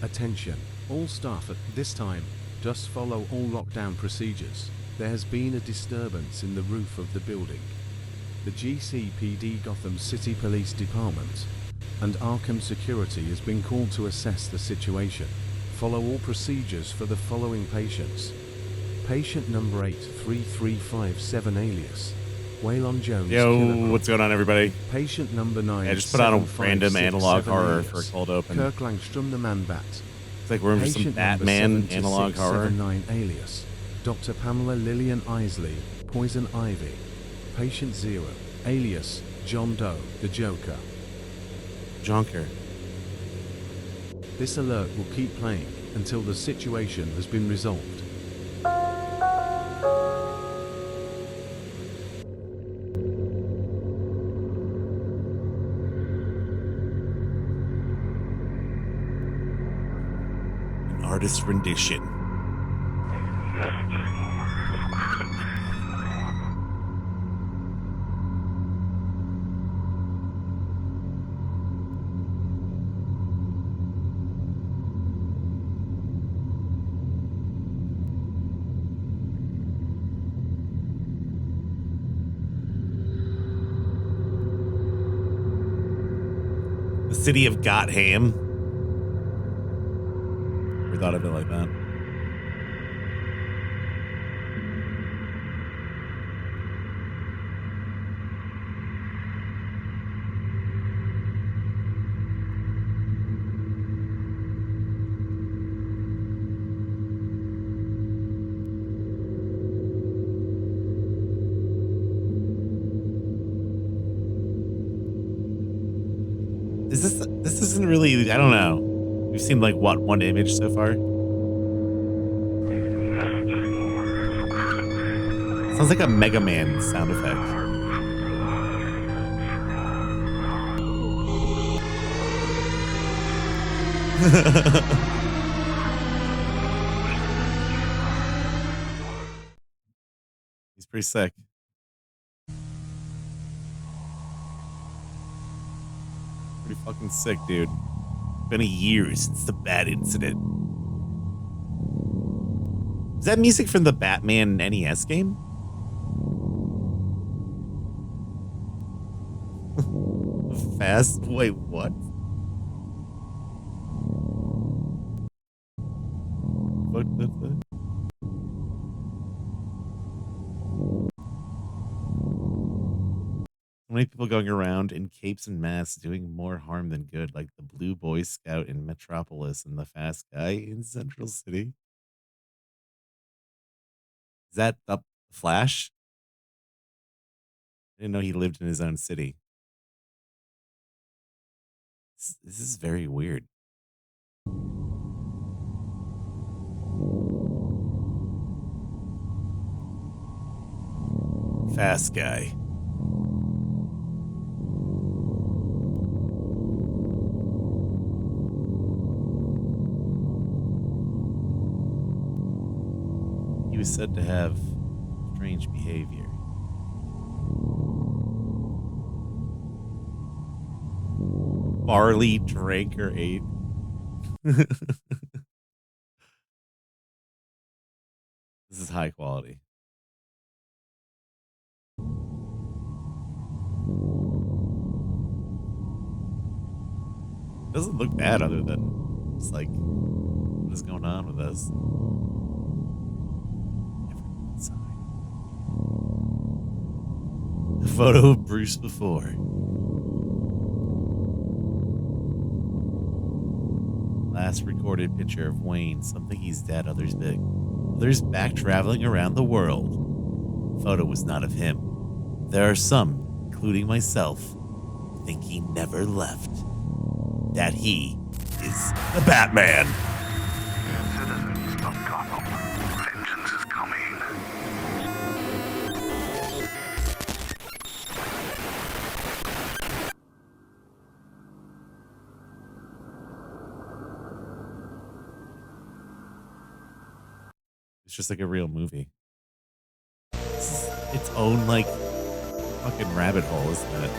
Attention, all staff at this time, just follow all lockdown procedures. There has been a disturbance in the roof of the building. The GCPD Gotham City Police Department and Arkham Security has been called to assess the situation. Follow all procedures for the following patients. Patient number 83357 alias Waylon Jones. Yo, what's going on, everybody? Patient number 9. I just put on a random analog horror for a cold open. Kirk Langstrom, the Man-Bat. It's like we're in some Batman analog horror. 9 alias Dr. Pamela Lillian Isley, Poison Ivy. Patient 0 alias John Doe, the Joker. Jonker. This alert will keep playing until the situation has been resolved. An artist's rendition. City of Gotham. Never thought of it like that. This isn't really, I don't know. We've seen like what, one image so far? Sounds like a Mega Man sound effect. He's pretty sick. Pretty fucking sick, dude. Been a year since the Bat incident. Is that music from the Batman NES game? Fast? Wait, what? What the fuck? So many people going around in capes and masks doing more harm than good, like the Blue Boy Scout in Metropolis and the Fast Guy in Central City. Is that the Flash? I didn't know he lived in his own city. This is very weird. Fast Guy. He was said to have strange behavior. Barley Drinker 8. This is high quality. Doesn't look bad other than just like, what is going on with this? A photo of Bruce before. Last recorded picture of Wayne. Some think he's dead, others big. Others back traveling around the world. Photo was not of him. There are some, including myself, who think he never left. That he is the Batman. Citizens of Gotham, vengeance is coming. It's just like a real movie. This is its own, like, fucking rabbit hole, isn't it?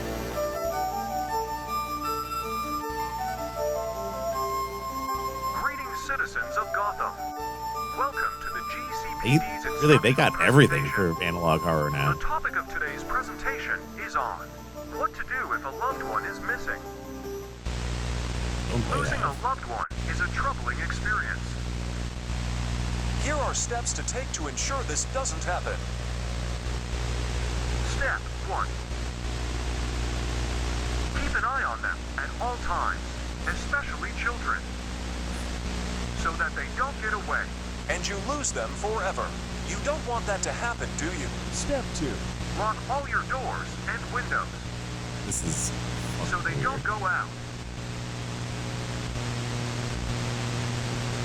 They got everything for analog horror now. The topic of today's presentation is on what to do if a loved one is missing. Don't play Losing that. a loved one is a troubling experience. Here are steps to take to ensure this doesn't happen. Step 1. Keep an eye on them at all times, especially children, so that they don't get away and you lose them forever. You don't want that to happen, do you? Step 2. Lock all your doors and windows This is so they don't go out.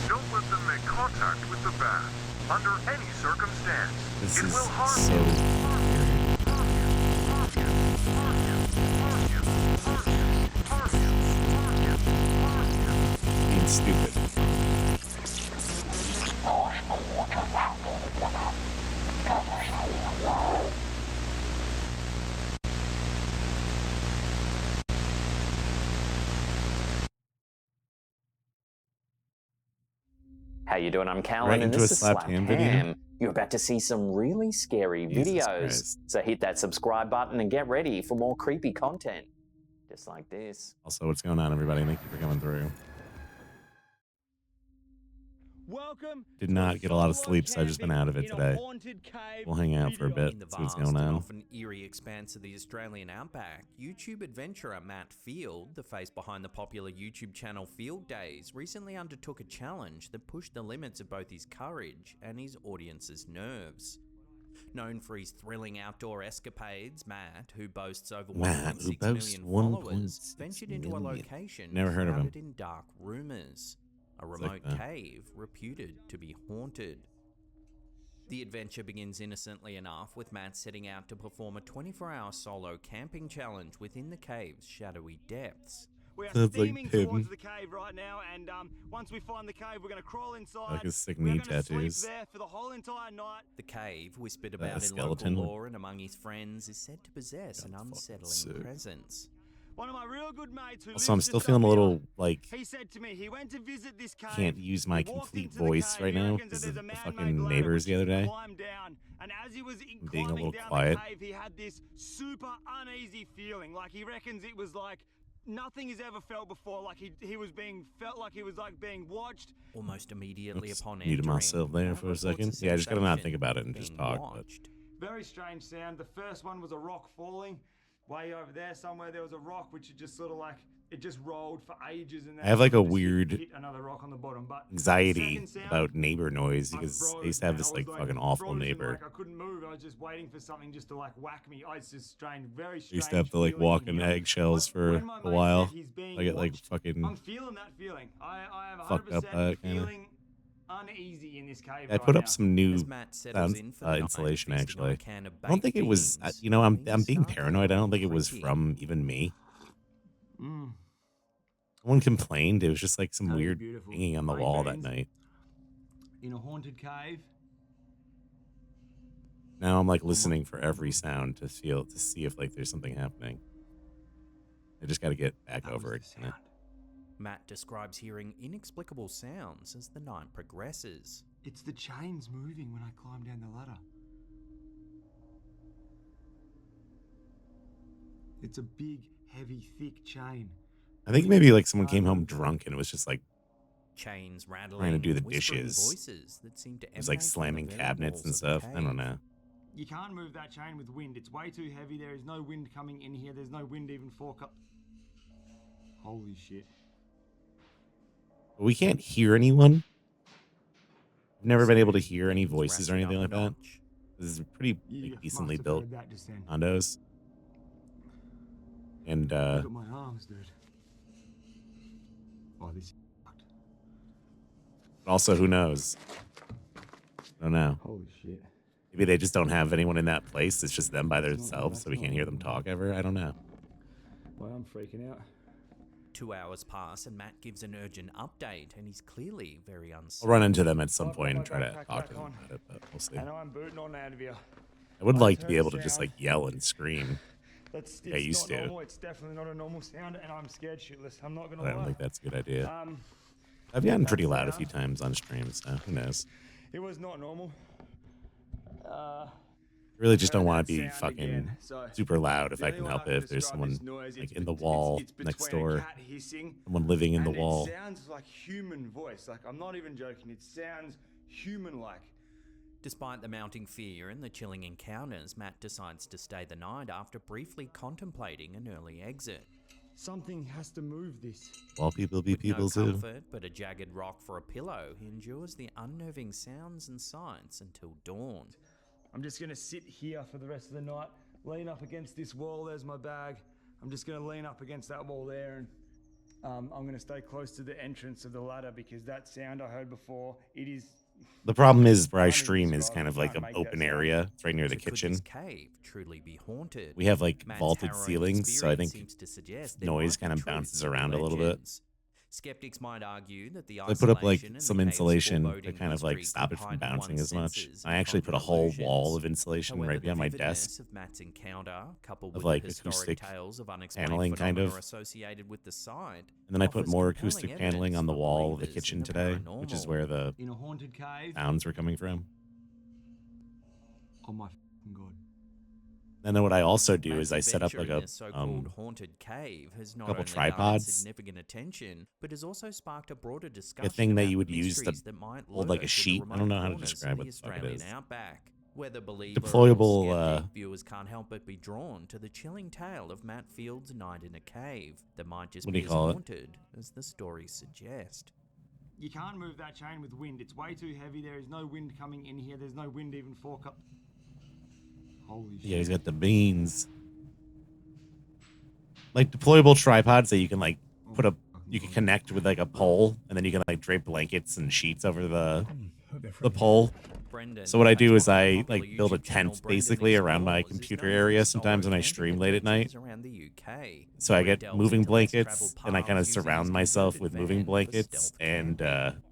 Don't let them make contact with the bat under any circumstance. This It is will harm so you. being stupid. How you doing? I'm Callan, Right and into this a is slapped Slapped ham video? Ham. You're about to see some really scary Jesus videos. Christ. So hit that subscribe button and get ready for more creepy content. Just like this. Also, what's going on, everybody? Thank you for coming through. Welcome. Did not get a lot of sleep, so I've just been out of it today. We'll hang out for a bit, In the see what's vast going and on. often eerie expanse of the Australian outback, YouTube adventurer Matt Field, the face behind the popular YouTube channel Field Days, recently undertook a challenge that pushed the limits of both his courage and his audience's nerves. Known for his thrilling outdoor escapades, Matt, who boasts over Matt, who 1.6 boasts million followers, 1.6 ventured into a million. location Never heard of him. shrouded in dark rumors. A It's like remote that. cave reputed to be haunted. The adventure begins innocently enough, with Matt setting out to perform a 24-hour solo camping challenge within the cave's shadowy depths. We are Sounds like steaming Tim. towards the cave right now, and once we find the cave, we're going to crawl inside. Like his sick We're knee gonna sleep tattoos. there for the whole entire night. The cave, whispered a about in local skeleton? lore and among his friends, is said to possess an God, fucking unsettling sick. presence. One of my real good mates who Also, I'm lives still just feeling up a little here, like he said to me he went to visit this cave. can't use my He walked complete into the voice cave, right he now reckons because that of there's the a fucking man-made ladder neighbors the which other he day. climbed down, and as he was Being a climbing little down quiet. the cave, he had this super uneasy feeling. Like he reckons it was like nothing he's ever felt before. Like he was being felt like he was like being watched. Almost immediately Oops, upon muted entering, myself there Matt for a reports second. Yeah, I just gotta not sensation think about it and of just being talk, but- watched. Very strange sound. The first one was a rock falling. Way over there somewhere there was a rock which had just sort of like it just rolled for ages, and then I have like a just weird hit another rock on the bottom. But anxiety second sound, about neighbor noise I because froze, I used to have man. this I like was, fucking awful frozen, neighbor. Like I couldn't move. I was just waiting for something just to like whack me. It's just strange, very I strange. used to have to like feeling walk in in here. eggshells But for when my a mate while. said he's being I get like watched, fucking I'm feeling that feeling. I am 100% fucked up by it, kinda. feeling uneasy in this cave. I right put now. up some new As Matt settles sound in for the night, insulation feasting on a actually. can of I don't baked think it was. beans, You know, I'm things being start to paranoid. I don't think it look was creepy. from even me. Mm. No one complained. It was just like some That is weird beautiful. hanging on the Baked wall that beans. night. In a haunted cave. Now I'm like listening for every sound to see if like there's something happening. I just got to get back That over was it. the kinda. sound. Matt describes hearing inexplicable sounds as the night progresses. It's the chains moving when I climb down the ladder. It's a big, heavy, thick chain. I think maybe like someone came home drunk and it was just like Chains rattling, to do the whispering dishes. voices that seem to it was like emanate from the slamming very cabinets and walls of the stuff. I don't cave. know. You can't move that chain with wind. It's way too heavy. There is no wind coming in here. There's no wind even for Holy shit. But we can't hear anyone. I've never been able to hear any Things voices or ratchet anything up like a that. notch. This is pretty You like, decently must have built heard that just then. condos. And Look at my arms, dude. Oh, this is fucked. also, who knows? I don't know. Holy shit. Maybe they just don't have anyone in that place. It's just them by themselves, so we can't hear them talk ever. I don't know. Well, I'm freaking out. 2 hours pass and Matt gives an urgent update, and he's clearly very I'll uncertain. run into them at some I've got point my and try to backpack talk to back them on. about it, but we'll see. I know I'm booting on out of here. I would I've like to be heard able the to just sound. like yell and scream, That's Yeah, it's used not to. normal. It's definitely not a normal sound, and I'm scared shitless. I'm not gonna but I don't lie. think that's a good idea. Um, I've gotten pretty that loud a few sound- times on stream, so who knows? it was not normal. Really just don't Heard want that to be sound fucking again. So, super loud if the I only can way help can it. If there's describe someone this noise, like it's in the bet- wall it's next between a door, cat hissing someone living in the and wall. It sounds like human voice. Like, I'm not even joking. It sounds human-like. Despite the mounting fear and the chilling encounters, Matt decides to stay the night after briefly contemplating an early exit. Something has to move this. Well, people be With people no too. comfort but a jagged rock for a pillow, he endures the unnerving sounds and sights until dawn. I'm just gonna sit here for the rest of the night, lean up against this wall. There's my bag. I'm just gonna lean up against that wall there, and I'm gonna stay close to the entrance of the ladder because that sound I heard before, it is. The problem is where I Can't even stream is describe kind it. of like Can't an make that open sound. area. It's right near the So could kitchen. this cave truly be haunted? We have like Matt's vaulted harrowing ceilings, so I experience think seems to suggest there noise might be kind of truth bounces to the around a little bit. legends. Skeptics might argue that the I put up like isolation and some the cave's insulation to foreboding kind of like history stop could it from heighten bouncing one's as much. senses I and actually put a conjure whole wall illusions. of insulation However, right the behind my vividness desk. of Matt's encounter, coupled Of, with like, the historic acoustic tales of unexplained paneling, kind phenomena of. associated with the site, And then I put offers more compelling acoustic paneling evidence on the for wall of the believers in kitchen the today, which is paranormal. where the In a haunted cave. sounds were coming from. Oh my f***ing god. And then what I also do is Matt's I set up adventure like in this so-called haunted cave has not couple only tripods. garnered significant attention, but has also sparked a broader a discussion thing that about you would the use to mysteries that might hold like a lurk in the sheet. I don't remote know how to corners of describe the what the fuck it Australian is. outback. Whether believer Deployable, or skeptic, viewers can't help but be drawn to the chilling tale of Matt Field's night in a cave that might just What do be you as call it? haunted as the stories suggest. You can't move that chain with wind. It's way too heavy. There is no wind coming in here. There's no wind even for cup. Holy shit. Yeah, he's got the beans. Like deployable tripods that you can like put a you can connect with like a pole, and then you can like drape blankets and sheets over the pole. Brendan, So what I do that's is why I the popular like build a YouTube channel tent Brendan basically around my Explores is computer known for area his sometimes when I solo stream camping late at night. adventures around the UK. So I where he get delves moving into less blankets traveled and I kind of paths using surround his myself converted with van moving for blankets stealth and camping.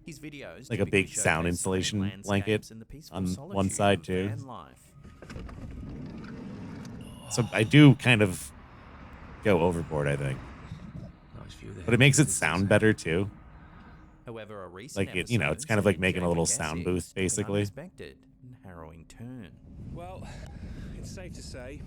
His videos like a typically big sound showcase insulation serene blanket landscapes and the peaceful on one solitude side of too. van life. So I do kind of go overboard, I think. But it makes it sound better too. However, a recent Like it, you know, it's episode kind of set like in making a little Jaywick, sound Essex booth, took an basically. unexpected and harrowing turn. Well, it's safe to say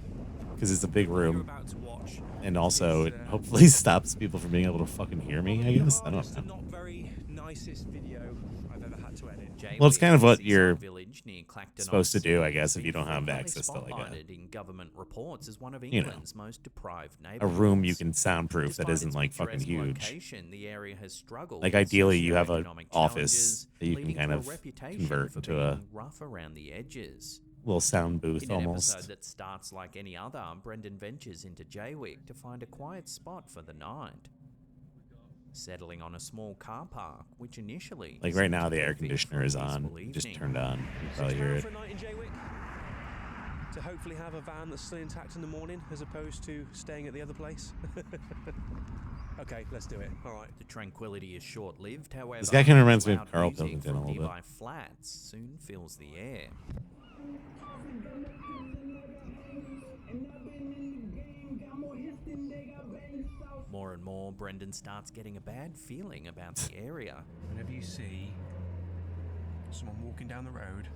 Because it's a big what you're room. about to watch And also, is, it hopefully stops people from being able to fucking hear me, I guess. I hardest don't and know. not very nicest video I've ever had to edit. Well, it's kind of Jaywick, what a you're seaside village near Clacton supposed to do, on I guess, if Sea, you don't have frequently access to like spotlighted in government reports as one of you know, England's most deprived a neighborhoods. room you can soundproof that Despite isn't its like fucking picturesque huge. location, the area has struggled Like with ideally, you have an socioeconomic office challenges, that you can leading kind to a of reputation convert for into a being rough around the edges. little sound booth In an almost. episode that starts like any other, Brendan ventures into Jaywick to find a quiet spot for the night. Settling on a small car park, which initially Like right seemed now, the air perfect for a conditioner is on. peaceful It just evening. turned on. You can £6 probably hear it. for a night in Jaywick to hopefully have a van that's still intact in the morning as opposed to staying at the other place. Okay, let's do it. All right. The tranquility is short-lived, however. This guy kinda reminds me of loud Carl music Pilkington a from little bit. nearby flats soon fills the air. More and more, Brendan starts getting a bad feeling about the area. Whenever you see someone walking down the road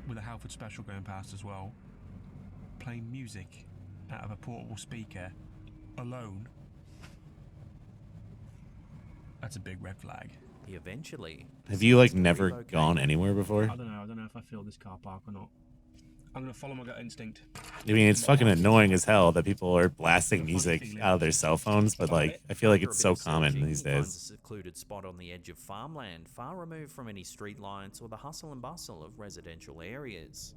with a Halford Special going past as well, playing music out of a portable speaker alone, that's a big red flag. He eventually Have you like decides to never relocate. gone anywhere before? I don't know if I feel this car park or not. I'm gonna follow my gut instinct. I mean, it's fucking annoying as hell that people are blasting music out of their cell phones, but like, I feel like After a it's bit so of common searching, these he finds days. a secluded spot on the edge of farmland, far removed from any street lights or the hustle and bustle of residential areas.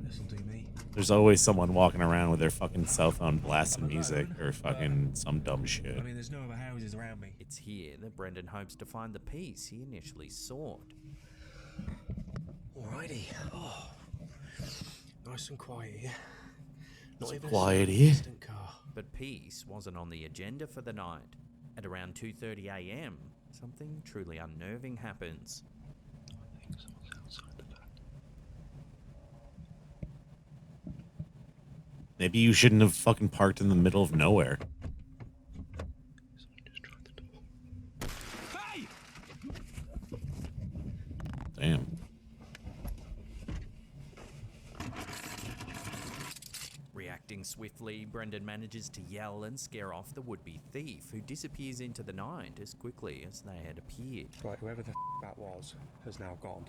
This'll do me. There's always someone walking around with their fucking cell phone blasting music or fucking some dumb shit. I mean, there's no other houses around me. It's here that Brendan hopes to find the peace he initially sought. Alrighty. Oh, nice and quiet here. Not even quiet a here. distant car. But peace wasn't on the agenda for the night. At around 2:30 a.m., something truly unnerving happens. I think someone's outside the back. Maybe you shouldn't have fucking parked in the middle of nowhere. Someone just tried the door. Hey! Damn. Eventually, Brendan manages to yell and scare off the would-be thief, who disappears into the night as quickly as they had appeared. Right, whoever the that was has now gone.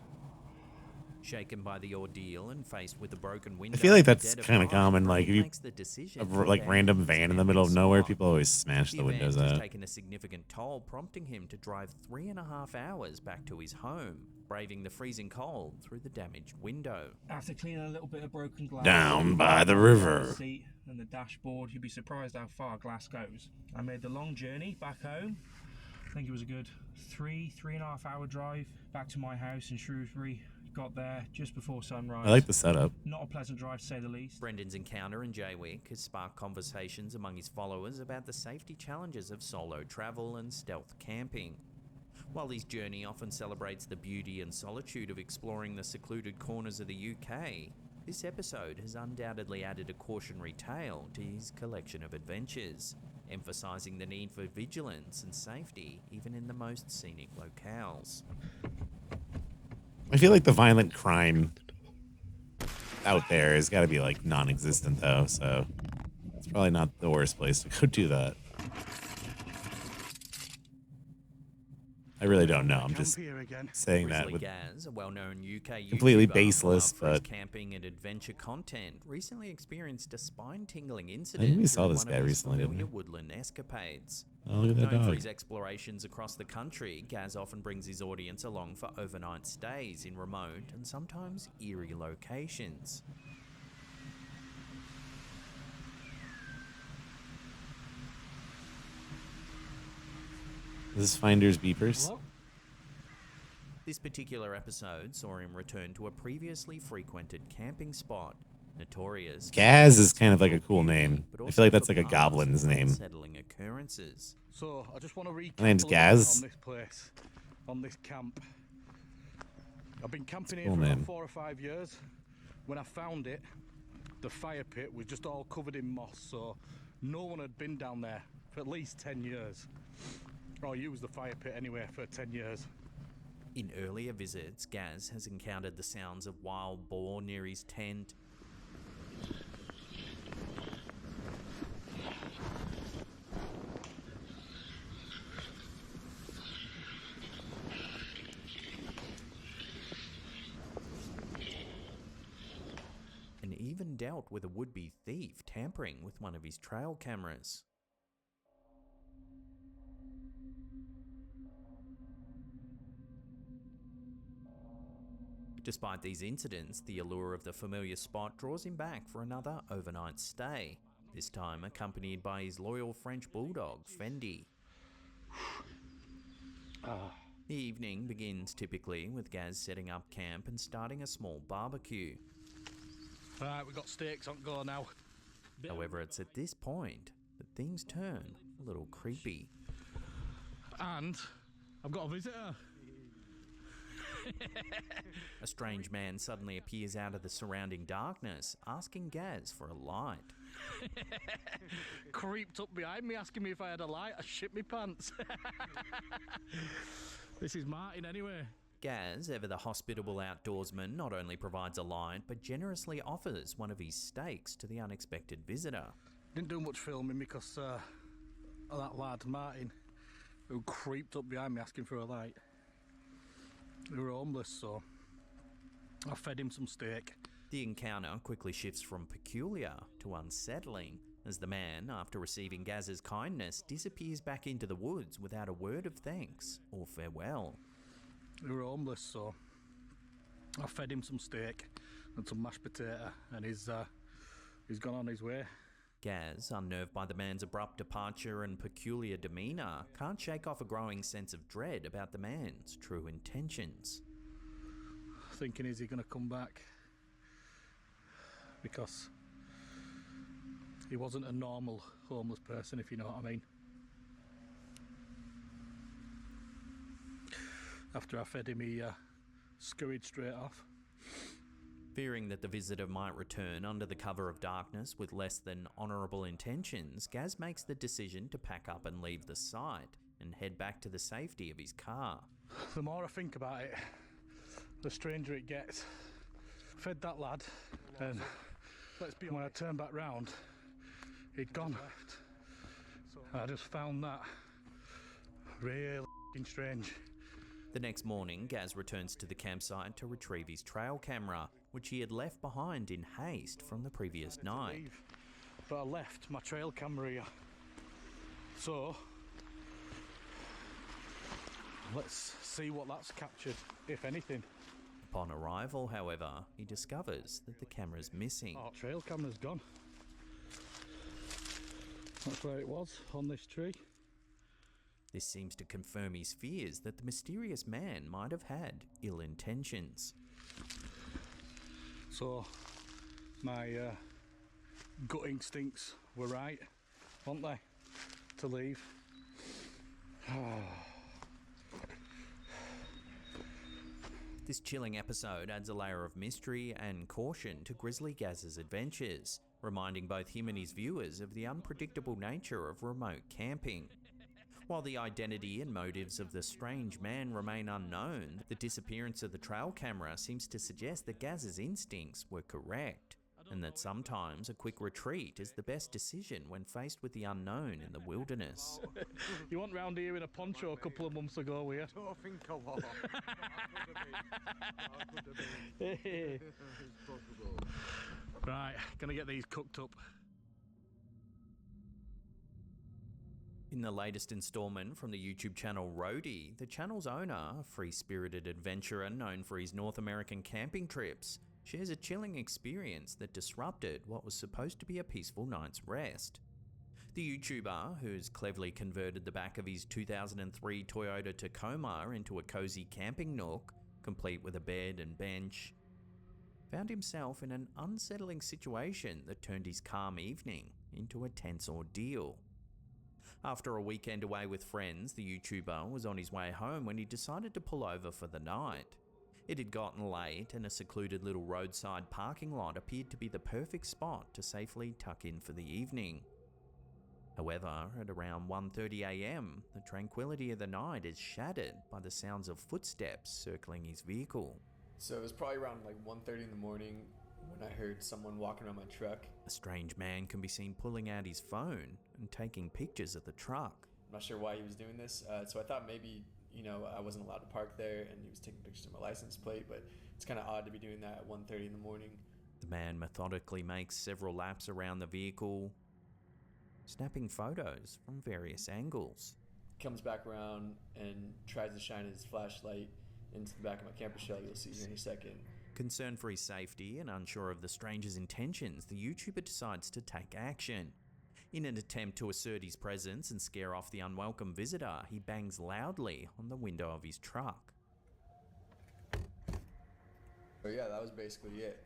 Shaken by the ordeal and faced with a broken window, I feel like in the that's dead of kind of night, common. Like, if Brendan you makes the decision a to like abandon random his van in the middle of camping nowhere, spot. people always smash the windows event has out. taken a significant toll, prompting him to drive 3.5 hours back to his home, braving the freezing cold through the damaged window. After cleaning a little bit of broken glass Down by the river. the seat and the dashboard, you'd be surprised how far glass goes. I made the long journey back home. I think it was a good 3.5 hour drive back to my house in Shrewsbury. Got there just before sunrise. I like the setup. Not a pleasant drive to say the least. Brendan's encounter in Jaywick has sparked conversations among his followers about the safety challenges of solo travel and stealth camping. While his journey often celebrates the beauty and solitude of exploring the secluded corners of the UK, this episode has undoubtedly added a cautionary tale to his collection of adventures, emphasising the need for vigilance and safety even in the most scenic locales. I feel like the violent crime out there has got to be like non-existent though, so it's probably not the worst place to go do that. I really don't know. I'm just saying that Grizzly with Gaz, a well-known UK completely YouTuber baseless, known for his but camping and adventure content, recently experienced a spine-tingling I incident think we saw during this one guy of his recently, didn't familiar we? woodland escapades. Oh, look at that Known for dog. his explorations across the country, Gaz often brings his audience along for overnight stays in remote and sometimes eerie locations. This is Finder's beepers. Hello? This particular episode saw him return to a previously frequented camping spot, notorious. Gaz is kind of like a cool name. but I also feel like that's for like a past goblin's name. unsettling occurrences. So, I just want to recap My name's a little bit Gaz. on this place, on this camp. I've been camping here Cool for name. about 4 or 5 years. When I found it, the fire pit was just all covered in moss, so no one had been down there for at least 10 years. Or used the fire pit anyway for 10 years. In earlier visits, Gaz has encountered the sounds of wild boar near his tent, and even dealt with a would-be thief tampering with one of his trail cameras. Despite these incidents, the allure of the familiar spot draws him back for another overnight stay, this time accompanied by his loyal French bulldog, Fendi. The evening begins typically with Gaz setting up camp and starting a small barbecue. Right, we've got steaks on go now. However, it's at this point that things turn a little creepy. And I've got a visitor. A strange man suddenly appears out of the surrounding darkness, asking Gaz for a light. Creeped up behind me asking me if I had a light. I shit me pants. This is Martin anyway. Gaz, ever the hospitable outdoorsman, not only provides a light, but generously offers one of his steaks to the unexpected visitor. Didn't do much filming because of that lad, Martin, who creeped up behind me asking for a light. We were homeless, so I fed him some steak. The encounter quickly shifts from peculiar to unsettling, as the man, after receiving Gaz's kindness, disappears back into the woods without a word of thanks or farewell. We were homeless, so I fed him some steak and some mashed potato, and he's gone on his way. Gaz, unnerved by the man's abrupt departure and peculiar demeanour, can't shake off a growing sense of dread about the man's true intentions. Thinking, is he going to come back? Because he wasn't a normal homeless person, if you know what I mean. After I fed him, he scurried straight off. Fearing that the visitor might return under the cover of darkness with less than honourable intentions, Gaz makes the decision to pack up and leave the site and head back to the safety of his car. The more I think about it, the stranger it gets. Fed that lad, and when I turned back round, He'd gone. I just found that really strange. The next morning, Gaz returns to the campsite to retrieve his trail camera, which he had left behind in haste from the previous night. But I left my trail camera here. So, let's see what that's captured, if anything. Upon arrival, however, he discovers that the camera's missing. Oh, trail camera's gone. That's where it was, on this tree. This seems to confirm his fears that the mysterious man might have had ill intentions. So, my gut instincts were right, weren't they, to leave? This chilling episode adds a layer of mystery and caution to Grizzly Gaz's adventures, reminding both him and his viewers of the unpredictable nature of remote camping. While the identity and motives of the strange man remain unknown, the disappearance of the trail camera seems to suggest that Gaz's instincts were correct, and that sometimes a quick retreat is the best decision when faced with the unknown in the wilderness. You went round here in a poncho a couple of months ago, were you? I don't think I was. Right, gonna get these cooked up. In the latest installment from the YouTube channel Roadie, the channel's owner, a free-spirited adventurer known for his North American camping trips, shares a chilling experience that disrupted what was supposed to be a peaceful night's rest. The YouTuber, who's cleverly converted the back of his 2003 Toyota Tacoma into a cozy camping nook, complete with a bed and bench, found himself in an unsettling situation that turned his calm evening into a tense ordeal. After a weekend away with friends, the YouTuber was on his way home when he decided to pull over for the night. It had gotten late and a secluded little roadside parking lot appeared to be the perfect spot to safely tuck in for the evening. However, at around 1:30 AM, the tranquility of the night is shattered by the sounds of footsteps circling his vehicle. So it was probably around like 1:30 in the morning when I heard someone walking around my truck. A strange man can be seen pulling out his phone and taking pictures of the truck. I'm not sure why he was doing this, so I thought maybe, I wasn't allowed to park there and he was taking pictures of my license plate, but it's kind of odd to be doing that at 1:30 in the morning. The man methodically makes several laps around the vehicle, snapping photos from various angles. Comes back around and tries to shine his flashlight into the back of my camper shell, you'll see here in a second. Concerned for his safety and unsure of the stranger's intentions, the YouTuber decides to take action. In an attempt to assert his presence and scare off the unwelcome visitor, he bangs loudly on the window of his truck. But yeah, that was basically it.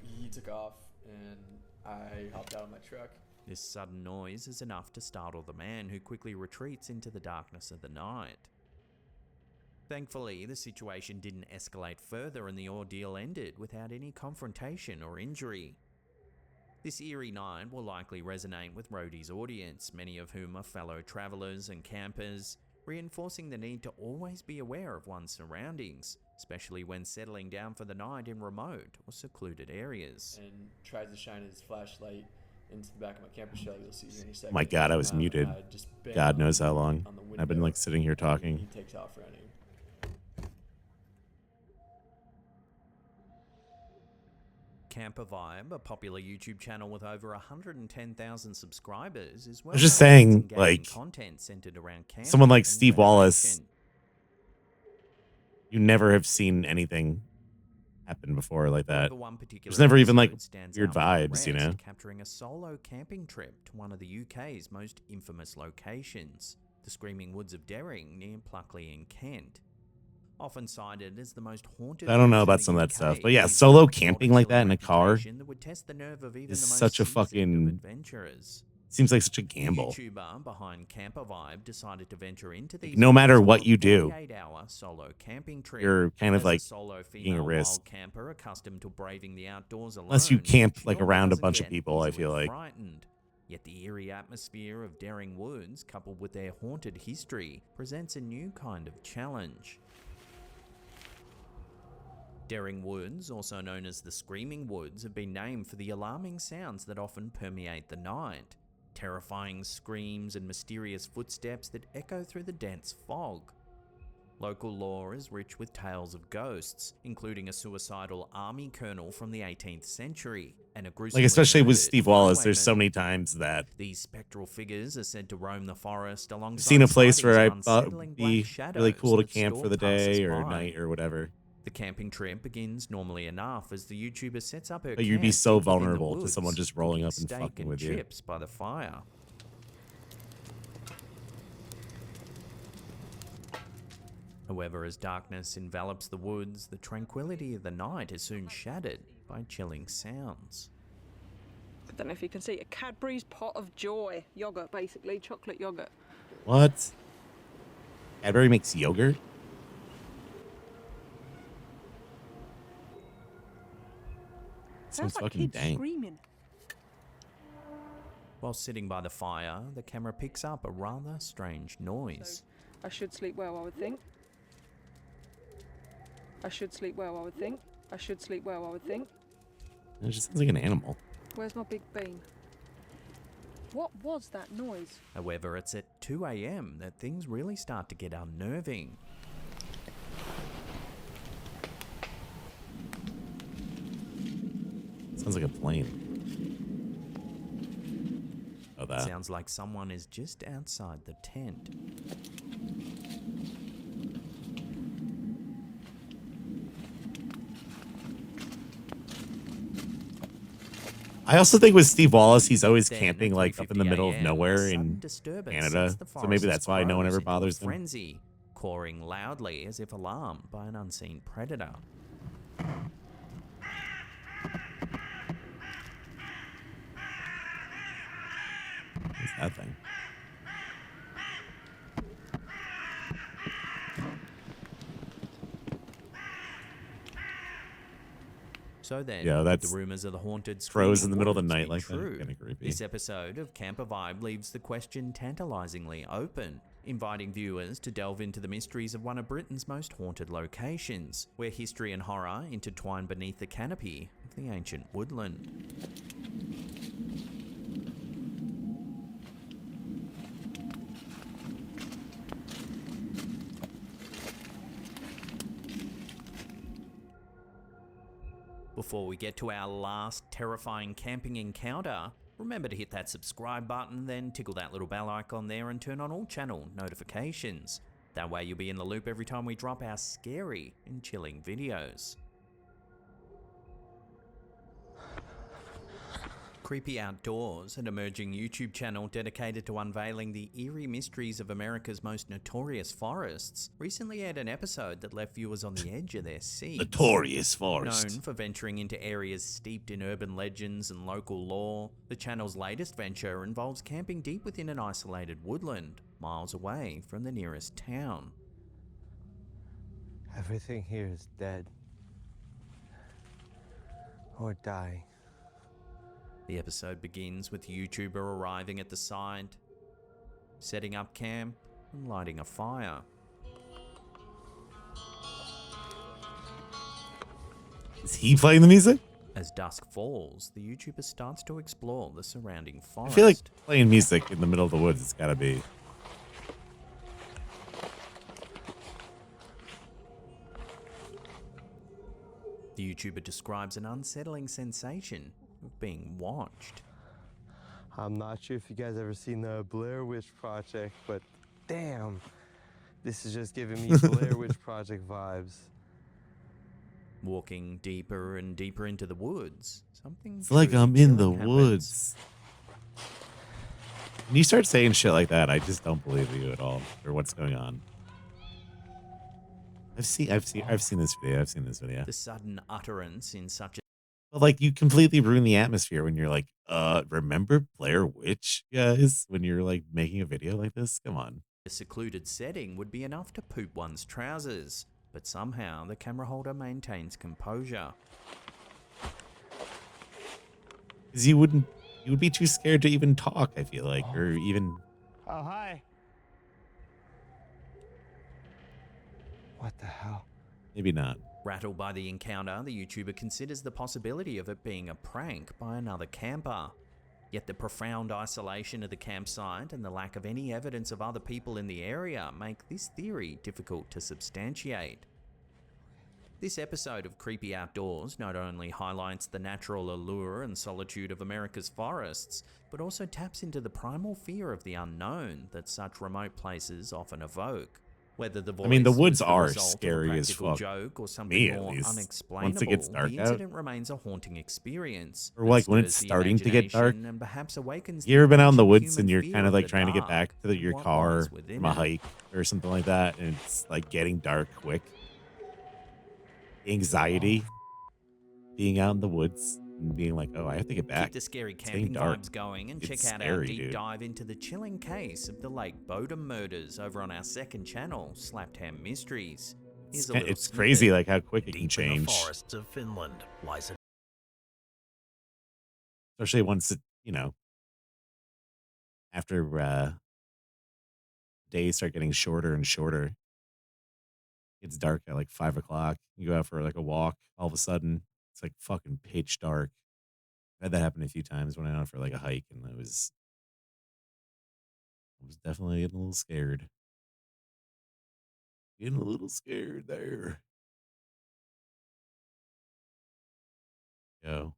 He took off and I hopped out of my truck. This sudden noise is enough to startle the man, who quickly retreats into the darkness of the night. Thankfully, the situation didn't escalate further and the ordeal ended without any confrontation or injury. This eerie night will likely resonate with Roadie's audience, many of whom are fellow travelers and campers, reinforcing the need to always be aware of one's surroundings, especially when settling down for the night in remote or secluded areas. And tries to shine his flashlight into the back of my camper shell, you'll see here in a second. My God, I was muted. God knows how long. I've been like sitting here talking. He takes off running. Camper Vibe, a popular YouTube channel with over 110,000 subscribers, is well I was just saying, like, content centered around camping someone like and Steve Wallace, recreation. you never have seen anything happen before like that. However, one particular There's never even like episode stands weird out from the vibes, you rest, know? capturing a solo camping trip to one of the UK's most infamous locations, the Screaming Woods of Dering near Pluckley in Kent. Often cited as the most haunted. I don't know about some of that stuff, but yeah, solo camping like that in a car that would test the nerve of even is the most such a seasoned of fucking adventurers. seems like such a gamble. The YouTuber behind Camper Vibe decided to venture into these No matter what you do, 48-hour solo camping trip. you're kind of As like solo taking a female risk. wild camper accustomed to braving the outdoors alone, Unless you camp she like normally around a doesn't bunch of get people, I easily feel like. frightened. Yet the eerie atmosphere of Dering Woods, coupled with their haunted history, presents a new kind of challenge. Daring Woods, also known as the Screaming Woods, have been named for the alarming sounds that often permeate the night. Terrifying screams and mysterious footsteps that echo through the dense fog. Local lore is rich with tales of ghosts, including a suicidal army colonel from the 18th century, and a gruesome. Like, especially with Steve Wallace, there's so many times that these spectral figures are said to roam the forest alongside. I've seen a place where I sightings of thought it unsettling would be black really shadows cool to that camp for stalk the day or passers-by. night or whatever. The camping trip begins normally enough as the YouTuber sets up her But you'd be camp so deep within the vulnerable to woods, someone just rolling up and steak fucking with you. chips by the fire. However, as darkness envelops the woods, the tranquility of the night is soon shattered by chilling sounds. I don't know if you can see a Cadbury's Pot of Joy yogurt, basically chocolate yogurt. What? Cadbury makes yogurt? Sounds like fucking kids dang. screaming. While sitting by the fire, the camera picks up a rather strange noise. I should sleep well, I would think. I should sleep well, I would think. I should sleep well, I would think. It just sounds like an animal. Where's my big bean? What was that noise? However, it's at 2 a.m. that things really start to get unnerving. Sounds like a plane. Oh, that. Sounds like someone is just outside the tent. I also think with Steve Wallace, he's always Then, camping at like up in the 3:50 middle of a.m., nowhere a sudden in disturbance Canada. sets the So maybe forest's that's why no one crows ever into a bothers them. frenzy, cawing loudly as if alarmed by an unseen predator. What's that thing? So then, Yeah, that's the rumors of the haunted crows Screaming in the middle of the Woods night be like that. true. Kinda creepy. This episode of Camper Vibe leaves the question tantalizingly open, inviting viewers to delve into the mysteries of one of Britain's most haunted locations, where history and horror intertwine beneath the canopy of the ancient woodland. Before we get to our last terrifying camping encounter, remember to hit that subscribe button, then tickle that little bell icon there and turn on all channel notifications. That way you'll be in the loop every time we drop our scary and chilling videos. Creepy Outdoors, an emerging YouTube channel dedicated to unveiling the eerie mysteries of America's most notorious forests, recently aired an episode that left viewers on the edge of their seats. Notorious forest. Known for venturing into areas steeped in urban legends and local lore, the channel's latest venture involves camping deep within an isolated woodland, miles away from the nearest town. Everything here is dead. Or dying. The episode begins with the YouTuber arriving at the site, setting up camp, and lighting a fire. Is he playing the music? As dusk falls, the YouTuber starts to explore the surrounding I forest. feel like playing music in the middle of the woods has got to be. The YouTuber describes an unsettling sensation of being watched. I'm not sure if you guys ever seen the Blair Witch Project, but damn, this is just giving me Blair Witch Project vibes. Walking deeper and deeper into the woods, something It's like truly I'm in the chilling happens. woods. When you start saying shit like that, I just don't believe you at all, or what's going on. I've seen this video. I've seen this video. The sudden utterance in such But like, you completely ruin the atmosphere when you're like, remember Blair Witch, guys? When you're like making a video like this, come on. a secluded setting would be enough to poop one's trousers, but somehow the camera holder maintains composure. Because you would be too scared to even talk, I feel like, or even. Oh, hi. What the hell? Maybe not. Rattled by the encounter, the YouTuber considers the possibility of it being a prank by another camper. Yet the profound isolation of the campsite and the lack of any evidence of other people in the area make this theory difficult to substantiate. This episode of Creepy Outdoors not only highlights the natural allure and solitude of America's forests, but also taps into the primal fear of the unknown that such remote places often evoke. Whether the voice I mean, the woods was the are result of a scary as practical fuck. joke or something Me, at more least. unexplainable, Once it gets dark the out. incident remains a haunting experience. Or like that when it's stirs the starting to get dark. imagination and perhaps awakens You ever the been out in the ancient woods and human you're fear kind of of like the trying to get dark back to your and what car lies within from a it? hike or something like that, and it's like getting dark quick? Anxiety being out in the woods and being like, oh, I have to get back. Keep the scary It's getting camping dark. vibes going and It's check out our scary, deep dude. dive into the chilling case of the Lake Bodom murders over on our second channel, Slapped Ham Mysteries. Here's a little It's snippet. crazy like how quick it can Deep in the change. forests of Finland lies a Especially once it, after days start getting shorter and shorter. It's dark at like 5 o'clock. You go out for like a walk. All of a sudden, it's like fucking pitch dark. I had that happen a few times when I went out for like a hike, and I was definitely getting a little scared. Getting a little scared there. Go.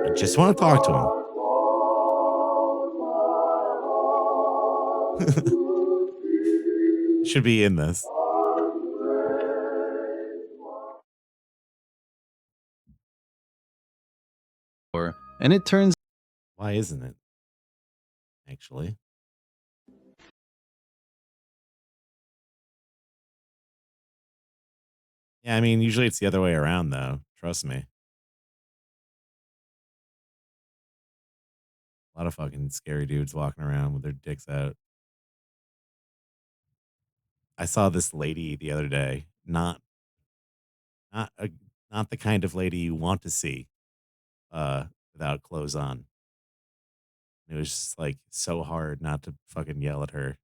I just want to talk to him. Should be in this. And it turns. Why isn't it? Actually. Yeah, I mean, usually it's the other way around, though. Trust me. A lot of fucking scary dudes walking around with their dicks out. I saw this lady the other day. Not the kind of lady you want to see without clothes on. It was just like so hard not to fucking yell at her.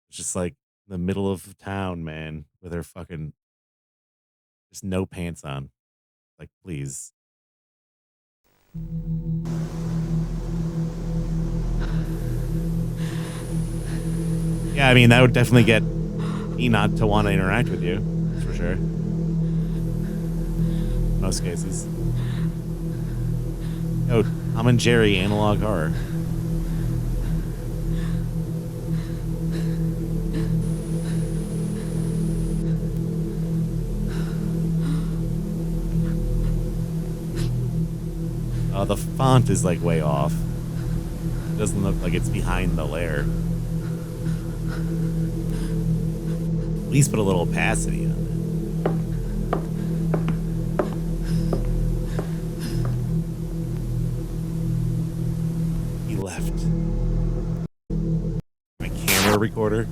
It's just like the middle of town, man, with her fucking just no pants on. Like, please. Yeah, I mean, that would definitely get me not to want to interact with you. That's for sure. In most cases. Yo, Tom and Jerry analog horror. The font is like way off. It doesn't look like it's behind the layer. At least put a little opacity on it. He left. My camera recorder.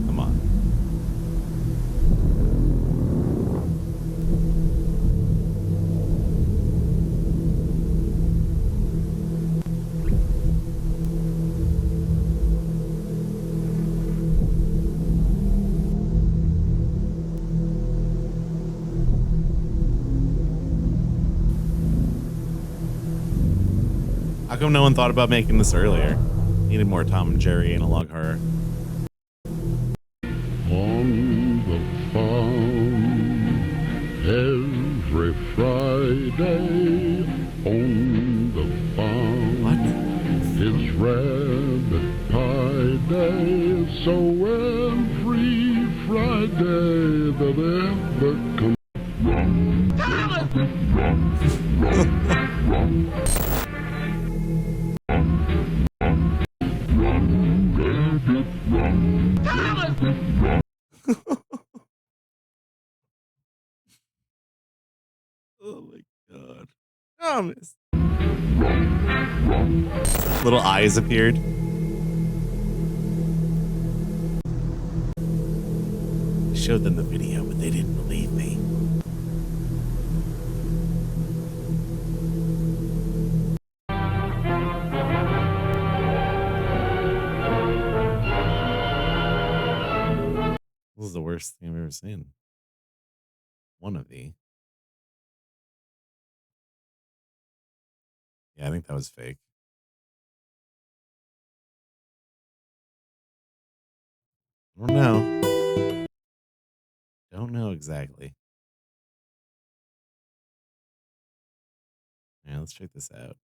Come on. How come no one thought about making this earlier? Needed more Tom and Jerry analog horror. On the farm every Friday, on my day that ever comes. Oh my god. Thomas. Little eyes appeared. I showed them the video, but they didn't believe me. This is the worst thing I've ever seen. One of the. Yeah, I think that was fake. I don't know. Don't know exactly. Yeah, let's check this out.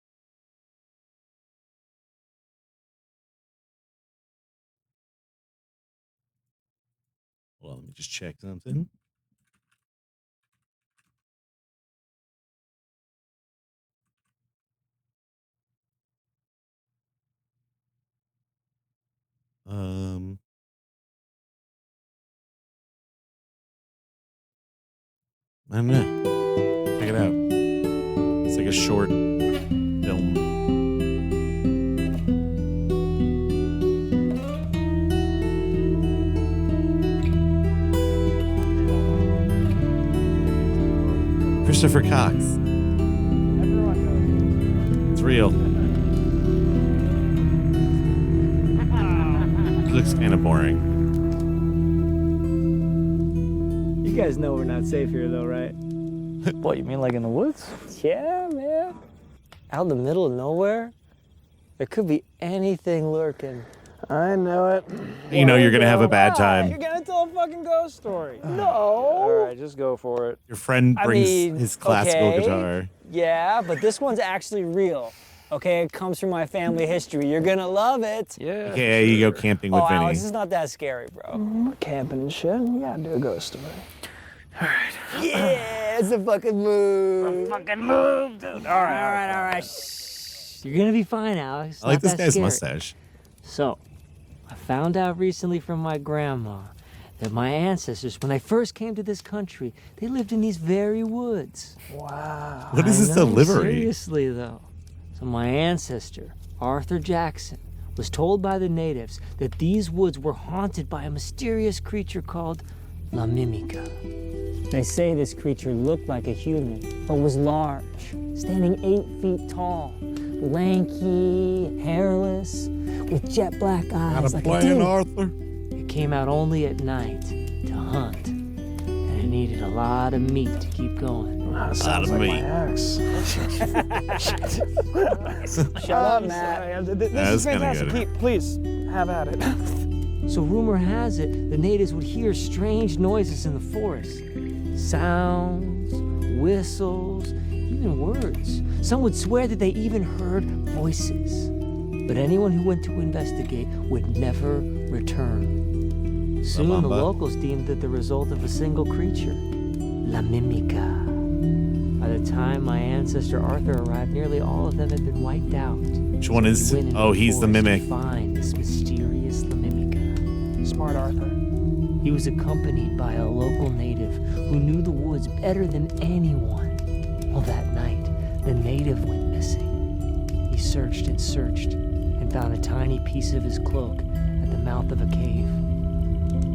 Hold on, let me just check something. I don't know. Check it out. It's like a short film. Christopher Cox. It's real. It looks kind of boring. You guys know we're not safe here, though, right? What, you mean like in the woods? Yeah, man. Out in the middle of nowhere, there could be anything lurking. I know it. You know you're going to have a bad time. You're gonna tell a fucking ghost story. No. All right, just go for it. Your friend brings his classical okay, guitar. Yeah, but this one's actually real. Okay, it comes from my family history. You're gonna love it. Yeah. Okay, you go camping with Oh, Vinny. Alex, it's not that scary, bro. We're camping and shit. You gotta do a ghost story. All right. Yeah, it's a fucking move. Fucking move, dude. All right. All right. Shh. You're gonna be fine, Alex. I like Not this that guy's scary. mustache. So, I found out recently from my grandma that my ancestors, when they first came to this country, they lived in these very woods. Wow. What is I this know, delivery? Seriously, though. So my ancestor, Arthur Jackson, was told by the natives that these woods were haunted by a mysterious creature called La Mimica. They say this creature looked like a human, but was large, standing 8 feet tall, lanky, hairless, with jet black eyes like a demon. Arthur. It came out only at night to hunt, and it needed a lot of meat to keep going. Sounds like my ex. Shut up, Matt. This is fantastic. Please, have at it. So rumor has it the natives would hear strange noises in the forest. Sounds, whistles, even words. Some would swear that they even heard voices. But anyone who went to investigate would never return. Soon the locals deemed it the result of a single creature, La Mimica. By the time my ancestor Arthur arrived, nearly all of them had been wiped out. Which one is? He went into Oh, he's the forest to mimic. Find this mysterious La Mimica. Smart Arthur. He was accompanied by a local native who knew the woods better than anyone. Well, that night, the native went missing. He searched and found a tiny piece of his cloak at the mouth of a cave.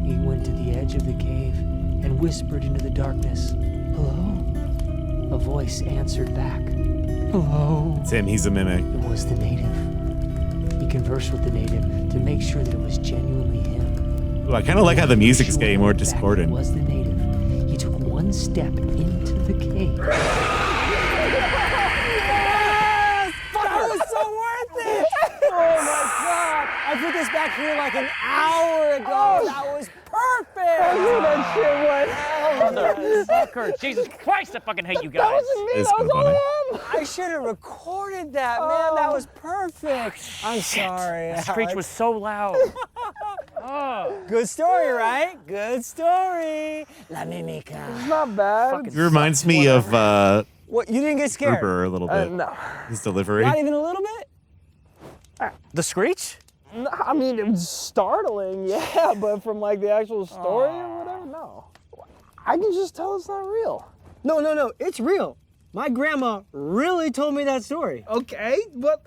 He went to the edge of the cave and whispered into the darkness, "Hello?" A voice answered back, "Hello." It's him. He's a mimic. It was the native. He conversed with the native to make sure that it was genuinely him. Ooh, I kind of like how the music's getting more discordant. It was the native. He took one step into the cave. That was so worth it! Oh my god! I put this back here like an hour ago. That was perfect! I knew that shit was. Motherfucker! Jesus Christ, I fucking hate you guys. That wasn't me. It's That was so all funny. him. I should have recorded that, man. That was perfect. I'm sorry. That screech was so loud. Good story, right? Good story. La Mimica. It's not bad. It reminds me of What, you didn't get scared? Gruber a little bit. No. His delivery. Not even a little bit? The screech? No, I mean, it was startling, yeah, but from like the actual story or whatever, no. I can just tell it's not real. No, it's real. My grandma really told me that story. Okay, but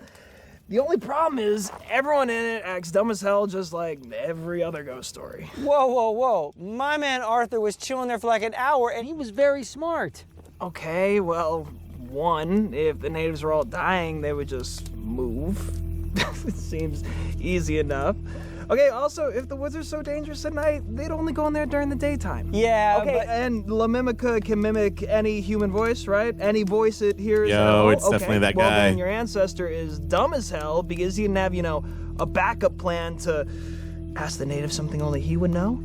the only problem is everyone in it acts dumb as hell, just like every other ghost story. Whoa. My man Arthur was chilling there for like an hour and he was very smart. Okay, well, one, if the natives were all dying, they would just move. It seems easy enough. Okay, also, if the woods are so dangerous at night, they'd only go in there during the daytime. Yeah, okay, but... and La Mimica can mimic any human voice, right? Any voice it hears. Yo, it's definitely that well, guy. Then your ancestor is dumb as hell because he didn't have, a backup plan to ask the native something only he would know.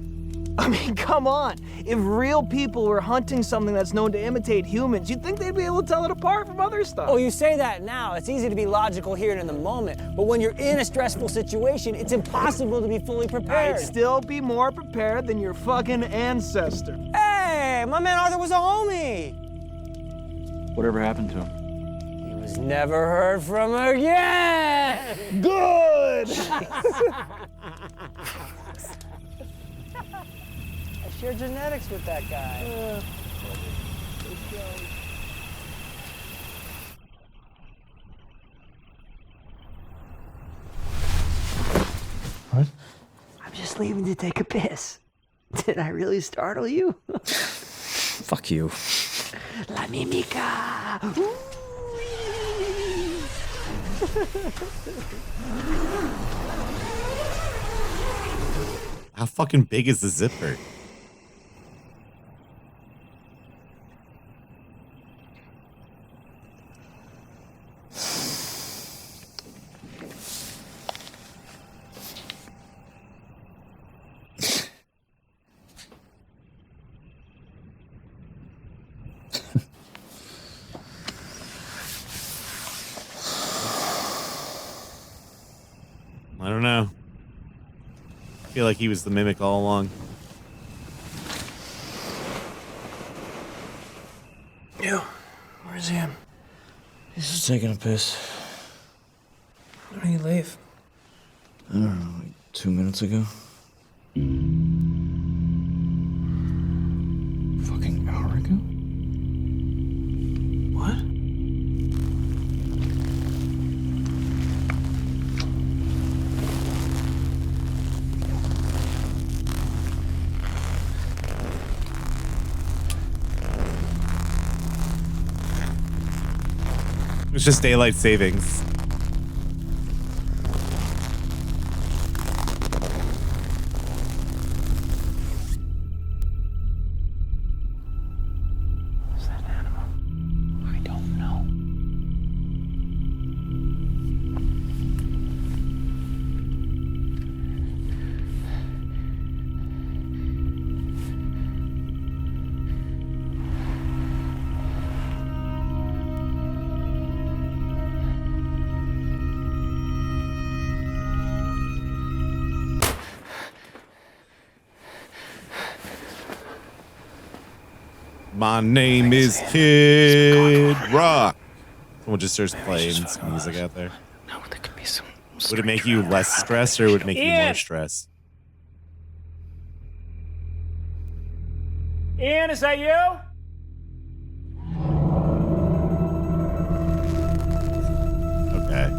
I mean, come on. If real people were hunting something that's known to imitate humans, you'd think they'd be able to tell it apart from other stuff. Oh, you say that now. It's easy to be logical here and in the moment. But when you're in a stressful situation, it's impossible to be fully prepared. I'd still be more prepared than your fucking ancestor. Hey, my man Arthur was a homie. Whatever happened to him? He was never heard from again. Good. I share genetics with that guy. What? I'm just leaving to take a piss. Did I really startle you? Fuck you. La Mimica! How fucking big is the zipper? I don't know. I feel like he was the mimic all along. Yo, where's he? He's just taking a piss. When did he leave? I don't know, like 2 minutes ago. Fucking hour ago? What? It's just daylight savings. Is that an animal? I don't know. My name is Kid Rock. Someone just starts playing some music out there. No, there could be some. Would it make you less stressed or would it make you more stressed? Ian, is that you? Okay.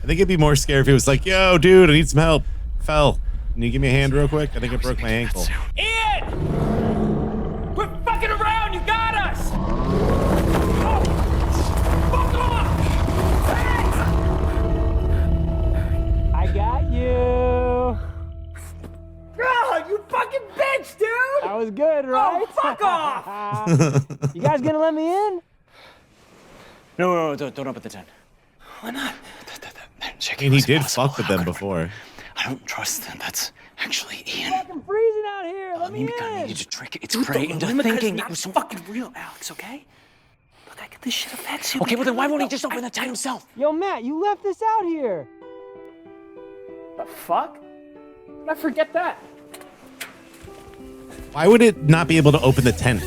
I think it'd be more scary if it was like, yo, dude, I need some help. Fell. Can you give me a hand real quick? I think I broke my ankle. Ian! Quit fucking around! You got us! Oh, fuck off! I got you. Oh, you fucking bitch, dude! That was good, right? Oh, fuck off! You guys gonna let me in? No, don't open the tent. Why not? I mean, he did fuck with them before. I don't trust them. That's actually Ian. It's fucking freezing out here. Let me Mimica in. needed to trick it. It's prey into thinking it was fucking real, Alex, okay? Look, I get this shit affects you. Okay, well then why won't he just open the tent himself? Yo, Matt, you left this out here. The fuck? I forget that. Why would it not be able to open the tent?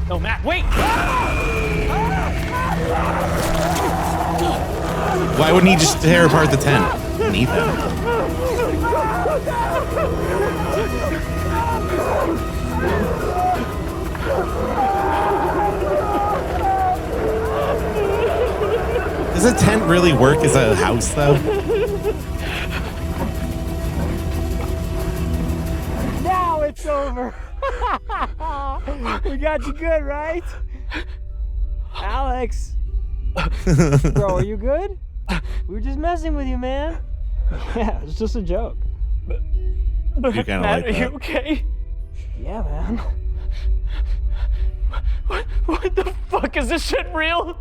No, Matt, wait! Why wouldn't he just tear apart the tent? Need them. Does a tent really work as a house, though? Now it's over. We got you good, right? Alex. Bro, are you good? We were just messing with you, man. Yeah, it's just a joke. You kind of Matt, like are you that. okay? Yeah, man. What the fuck? Is this shit real?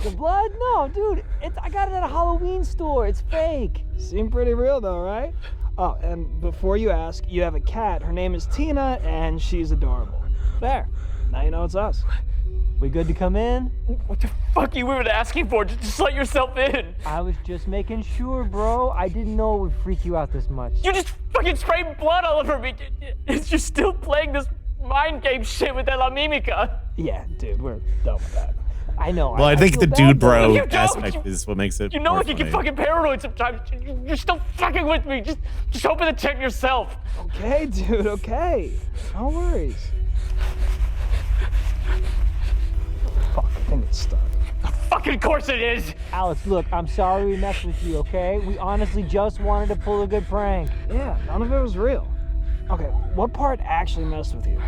The blood? No, dude. I got it at a Halloween store. It's fake. Seemed pretty real, though, right? Oh, and before you ask, you have a cat. Her name is Tina, and she's adorable. There. Now you know it's us. We good to come in? What the fuck you were asking for? Just let yourself in. I was just making sure, bro. I didn't know it would freak you out this much. You just fucking sprayed blood all over me. You're still playing this mind game shit with that La Mimica. Yeah, dude, we're done with that. I know. Well, I think feel the bad, dude though. bro You don't. aspect is what makes it. You know more I can get funny. fucking paranoid sometimes. You're still fucking with me. Just open the tent yourself. Okay, dude, okay. No worries. Fuck, I think it's stuck. Fucking course it is. Alex, look, I'm sorry we messed with you, okay? We honestly just wanted to pull a good prank. Yeah, none of it was real. Okay, what part actually messed with you?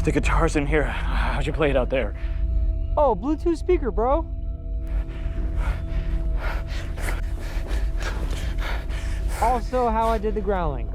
The guitar's in here. How'd you play it out there? Oh, Bluetooth speaker, bro. Also, how I did the growling.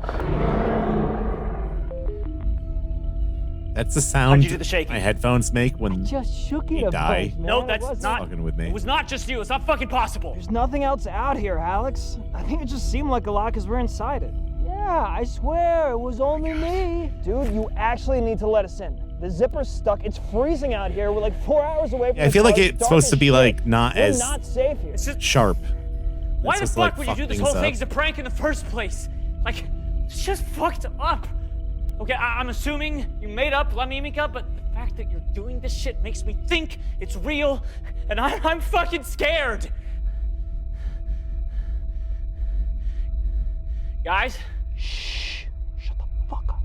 That's the sound you do the shaking? my headphones make when Just shook you it a die. bunch, man. No, It that's wasn't- not. Fucking with me. It was not just you. It's not fucking possible. There's nothing else out here, Alex. I think it just seemed like a lot because we're inside it. Yeah, I swear, it was only me. Dude, you actually need to let us in. The zipper's stuck. It's freezing out here. We're like 4 hours away from Yeah, I this feel like car. it's supposed to be like not We're as not safe here. sharp. Why It's the just, fuck like, would you do fuck this things whole up. thing as a prank in the first place? Like, it's just fucked up. Okay, I'm assuming you made up La Mimica, but the fact that you're doing this shit makes me think it's real, and I'm fucking scared. Guys? Shh. Shut the fuck up.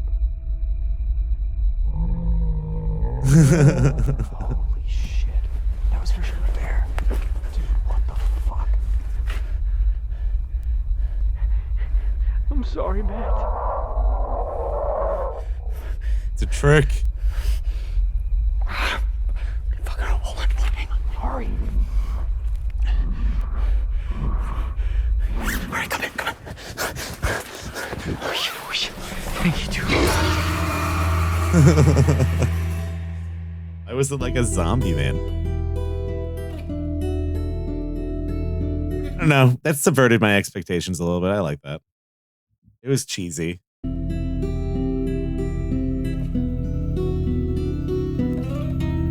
Holy shit. That was for sure a bear. Dude, what the fuck? I'm sorry, Matt. It's a trick. Fucking hold on, hang on. Hurry. All right, come in. Oh, shit. Thank you, dude. I was like a zombie, man. I don't know. That subverted my expectations a little bit. I like that. It was cheesy.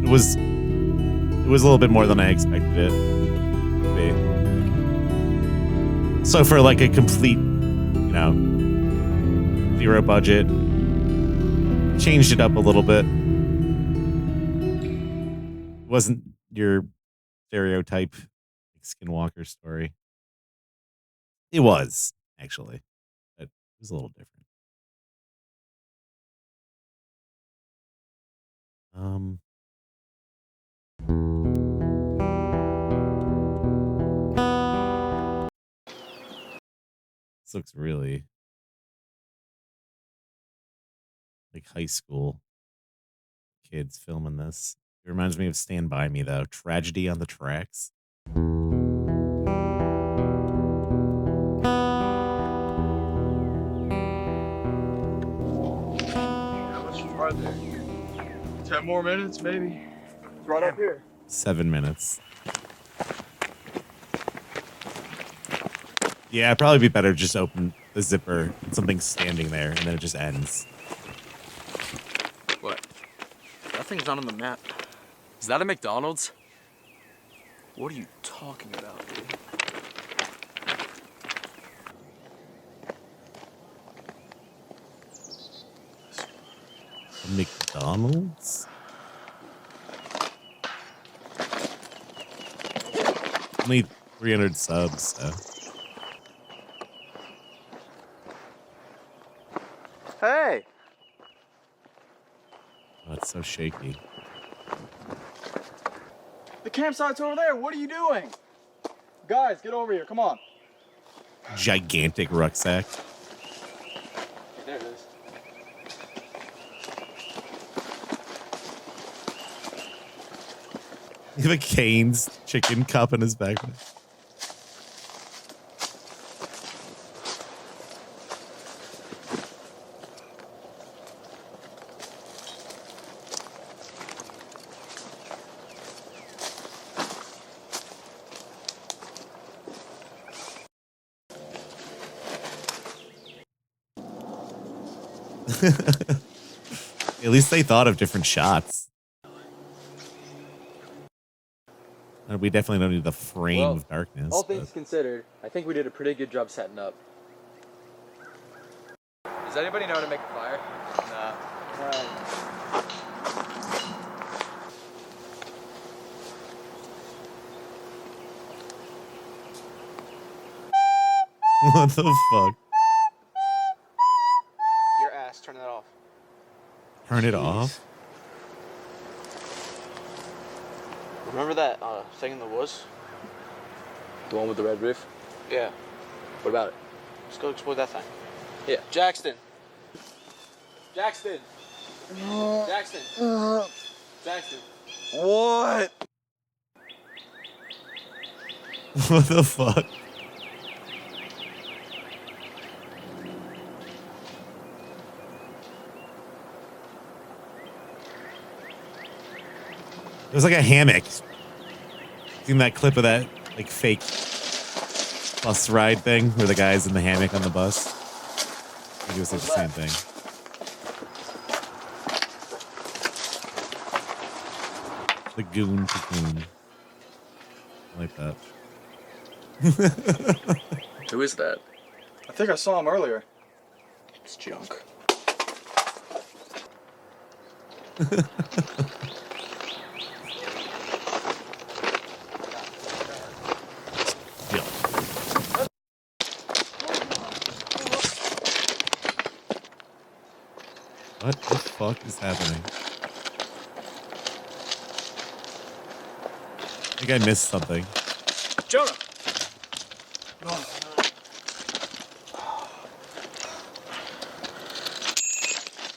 It was a little bit more than I expected it to be. So for like a complete, zero budget, changed it up a little bit. It wasn't your stereotype Skinwalker story. It was, actually. But it was a little different. This looks really like high school kids filming this. It reminds me of Stand By Me, though. Tragedy on the Tracks. How much farther? 10 more minutes, maybe. It's right up here. 7 minutes. Yeah, it'd probably be better to just open the zipper and something's standing there and then it just ends. What? Nothing's not on the map. Is that a McDonald's? What are you talking about, dude? A McDonald's? Only 300 subs, so. Hey! Oh, it's so shaky. The campsite's over there. What are you doing? Guys, get over here. Come on. Gigantic rucksack. There it is. You have a Cane's chicken cup in his backpack. At least they thought of different shots. We definitely don't need the frame of darkness. All things considered, I think we did a pretty good job setting up. Does anybody know how to make a fire? Nah. What the fuck? Your ass. Turn that off. Turn it off? Remember that thing in the woods? The one with the red roof? Yeah. What about it? Let's go explore that thing. Yeah. Jackson. Jackson. Jackson. Jackson. What? What the fuck? It was like a hammock. Seen that clip of that like fake bus ride thing where the guy's in the hammock on the bus? I think it was like the same thing. The goon cocoon. I like that. Who is that? I think I saw him earlier. It's junk. What the fuck is happening? I think I missed something. Jonah!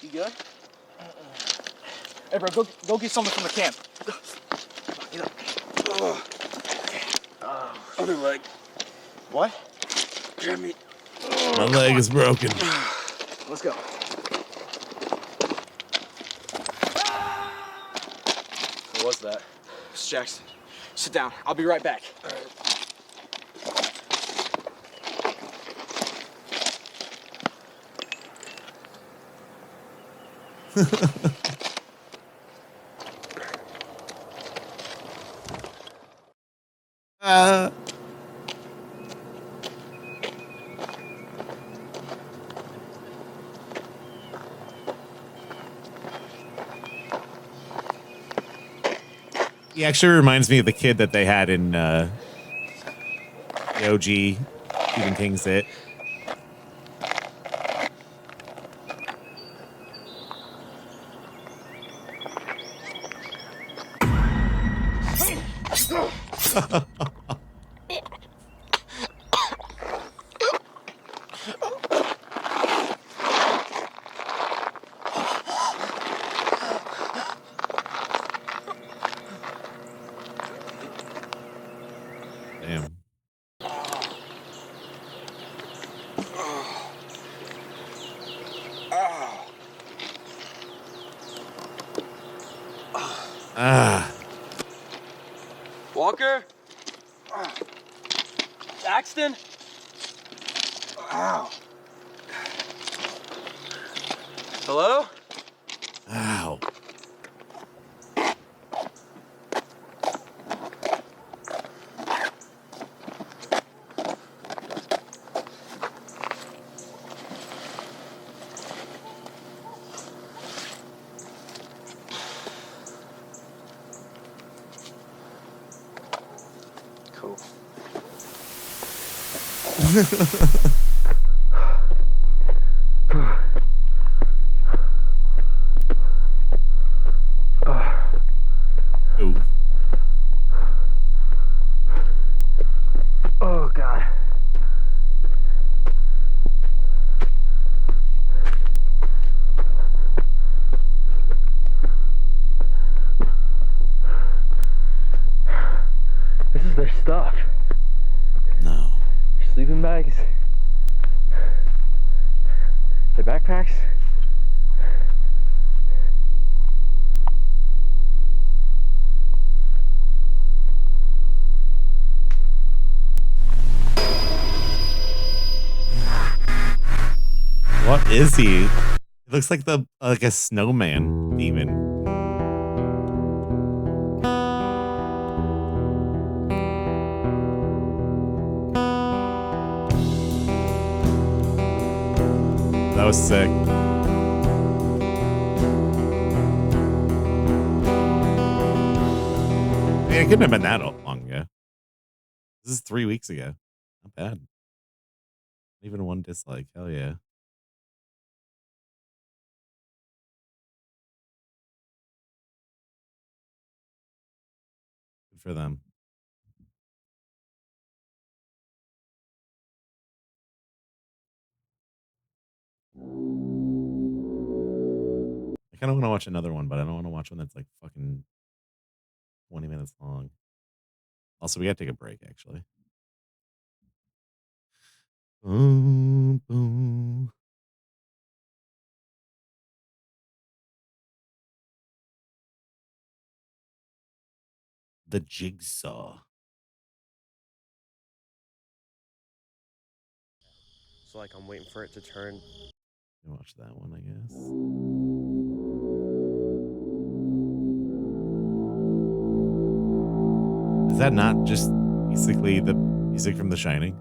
You good? Hey, bro, go get something from the camp. Get up. Other leg. What? Damn it. My leg is broken. Let's go. What was that? It's Jackson. Sit down. I'll be right back. He actually reminds me of the kid that they had in the OG Stephen King's It. Damn. Joker? Saxton? Ow. Hello? Ow. Cool. Ooh. Oh, God. This is their stuff. No. Their sleeping bags. Their backpacks. What is he? He looks like a snowman demon. That was sick. I mean, it couldn't have been that long ago. This is 3 weeks ago. Not bad. Even one dislike. Hell yeah. Good for them. I kind of want to watch another one, but I don't want to watch one that's like fucking 20 minutes long. Also, we got to take a break, actually. Boom, boom. The Jigsaw. So like I'm waiting for it to turn. Watch that one, I guess. Is that not just basically the music from The Shining?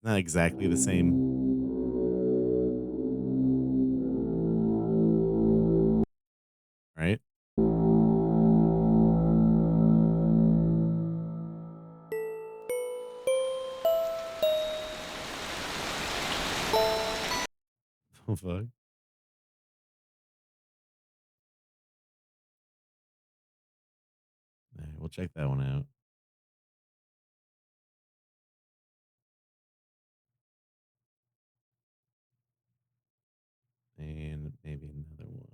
Not exactly the same. Right? Oh, fuck. All right, we'll check that one out. And maybe another one.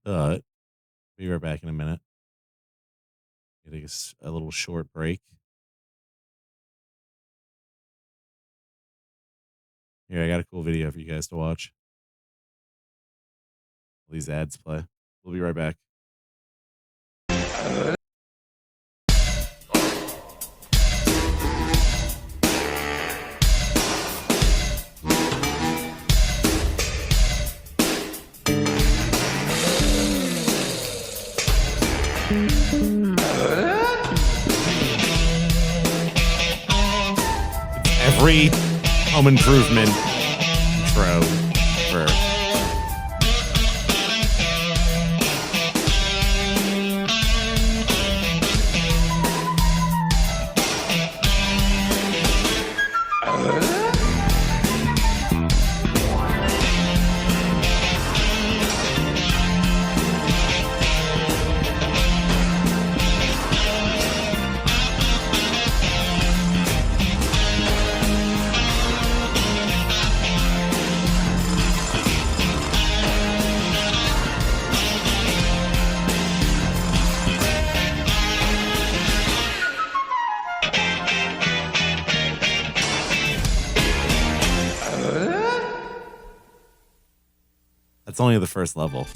But be right back in a minute. Take a little short break. Here, I got a cool video for you guys to watch. These ads play. We'll be right back. Every home improvement intro for That's only the first level.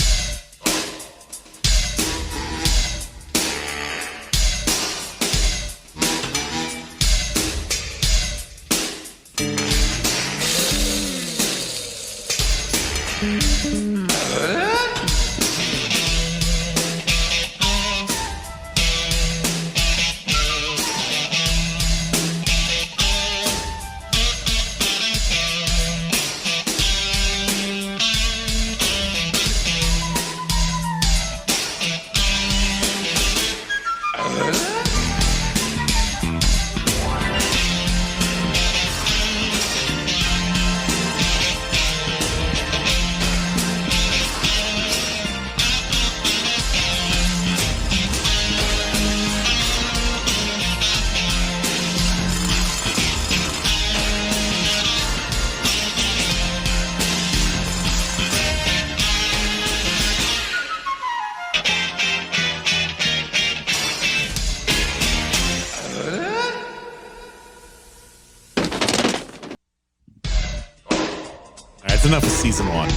That's enough of season 1.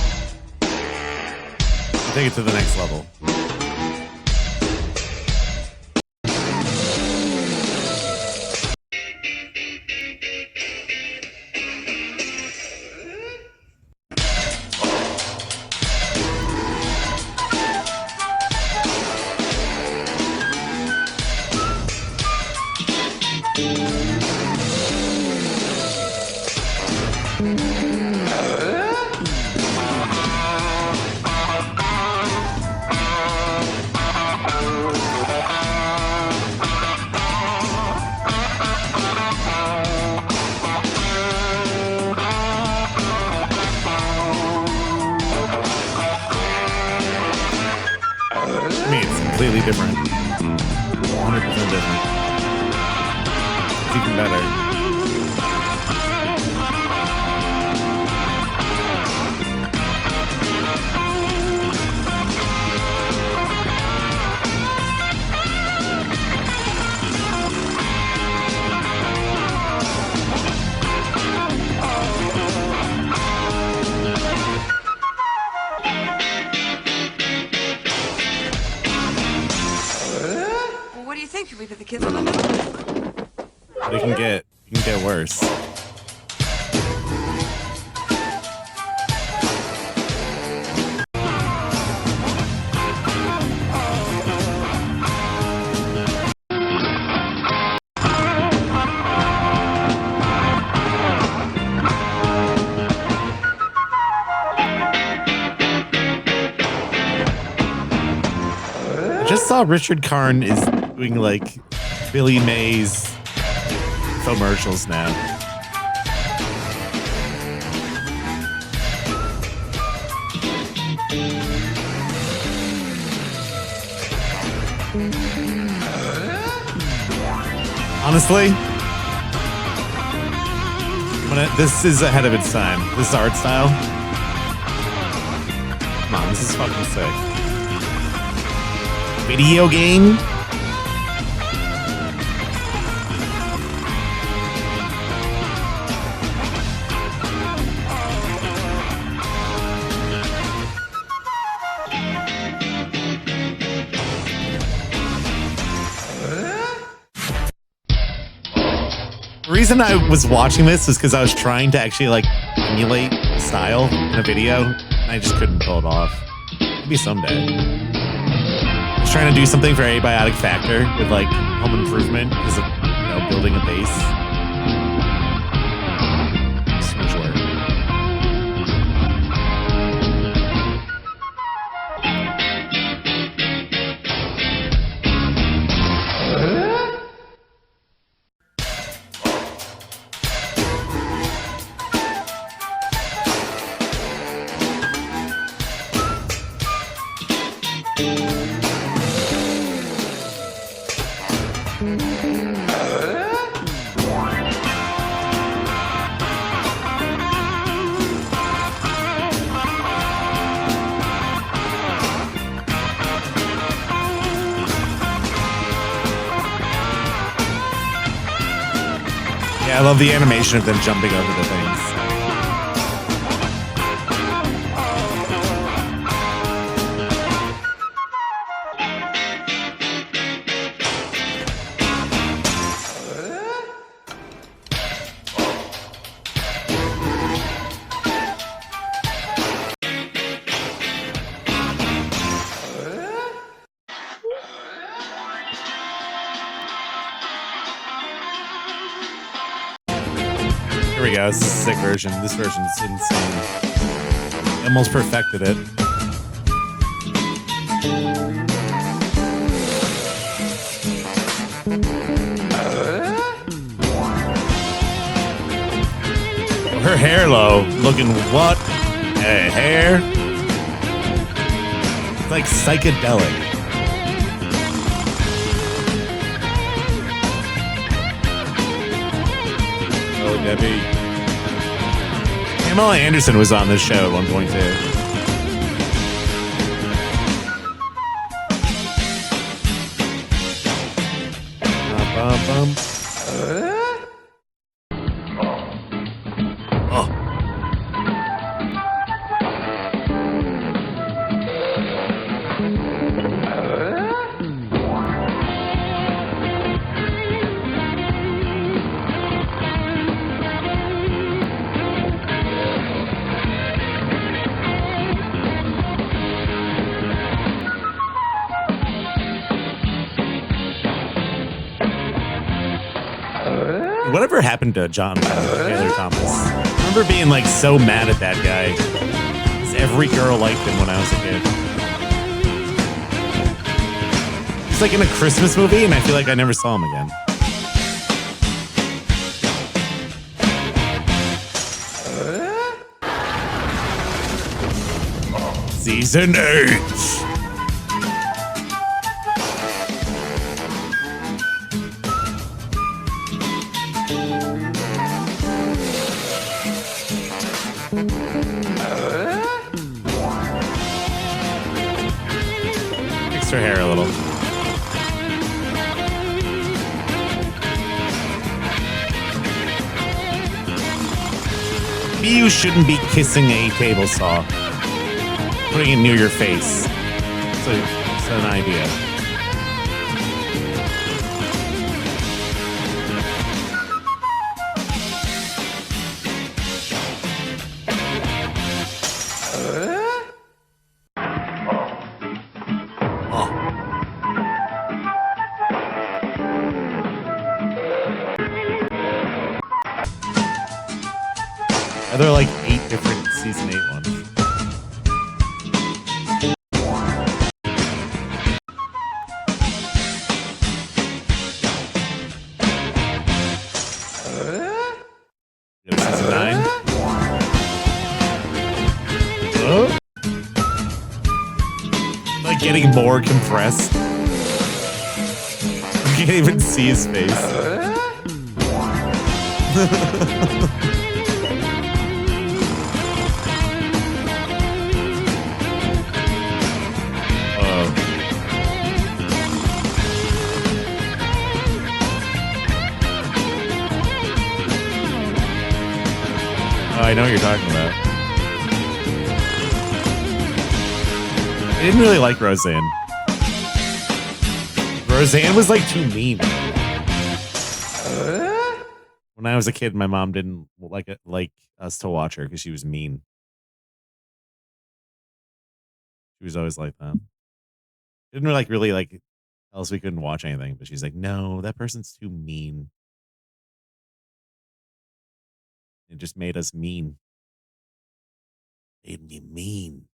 I'll take it to the next level. I mean, it's completely different. 100% different. It's even better. What do you think? Should we put the kids on the middle? But it can get worse. I just saw Richard Karn is doing like Billy Mays commercials now. Honestly, this is ahead of its time. This art style. Come on, this is fucking sick. Video game? The reason I was watching this is because I was trying to actually like emulate style in a video, and I just couldn't pull it off. Maybe someday. I was trying to do something for Abiotic Factor with like Home Improvement because of building a base. So much work. Yeah, I love the animation of them jumping over the things. we go. This is a sick version. This version's insane. Almost perfected it. Her hair low, looking what? Hair? It's like psychedelic. Oh, Debbie. Pamela Anderson was on this show at one point too. Whatever happened to John Taylor Thomas? I remember being like so mad at that guy. 'Cause every girl liked him when I was a kid. He's like in a Christmas movie, and I feel like I never saw him again. Season 8. Fix her hair a little. Maybe you shouldn't be kissing a table saw. Putting it near your face. So it's an idea. There are like 8 different season 8 ones. Season 9. Oh. Like getting more compressed. You can't even see his face. I know what you're talking about. I didn't really like Roseanne. Roseanne was like too mean. When I was a kid, my mom didn't like us to watch her because she was mean. She was always like that. Didn't really tell us we couldn't watch anything, but she's like, no, that person's too mean. It just made us mean. Made me mean.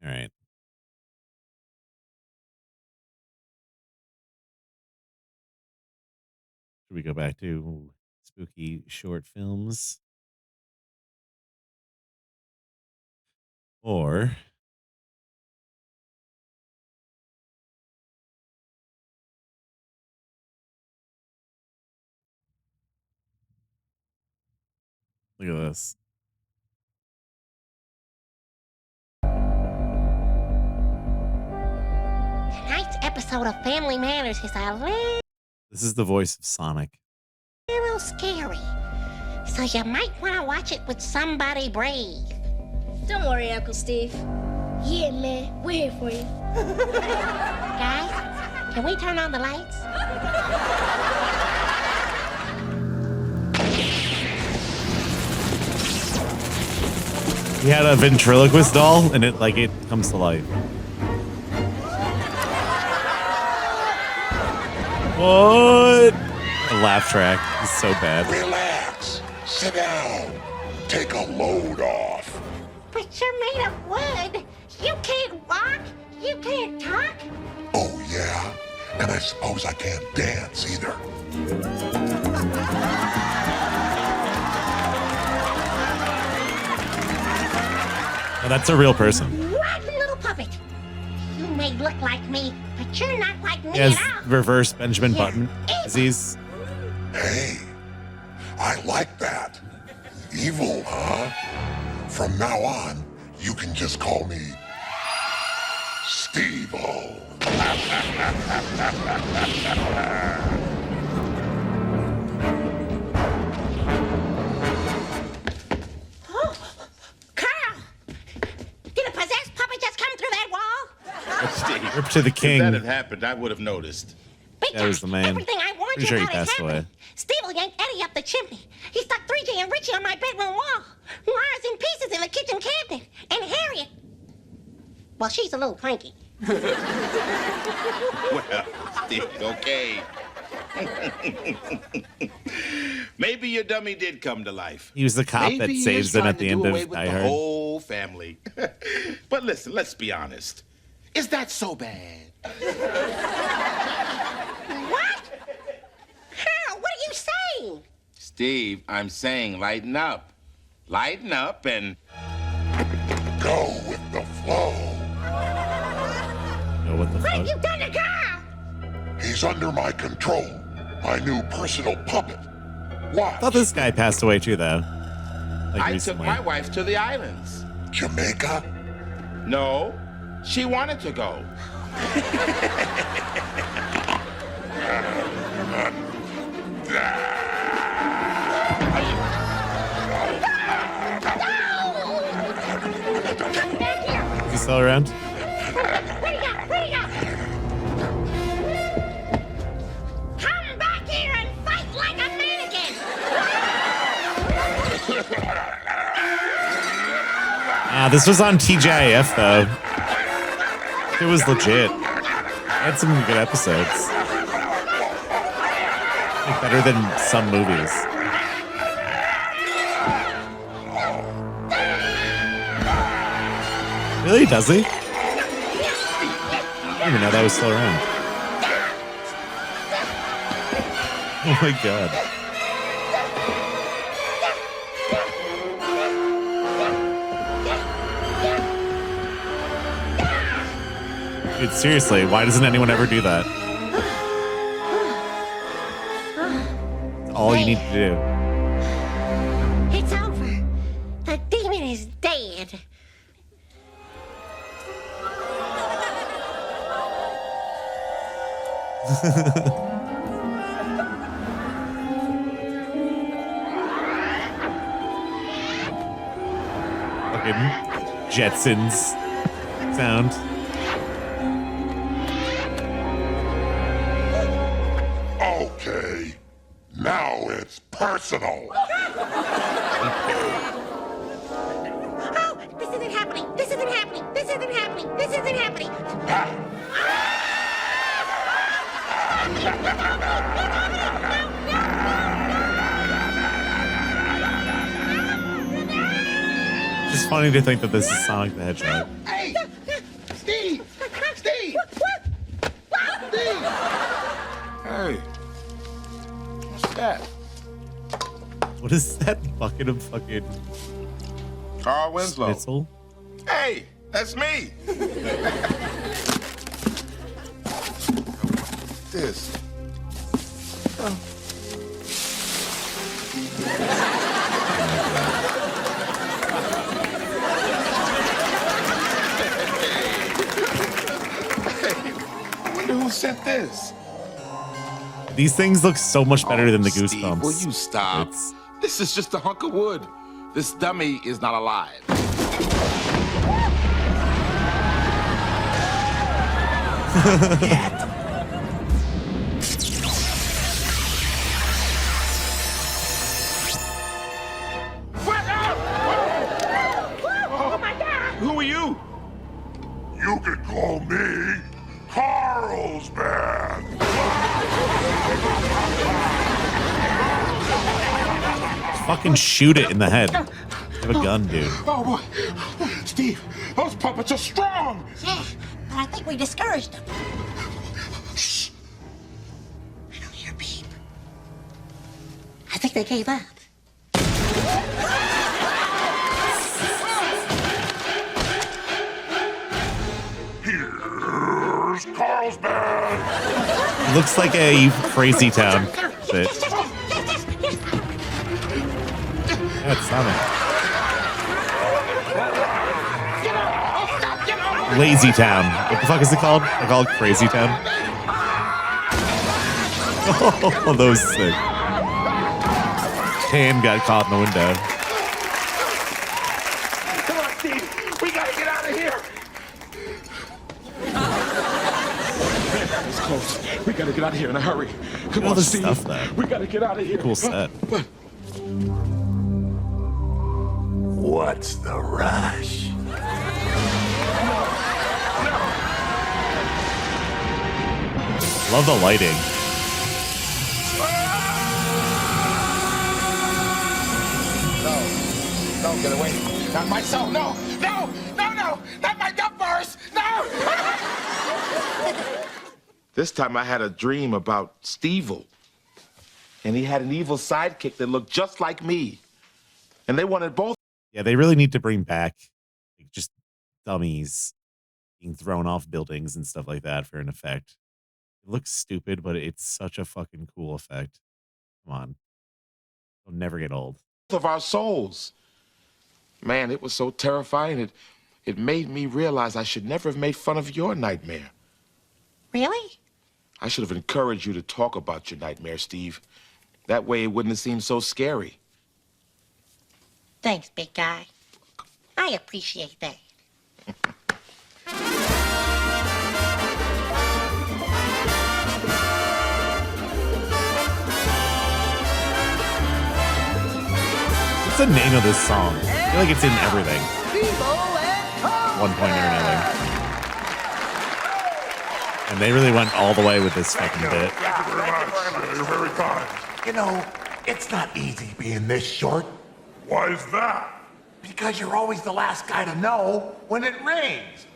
All right. Should we go back to spooky short films? Or look at this. Tonight's episode of Family Matters is a This is the voice of Sonic. little scary, so you might want to watch it with somebody brave. Don't worry, Uncle Steve. Yeah, man, we're here for you. Guys, can we turn on the lights? He had a ventriloquist doll, and it comes to life. What? The laugh track is so bad. Relax. Sit down. Take a load off. But you're made of wood. You can't walk. You can't talk. Oh, yeah? And I suppose I can't dance either. Oh, that's a real person. What, little puppet? You may look like me, but you're not like me He has at all. reverse Benjamin Button disease. Hey, I like that. Evil, huh? From now on, you can just call me Steve-O. Carl! Did a possessed puppet just come through that wall? Steve. Rip to the king. If that had happened, I would have noticed. That was the man. Everything I warned Pretty you sure he about has passed away. happened. Steve will yank Eddie up the chimney. He stuck 3J and Richie on my bedroom wall. Laura's in pieces in the kitchen cabinet. And Harriet, well, she's a little cranky. Well, Steve, okay. Maybe your dummy did come to life. He was the cop Maybe that he saves is them trying at the to end do of away with Die the Hard. whole family. But listen, let's be honest. Is that so bad? What? Carl, what are you saying? Steve, I'm saying lighten up. Lighten up and go with the flow. Know what the What fuck? have you done to Carl? He's under my control. My new personal puppet. Watch. I thought this guy passed away too, though. Like I recently. took my wife to the islands. Jamaica? No, she wanted to go. Is he still around? What do you got? What do you got? Come back here and fight like a mannequin! This was on TGIF, though. It was legit. It had some good episodes. Like, better than some movies. Really? Does he? I didn't even know that was still around. Oh my god. Dude, seriously, why doesn't anyone ever do that? It's all you need to do. It's over. The demon is dead. Fucking Jetsons sound. Okay. Now it's personal. Oh, this isn't happening. This isn't happening. This isn't happening. This isn't happening. Just funny to think that this is Sonic the Hedgehog. Hey! Steve! Steve! Steve! Hey. What's that? What is that bucket of fucking Carl Winslow. schnitzel? Hey! That's me! This. I wonder who sent this. These things look so much better than the Steve, Goosebumps. will you stop? This is just a hunk of wood. This dummy is not alive. Oh my God! Who are you? You could call me Carlsbad. Fucking shoot it in the head. You have a gun, dude. Oh boy, Steve, those puppets are strong. Yeah, but I think we discouraged them. Shh. I don't hear a beep. I think they gave up. Here's Carlsbad. Looks like a Crazy Town shit. Yeah, it's Sonic. Lazy Town. What the fuck is it called? They call it Crazy Town? Oh, that was sick. Cam got caught in the window. Come on, Steve. We gotta get out of here. It's close. We gotta get out of here in a hurry. Come on, Steve. Stuff, though. We gotta get out of here. Cool set. What's the rush? Love the lighting. No, get away. Not myself. No, not my dumpers. No. This time I had a dream about Steve-O. And he had an evil sidekick that looked just like me. And they wanted both. Yeah, they really need to bring back like, just dummies being thrown off buildings and stuff like that for an effect. It looks stupid, but it's such a fucking cool effect. Come on. It'll never get old. Of our souls. Man, it was so terrifying. It made me realize I should never have made fun of your nightmare. Really? I should have encouraged you to talk about your nightmare, Steve. That way it wouldn't have seemed so scary. Thanks, big guy. I appreciate that. What's the name of this song? I feel like it's in everything. One point or another. And they really went all the way with this fucking bit. Thank you very much. You're very kind. You know, it's not easy being this short. Why is that? Because you're always the last guy to know when it rains.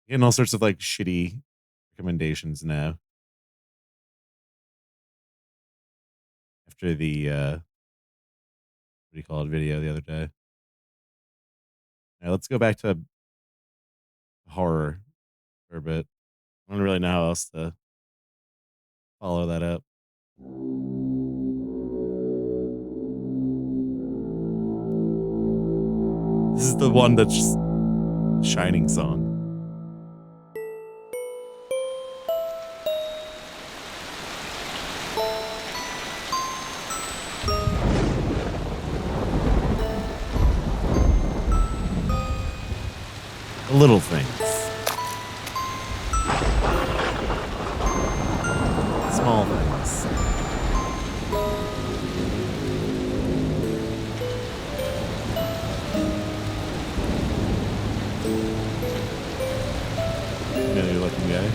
Getting all sorts of like shitty recommendations now. After the what do you call it video the other day. All right, let's go back to horror for a bit. I don't really know how else to follow that up. This is the one that's just Shining song. Little things. Small things. Familiar looking guy.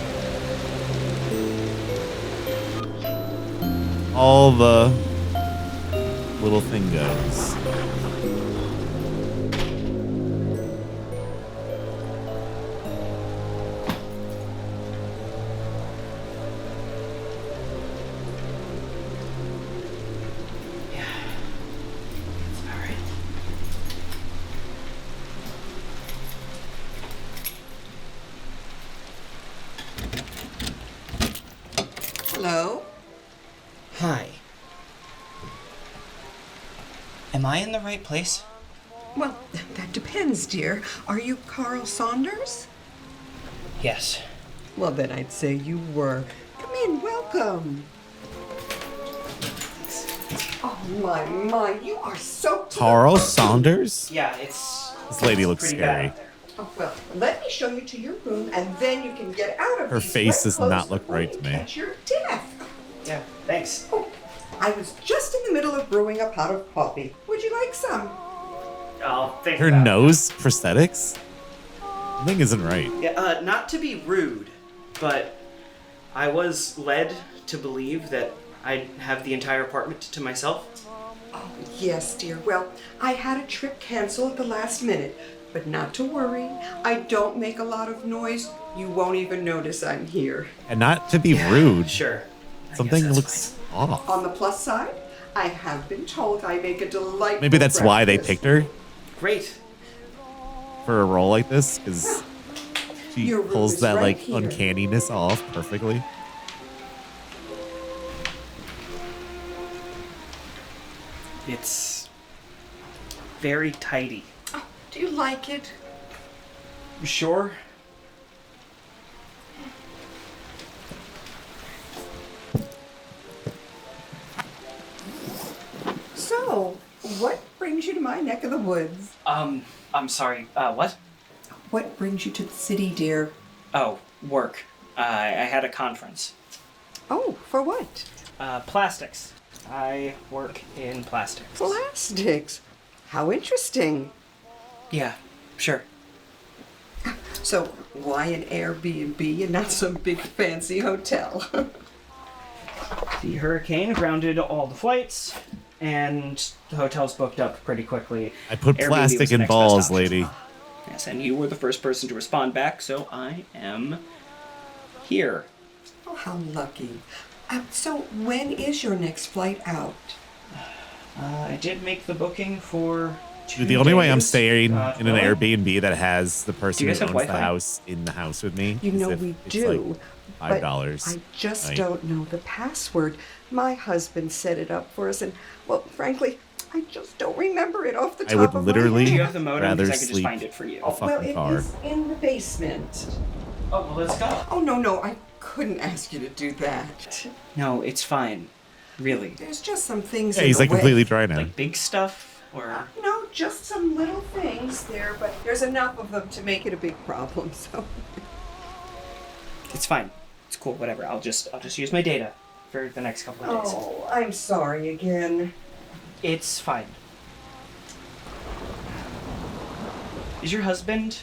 All the little thingos. Hello? Hi. Am I in the right place? Well, that depends, dear. Are you Carl Saunders? Yes. Well, then I'd say you were. Come in, welcome. Oh, my, you are so cute. Carl Saunders? Yeah, it's... This lady looks pretty scary. bad. Oh, well, let me show you to your room, and then you can get out of Her these face wet does clothes not look before right you to me. catch your death. Yeah, thanks. Oh, I was just in the middle of brewing a pot of coffee. Would you like some? I'll think Her about it. nose prosthetics? Something isn't right. Yeah, not to be rude, but I was led to believe that I'd have the entire apartment to myself. Oh, yes, dear. Well, I had a trip canceled at the last minute, but not to worry. I don't make a lot of noise. You won't even notice I'm here. And not to be rude. Sure. Something looks off. On the plus side, I have been told I make a delightful Maybe that's why they breakfast. picked her Great. for a role like this, because she Your room pulls is that right like here. uncanniness off perfectly. It's very tidy. Oh, do you like it? You sure? So, what brings you to my neck of the woods? I'm sorry. What? What brings you to the city, dear? Oh, work. I had a conference. Oh, for what? Plastics. I work in plastics. Plastics. How interesting. Yeah, sure. So, why an Airbnb and not some big fancy hotel? The hurricane grounded all the flights, and the hotel's booked up pretty quickly. I put Airbnb plastic was the in next best balls, option. lady. Yes, and you were the first person to respond back, so I am here. Oh, how lucky. So, when is your next flight out? I did make the booking for 2 Dude, the only way I'm days. staying in an really? Airbnb that has the person Do you who guys have owns the Wi-Fi? house in the house with me. You is know if we it's do. like but $5. I just night. don't know the password. My husband set it up for us, and, well, frankly, I just don't remember it off the top I would of my literally Do head. you have the modem? rather Because I could just sleep find it for you. a fucking Well, it car. is in the basement. Oh, well, let's go. Oh, no, I couldn't ask you to do that. No, it's fine. Really. There's just some things Yeah, in he's the like way. completely dry now. Like big stuff? Or. No, just some little things there, but there's enough of them to make it a big problem, so. It's fine. It's cool, whatever. I'll just use my data for the next couple of days. Oh, I'm sorry again. It's fine. Is your husband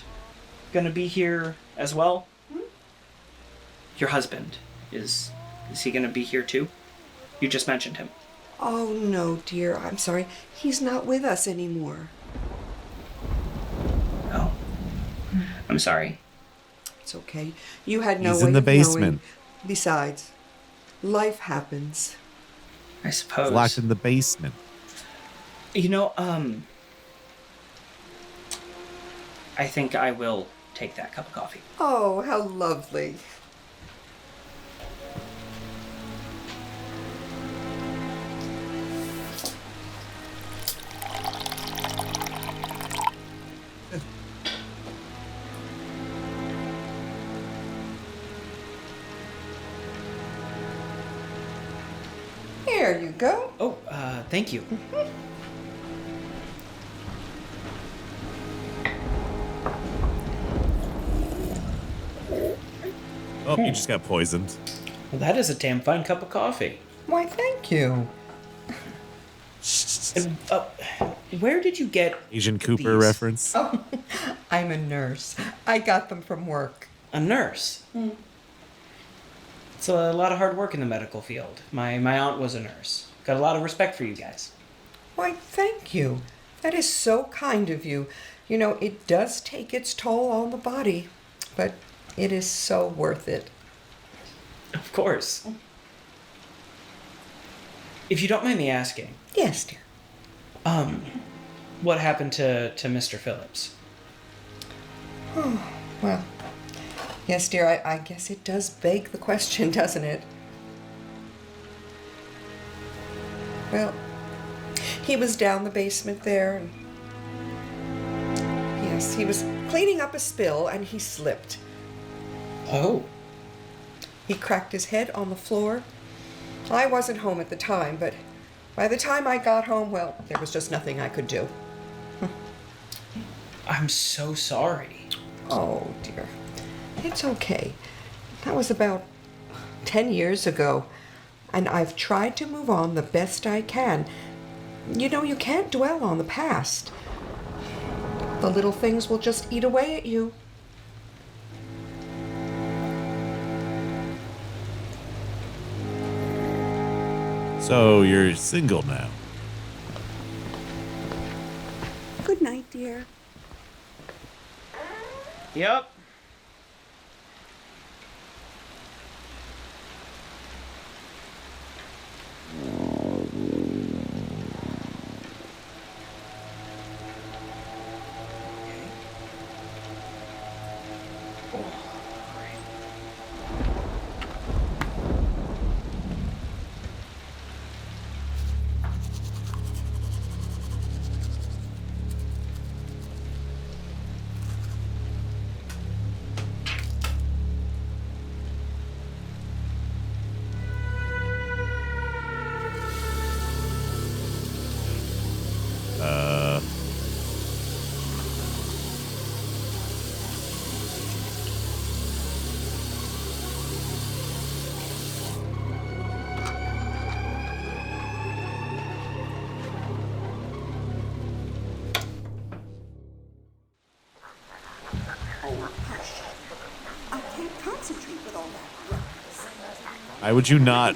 gonna be here as well? Your husband is he gonna be here too? You just mentioned him. Oh, no, dear, I'm sorry. He's not with us anymore. Oh. I'm sorry. It's okay. You had no He's way in the of knowing. basement. Besides, life happens. I suppose. He's locked in the basement. You know, I think I will take that cup of coffee. Oh, how lovely. There you go. Oh, thank you. Oh, you just got poisoned. Well, that is a damn fine cup of coffee. Why, thank you. And, where did you get Agent Cooper these? reference. Oh, I'm a nurse. I got them from work. A nurse? It's a lot of hard work in the medical field. My aunt was a nurse. Got a lot of respect for you guys. Why, thank you. That is so kind of you. You know, it does take its toll on the body, but it is so worth it. Of course. If you don't mind me asking, Yes, dear. what happened to Mr. Phillips? Oh, well, yes, dear, I guess it does beg the question, doesn't it? Well, he was down the basement there, and yes, he was cleaning up a spill, and he slipped. Oh. He cracked his head on the floor. I wasn't home at the time, but by the time I got home, well, there was just nothing I could do. I'm so sorry. Oh, dear. It's okay. That was about 10 years ago, and I've tried to move on the best I can. You know, you can't dwell on the past. The little things will just eat away at you. So you're single now. Good night, dear. Yep. I can't concentrate with all that ruckus. Why would you not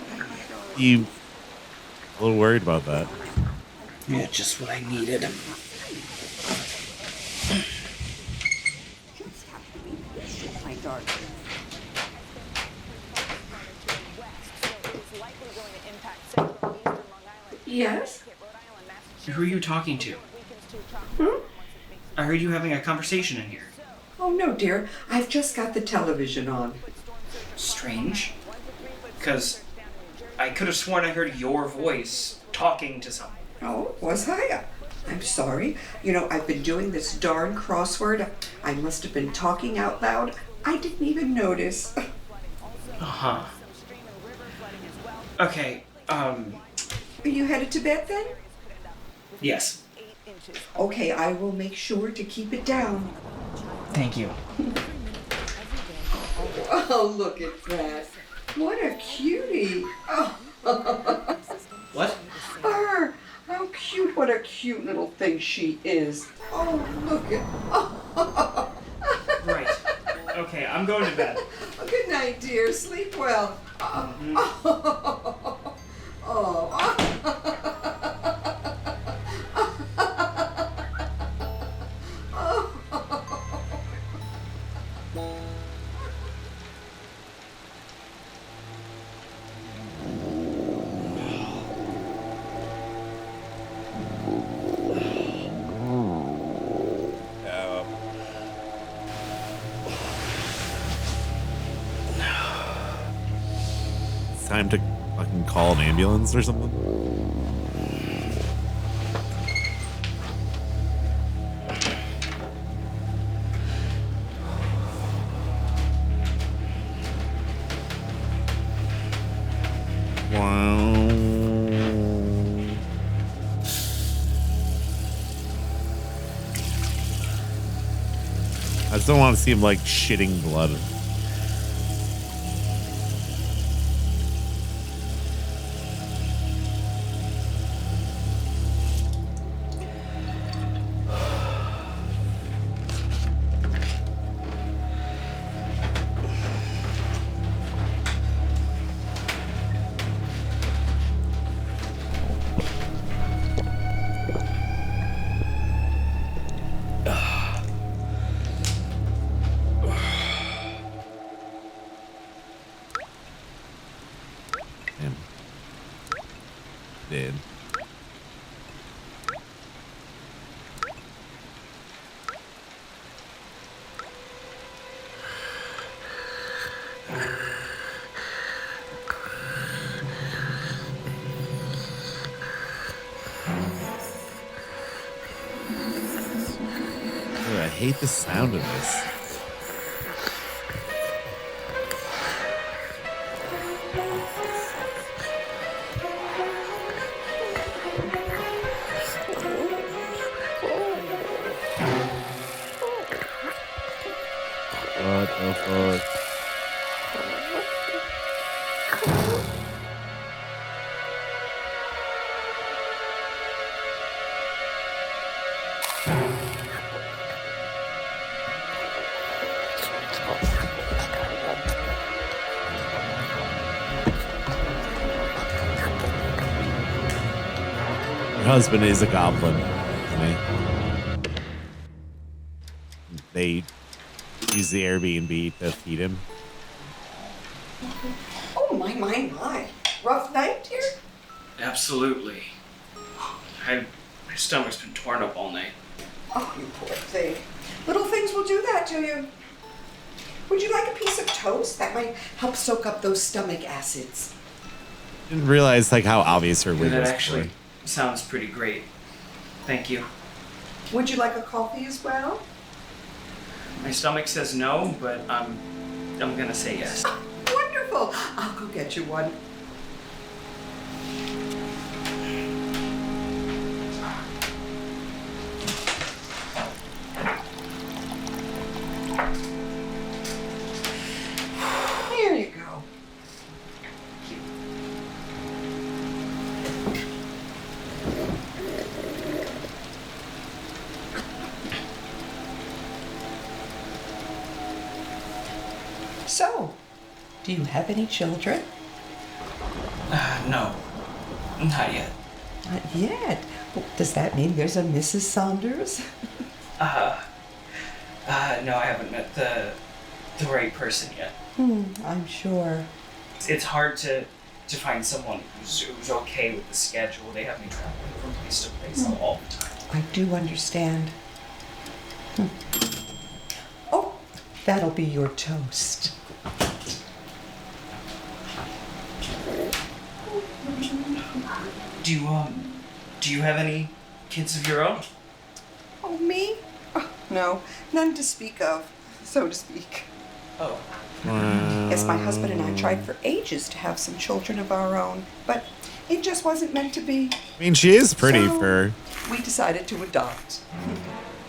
be a little worried about that? Yeah, just what I needed. Just have to be patient, my darling. Yes? Who are you talking to? I heard you having a conversation in here. Oh, no, dear. I've just got the television on. Strange. Because I could have sworn I heard your voice talking to someone. Oh, was I? I'm sorry. You know, I've been doing this darn crossword. I must have been talking out loud. I didn't even notice. Uh-huh. Okay, Are you headed to bed then? yes. Okay, I will make sure to keep it down. Thank you. Oh, look at that. What a cutie. Oh. What? Her. How cute. What a cute little thing she is. Oh, look at. Oh. Right. Okay, I'm going to bed. Good night, dear. Sleep well. It's time to fucking call an ambulance or something. I just don't want to see him like shitting blood. Dead. I hate the sound of this. What the fuck? Her husband is a goblin. Right? They use the Airbnb to feed him. Oh, my. Rough night, dear? Absolutely. My stomach's been torn up all night. Oh, you poor thing. Little things will do that to you. Would you like a piece of toast? That might help soak up those stomach acids. Didn't realize like how obvious her wig That was. actually sounds pretty great. Thank you. Would you like a coffee as well? My stomach says no, but I'm gonna say yes. Wonderful. I'll go get you one. Here you go. So, do you have any children? No, not yet. Not yet. Well, does that mean there's a Mrs. Saunders? No, I haven't met the right person yet. I'm sure. It's hard to find someone who's okay with the schedule. They have me traveling from place to place all the time. I do understand. Oh, that'll be your toast. Do you have any kids of your own? Oh, me? Oh, no, none to speak of, so to speak. Oh. Yes, my husband and I tried for ages to have some children of our own, but it just wasn't meant to be. I mean, she is pretty So, for. We decided to adopt.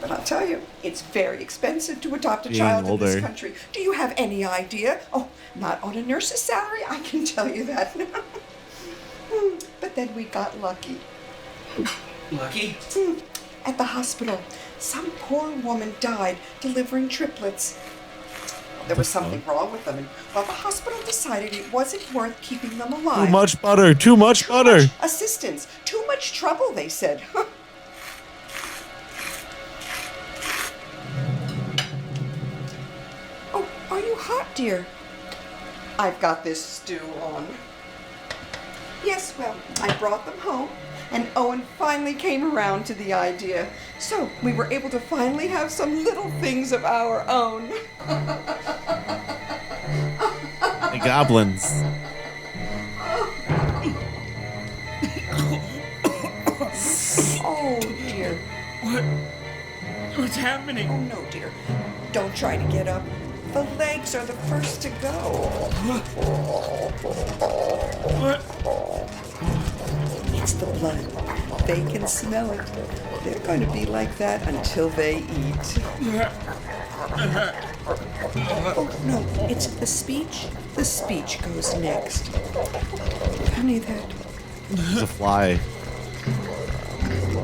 But I'll tell you, it's very expensive to adopt a Being child in older. this country. Do you have any idea? Oh, not on a nurse's salary, I can tell you that. But then we got lucky. Lucky? At the hospital, some poor woman died delivering triplets. There was something wrong with them, and well, the hospital decided it wasn't worth keeping them alive. Too much butter. Too much butter. Assistance. Too much trouble, they said. Oh, are you hot, dear? I've got this stew on. Yes, well, I brought them home, and Owen finally came around to the idea. So we were able to finally have some little things of our own. The goblins. Oh, dear. What's happening? Oh, no, dear. Don't try to get up. The legs are the first to go. It's the blood. They can smell it. They're going to be like that until they eat. Oh, no, it's the speech. The speech goes next. Honey, that... There's a fly.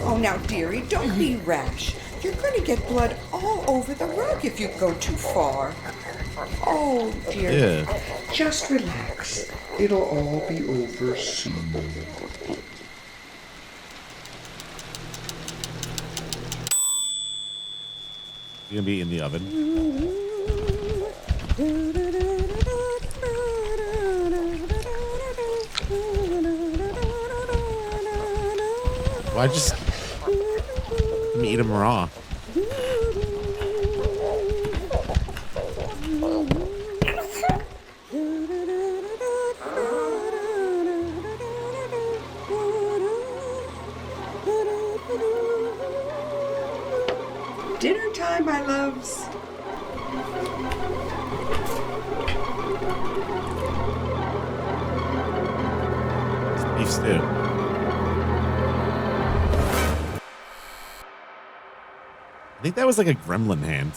Oh, now, dearie, don't be rash. You're going to get blood all over the rug if you go too far. Oh, dear. Yeah. Just relax. It'll all be over soon. You gonna be in the oven? Why just eat them raw? Dinner time, my loves. Beef stew. I think that was like a gremlin hand.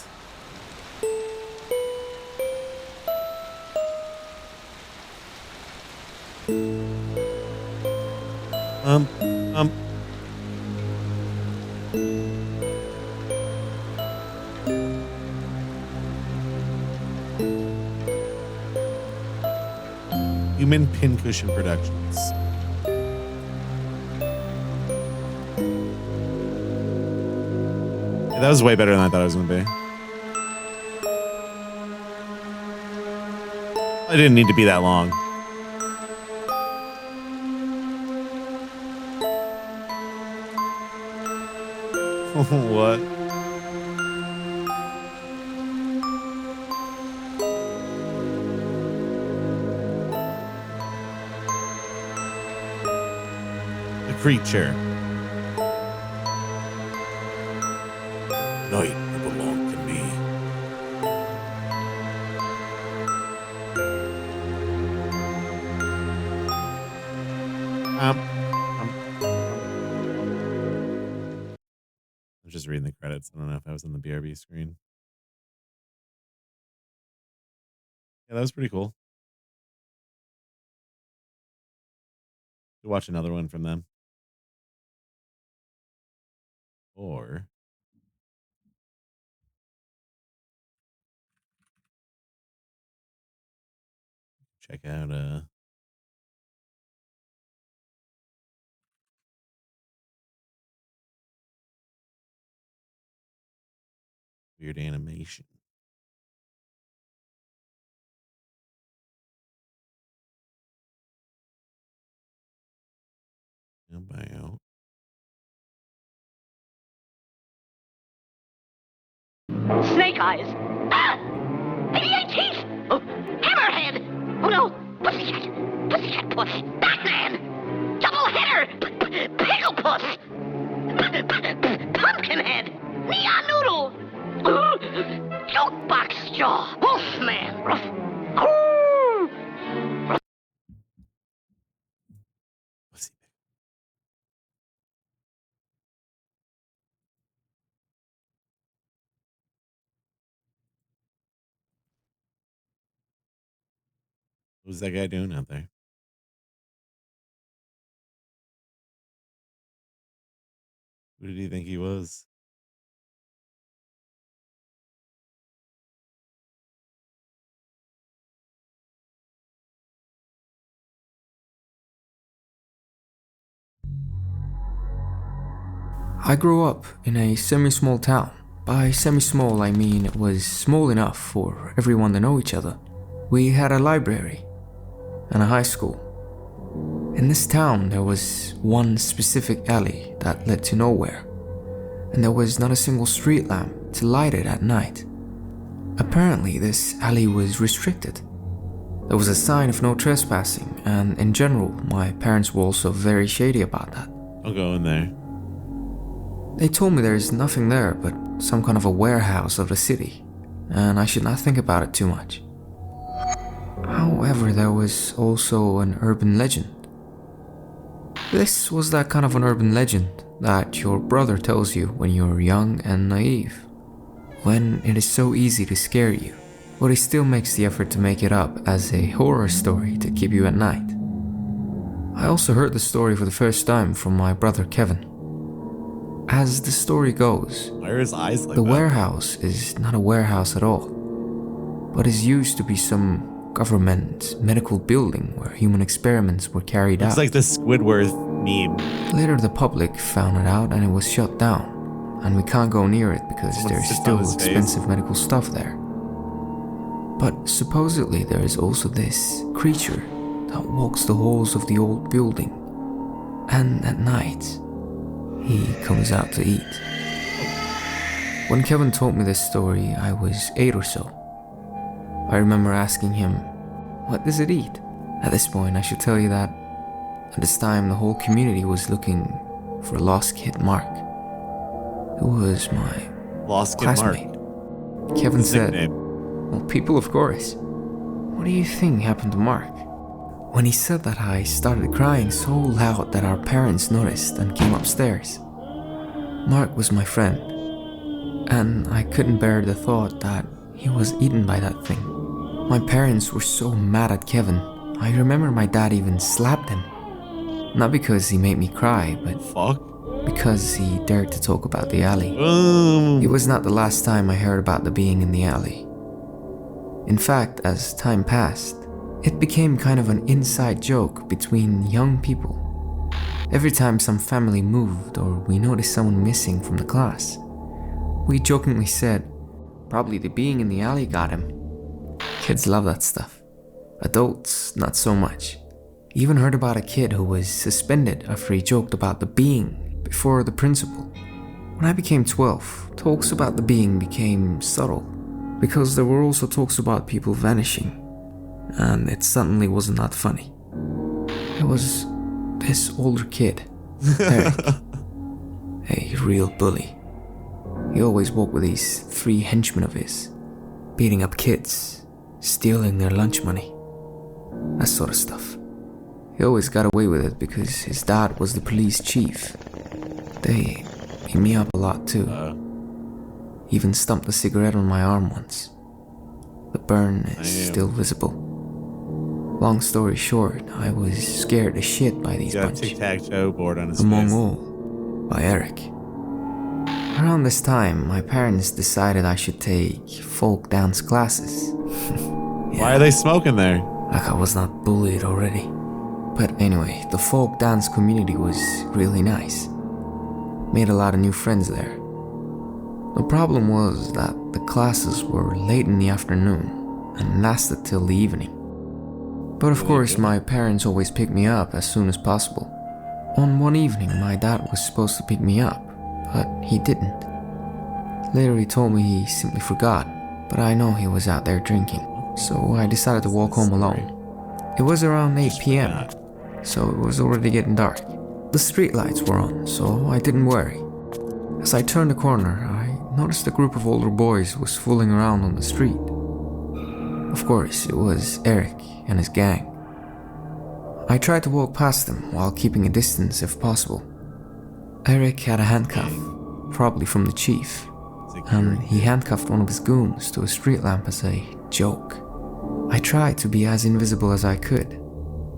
Human Pincushion Productions. That was way better than I thought it was going to be. I didn't need to be that long. What? The creature. Night belong to me. I was just reading the credits. I don't know if I was on the BRB screen. Yeah, that was pretty cool. We'll watch another one from them. Or check out weird animation. About Snake eyes. Ah! BB-8 teeth! Oh, hammerhead! Oh no! Pussycat! Pussycat puss! Batman! Double header! Pickle puss! Pumpkinhead! Neon noodle! Jokebox jaw! Wolfman! Ruff! What's that guy doing out there? Who did he think he was? I grew up in a semi-small town. By semi-small, I mean it was small enough for everyone to know each other. We had a library and a high school. In this town, there was one specific alley that led to nowhere, and there was not a single street lamp to light it at night. Apparently, this alley was restricted. There was a sign of no trespassing, and in general, my parents were also very shady about that. I'll go in there. They told me there is nothing there but some kind of a warehouse of the city, and I should not think about it too much. However, there was also an urban legend. This was that kind of an urban legend that your brother tells you when you're young and naive, when it is so easy to scare you, but he still makes the effort to make it up as a horror story to keep you at night. I also heard the story for the first time from my brother Kevin. As the story goes, why are his eyes like the that? warehouse is not a warehouse at all, but is used to be some government medical building where human experiments were carried out. It's like the Squidward meme. Later the public found it out and it was shut down, and we can't go near it because there's still expensive medical stuff there. But supposedly there is also this creature that walks the halls of the old building, and at night he comes out to eat. When Kevin told me this story, I was 8 or so. I remember asking him, "What does it eat?" At this point, I should tell you that at this time the whole community was looking for a lost kid, Mark, who was my lost kid classmate. Mark. Kevin said, "Well, people, of course. What do you think happened to Mark?" When he said that, I started crying so loud that our parents noticed and came upstairs. Mark was my friend, and I couldn't bear the thought that he was eaten by that thing. My parents were so mad at Kevin. I remember my dad even slapped him. Not because he made me cry, but because he dared to talk about the alley. It was not the last time I heard about the being in the alley. In fact, as time passed, it became kind of an inside joke between young people. Every time some family moved or we noticed someone missing from the class, We jokingly said, probably the being in the alley got him. Kids love that stuff. Adults, not so much. Even heard about a kid who was suspended after he joked about the being before the principal. When I became 12, talks about the being became subtle, because there were also talks about people vanishing, and it suddenly wasn't that funny. It was this older kid, Eric, a real bully. He always walked with these 3 henchmen of his, beating up kids, stealing their lunch money, that sort of stuff. He always got away with it because his dad was the police chief. They beat me up a lot too. Even stumped a cigarette on my arm once. The burn is still visible. Long story short, I was scared as shit by these bunch. Tic-tac-toe board on his Among fist. all, by Eric. Around this time, my parents decided I should take folk dance classes. Why are they smoking there? Like I was not bullied already. But anyway, the folk dance community was really nice. Made a lot of new friends there. The problem was that the classes were late in the afternoon and lasted till the evening. But of course, my parents always picked me up as soon as possible. On one evening, my dad was supposed to pick me up, but he didn't. Later he told me he simply forgot, but I know he was out there drinking, so I decided to walk home alone. It was around 8 p.m., so it was already getting dark. The streetlights were on, so I didn't worry. As I turned the corner, I noticed a group of older boys was fooling around on the street. Of course, it was Eric and his gang. I tried to walk past them while keeping a distance if possible. Eric had a handcuff, probably from the chief, and he handcuffed one of his goons to a street lamp as a joke. I tried to be as invisible as I could,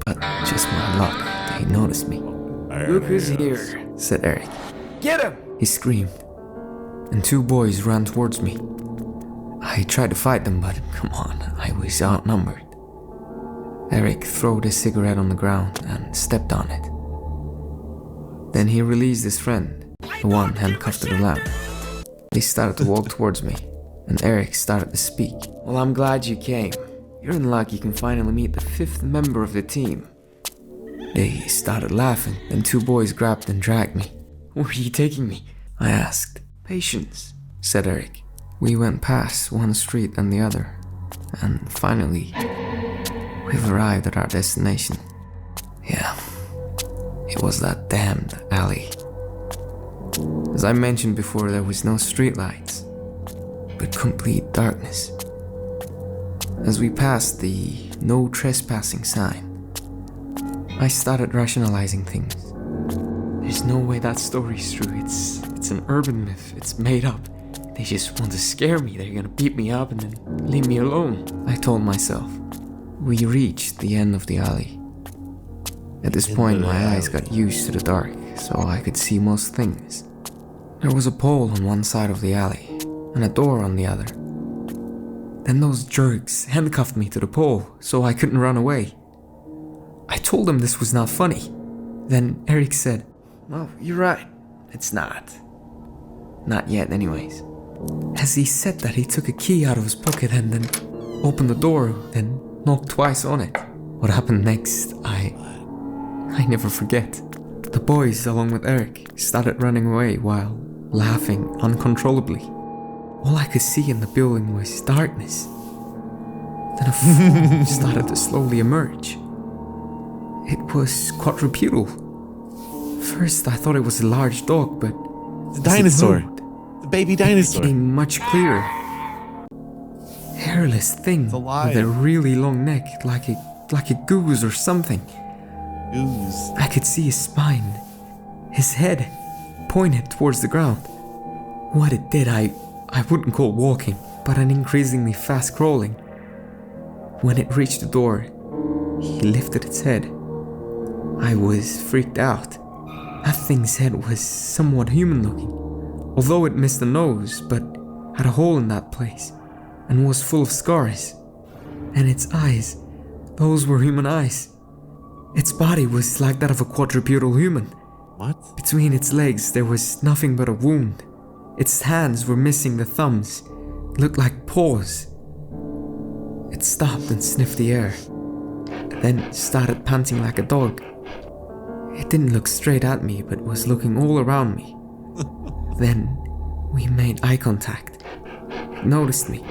but just my luck, they noticed me. Look who's here, said Eric. Get him! He screamed, and 2 boys ran towards me. I tried to fight them, but come on, I was outnumbered. Eric threw his cigarette on the ground and stepped on it. Then he released his friend, the one handcuffed to the lamp. They started to walk towards me, and Eric started to speak. Well, I'm glad you came. You're in luck you can finally meet the 5th member of the team. They started laughing, then 2 boys grabbed and dragged me. Where are you taking me? I asked. Patience, said Eric. We went past one street and the other, and finally, we've arrived at our destination. Yeah, it was that damned alley. As I mentioned before, there was no streetlights, but complete darkness. As we passed the no trespassing sign, I started rationalizing things. There's no way that story's true. It's an urban myth. It's made up. They just want to scare me. They're gonna beat me up and then leave me alone, I told myself. We reached the end of the alley. At this point, my eyes got used to the dark, so I could see most things. There was a pole on one side of the alley, and a door on the other. Then those jerks handcuffed me to the pole, so I couldn't run away. I told them this was not funny. Then Eric said, well, you're right, it's not. Not yet anyways. As he said that, he took a key out of his pocket and then opened the door, then knocked twice on it. What happened next, I never forget. The boys, along with Eric, started running away while laughing uncontrollably. All I could see in the building was darkness. Then a form started to slowly emerge. It was quadrupedal. First, I thought it was a large dog, but it's a dinosaur. The baby dinosaur. It became much clearer. Hairless thing with a really long neck, like a goose or something. Goose. I could see his spine, his head pointed towards the ground. What it did, I wouldn't call walking, but an increasingly fast crawling. When it reached the door, he lifted its head. I was freaked out. That thing's head was somewhat human-looking, although it missed the nose, but had a hole in that place, and was full of scars. And its eyes, those were human eyes. Its body was like that of a quadrupedal human. What? Between its legs there was nothing but a wound, Its hands were missing the thumbs. It looked like paws. It stopped and sniffed the air, then started panting like a dog. It didn't look straight at me, but was looking all around me. Then we made eye contact. It noticed me.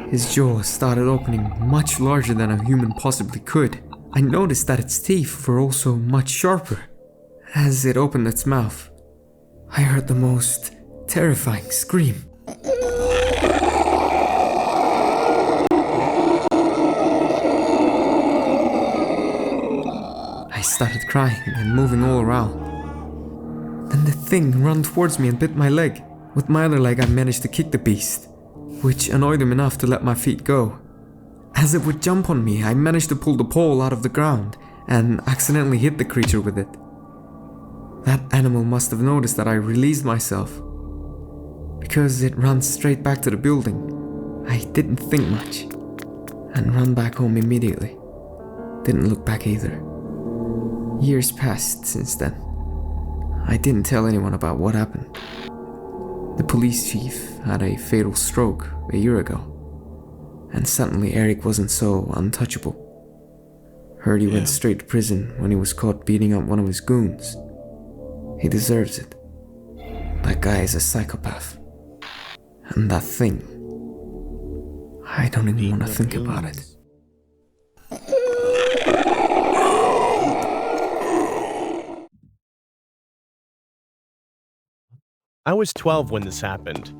His jaws started opening much larger than a human possibly could. I noticed that its teeth were also much sharper. As it opened its mouth, I heard the most terrifying scream. I started crying and moving all around. Then the thing ran towards me and bit my leg. With my other leg I managed to kick the beast, which annoyed him enough to let my feet go. As it would jump on me, I managed to pull the pole out of the ground and accidentally hit the creature with it. That animal must have noticed that I released myself, because it ran straight back to the building. I didn't think much and ran back home immediately. Didn't look back either. Years passed since then. I didn't tell anyone about what happened. The police chief had a fatal stroke a year ago, and suddenly Eric wasn't so untouchable. Heard he went straight to prison when he was caught beating up one of his goons. He deserves it. That guy is a psychopath. And that thing, I don't even want to think about it. I was 12 when this happened.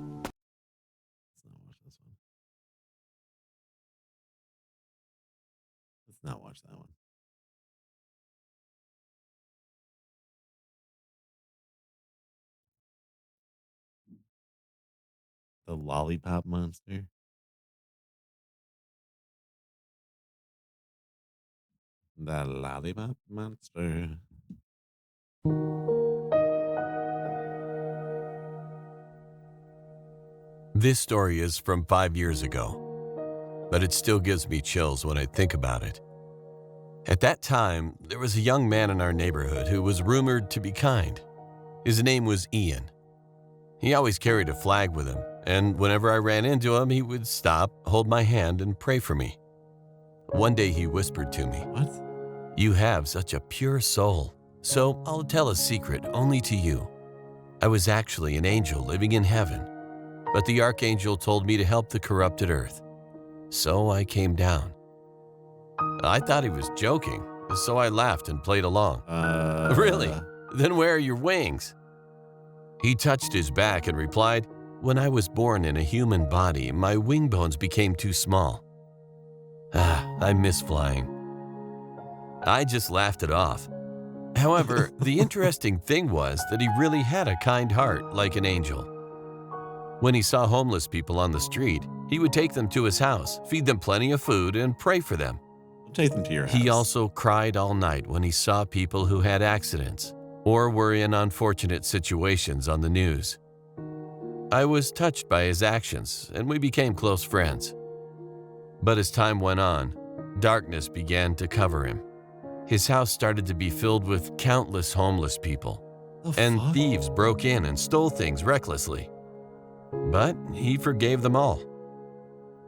Let's not watch that one. The lollipop monster. The lollipop monster. This story is from 5 years ago, but it still gives me chills when I think about it. At that time, there was a young man in our neighborhood who was rumored to be kind. His name was Ian. He always carried a flag with him, and whenever I ran into him, he would stop, hold my hand, and pray for me. One day he whispered to me, "What? You have such a pure soul, so I'll tell a secret only to you. I was actually an angel living in heaven, but the archangel told me to help the corrupted earth. So I came down." I thought he was joking, so I laughed and played along. Really? Then where are your wings? He touched his back and replied, "When I was born in a human body, my wing bones became too small. I miss flying." I just laughed it off. However, the interesting thing was that he really had a kind heart, like an angel. When he saw homeless people on the street, he would take them to his house, feed them plenty of food, and pray for them. Take them to your house. He also cried all night when he saw people who had accidents or were in unfortunate situations on the news. I was touched by his actions, and we became close friends. But as time went on, darkness began to cover him. His house started to be filled with countless homeless people, and thieves broke in and stole things recklessly. But he forgave them all.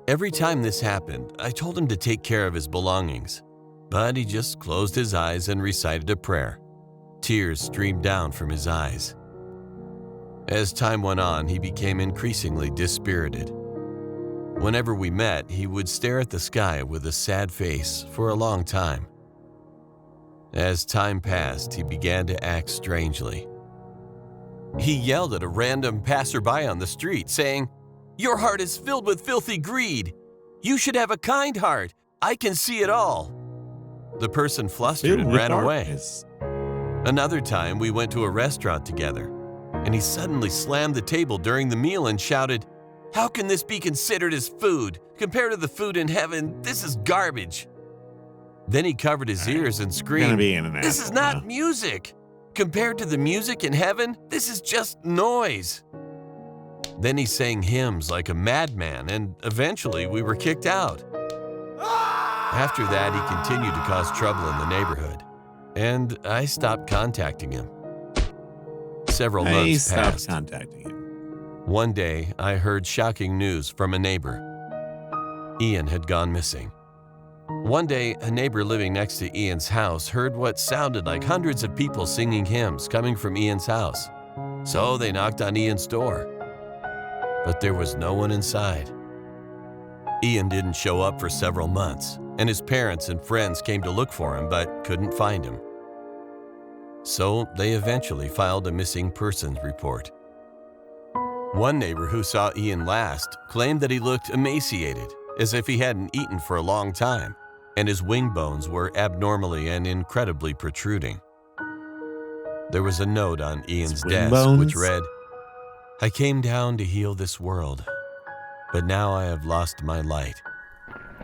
Every time this happened, I told him to take care of his belongings, but he just closed his eyes and recited a prayer. Tears streamed down from his eyes. As time went on, he became increasingly dispirited. Whenever we met, he would stare at the sky with a sad face for a long time. As time passed, he began to act strangely. He yelled at a random passerby on the street, saying, "Your heart is filled with filthy greed. You should have a kind heart. I can see it all." The person flustered and ran away. Another time, we went to a restaurant together, and he suddenly slammed the table during the meal and shouted, "How can this be considered as food? Compared to the food in heaven, this is garbage." Then he covered his ears and screamed, "This is not music. Compared to the music in heaven, this is just noise." Then he sang hymns like a madman, and eventually we were kicked out. After that, he continued to cause trouble in the neighborhood, and I stopped contacting him. Several months passed. Contacting him. One day, I heard shocking news from a neighbor. Ian had gone missing. One day, a neighbor living next to Ian's house heard what sounded like hundreds of people singing hymns coming from Ian's house. So they knocked on Ian's door. But there was no one inside. Ian didn't show up for several months, and his parents and friends came to look for him but couldn't find him. So they eventually filed a missing persons report. One neighbor who saw Ian last claimed that he looked emaciated, as if he hadn't eaten for a long time, and his wing bones were abnormally and incredibly protruding. There was a note on Ian's desk which read, "I came down to heal this world, but now I have lost my light.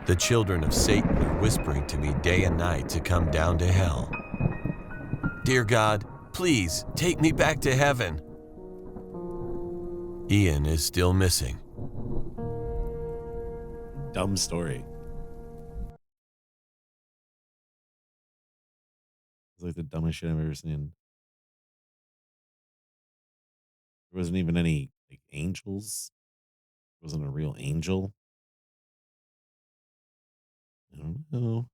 The children of Satan are whispering to me day and night to come down to hell. Dear God, please take me back to heaven." Ian is still missing. Dumb story. It's like the dumbest shit I've ever seen. There wasn't even any like angels. It wasn't a real angel. I don't know.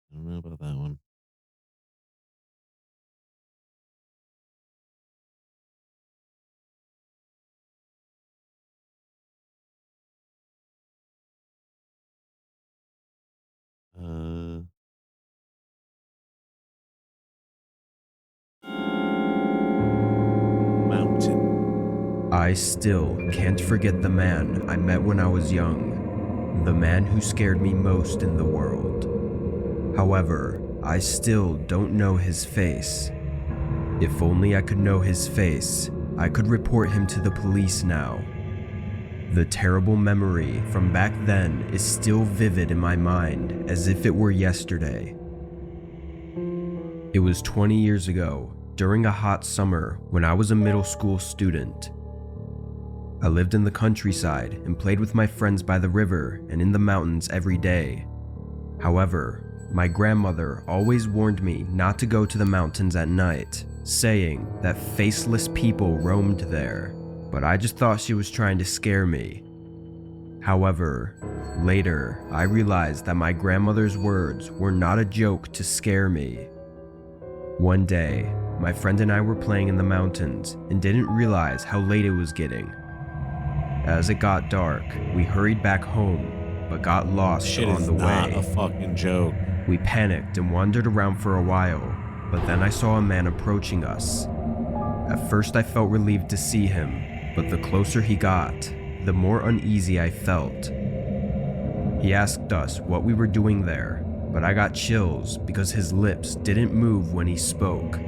I don't know about that one. Mountain. I still can't forget the man I met when I was young, the man who scared me most in the world. However, I still don't know his face. If only I could know his face, I could report him to the police now. The terrible memory from back then is still vivid in my mind as if it were yesterday. It was 20 years ago, during a hot summer when I was a middle school student. I lived in the countryside and played with my friends by the river and in the mountains every day. However, my grandmother always warned me not to go to the mountains at night, saying that faceless people roamed there, but I just thought she was trying to scare me. However, later I realized that my grandmother's words were not a joke to scare me. One day, my friend and I were playing in the mountains and didn't realize how late it was getting. As it got dark, we hurried back home, but got lost Shit on is the not way. a fucking joke. We panicked and wandered around for a while, but then I saw a man approaching us. At first I felt relieved to see him, but the closer he got, the more uneasy I felt. He asked us what we were doing there, but I got chills because his lips didn't move when he spoke.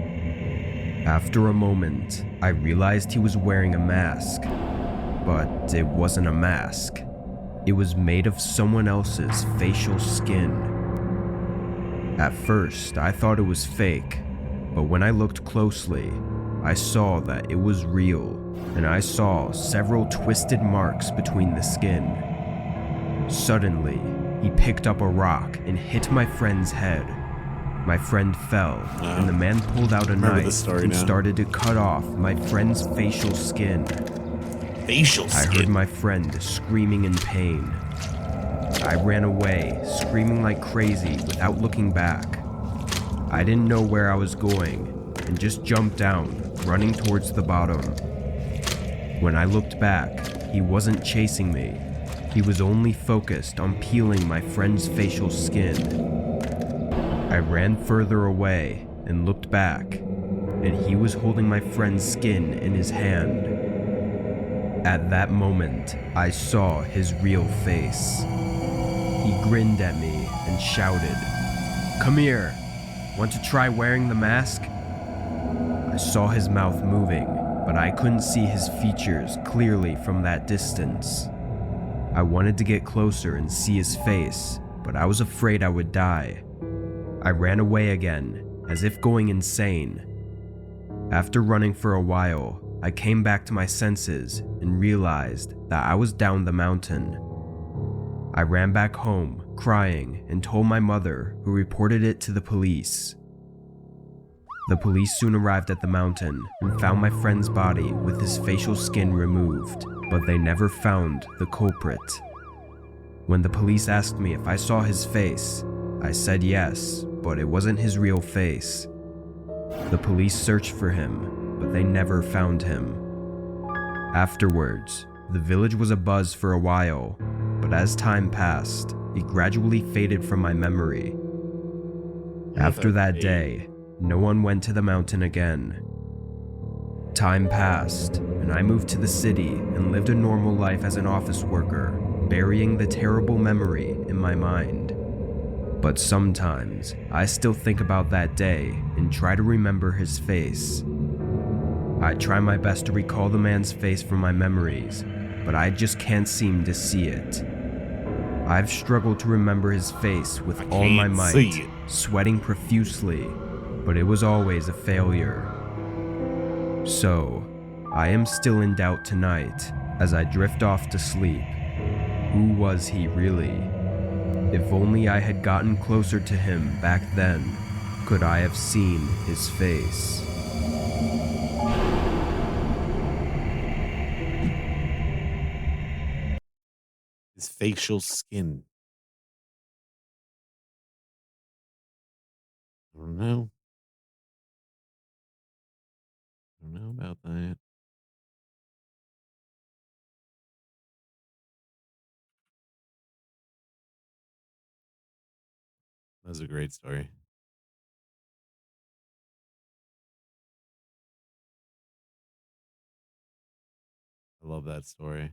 After a moment, I realized he was wearing a mask, but it wasn't a mask. It was made of someone else's facial skin. At first, I thought it was fake, but when I looked closely, I saw that it was real, and I saw several twisted marks between the skin. Suddenly, he picked up a rock and hit my friend's head. My friend fell, and the man pulled out a knife and started to cut off my friend's facial skin. I heard my friend screaming in pain. I ran away, screaming like crazy without looking back. I didn't know where I was going, and just jumped down, running towards the bottom. When I looked back, he wasn't chasing me. He was only focused on peeling my friend's facial skin. I ran further away and looked back, and he was holding my friend's skin in his hand. At that moment, I saw his real face. He grinned at me and shouted, "Come here, want to try wearing the mask?" I saw his mouth moving, but I couldn't see his features clearly from that distance. I wanted to get closer and see his face, but I was afraid I would die. I ran away again, as if going insane. After running for a while, I came back to my senses and realized that I was down the mountain. I ran back home, crying, and told my mother, who reported it to the police. The police soon arrived at the mountain and found my friend's body with his facial skin removed, but they never found the culprit. When the police asked me if I saw his face, I said yes, but it wasn't his real face. The police searched for him, but they never found him. Afterwards, the village was abuzz for a while, but as time passed, it gradually faded from my memory. After that day, no one went to the mountain again. Time passed, and I moved to the city and lived a normal life as an office worker, burying the terrible memory in my mind. But sometimes, I still think about that day and try to remember his face. I try my best to recall the man's face from my memories, but I just can't seem to see it. I've struggled to remember his face with all my might, sweating profusely, but it was always a failure. So, I am still in doubt tonight as I drift off to sleep. Who was he really? If only I had gotten closer to him back then, could I have seen his face. His facial skin. I don't know. I don't know about that. That was a great story. I love that story.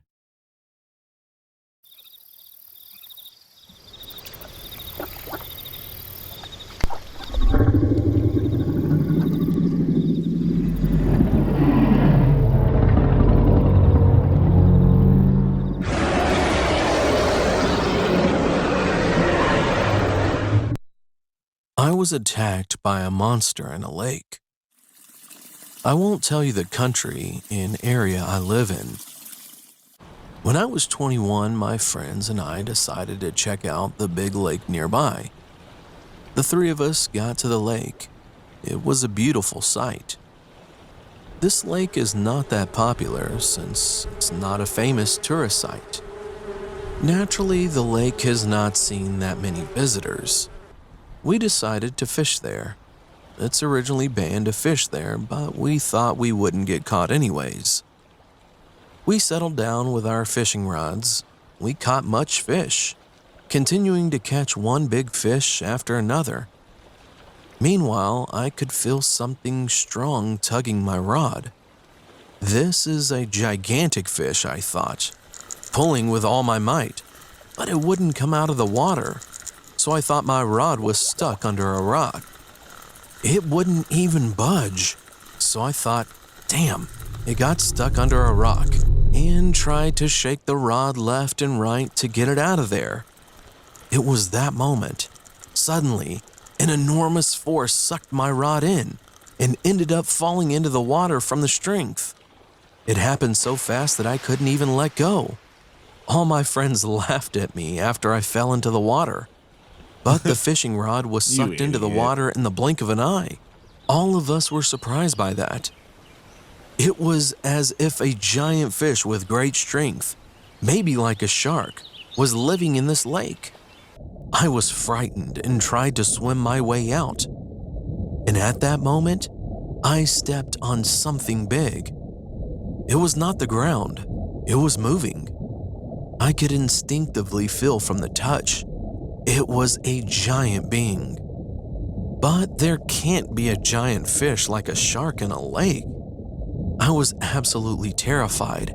I was attacked by a monster in a lake. I won't tell you the country and area I live in. When I was 21, my friends and I decided to check out the big lake nearby. The three of us got to the lake. It was a beautiful sight. This lake is not that popular since it's not a famous tourist site. Naturally, the lake has not seen that many visitors. We decided to fish there. It's originally banned to fish there, but we thought we wouldn't get caught anyways. We settled down with our fishing rods. We caught much fish, continuing to catch one big fish after another. Meanwhile, I could feel something strong tugging my rod. This is a gigantic fish, I thought, pulling with all my might, but it wouldn't come out of the water. So I thought my rod was stuck under a rock. It wouldn't even budge. So I thought, damn, it got stuck under a rock, and tried to shake the rod left and right to get it out of there. It was that moment. Suddenly, an enormous force sucked my rod in and ended up falling into the water from the strength. It happened so fast that I couldn't even let go. All my friends laughed at me after I fell into the water. But the fishing rod was sucked into the water in the blink of an eye. All of us were surprised by that. It was as if a giant fish with great strength, maybe like a shark, was living in this lake. I was frightened and tried to swim my way out. And at that moment, I stepped on something big. It was not the ground. It was moving. I could instinctively feel from the touch. It was a giant being. But there can't be a giant fish like a shark in a lake. I was absolutely terrified,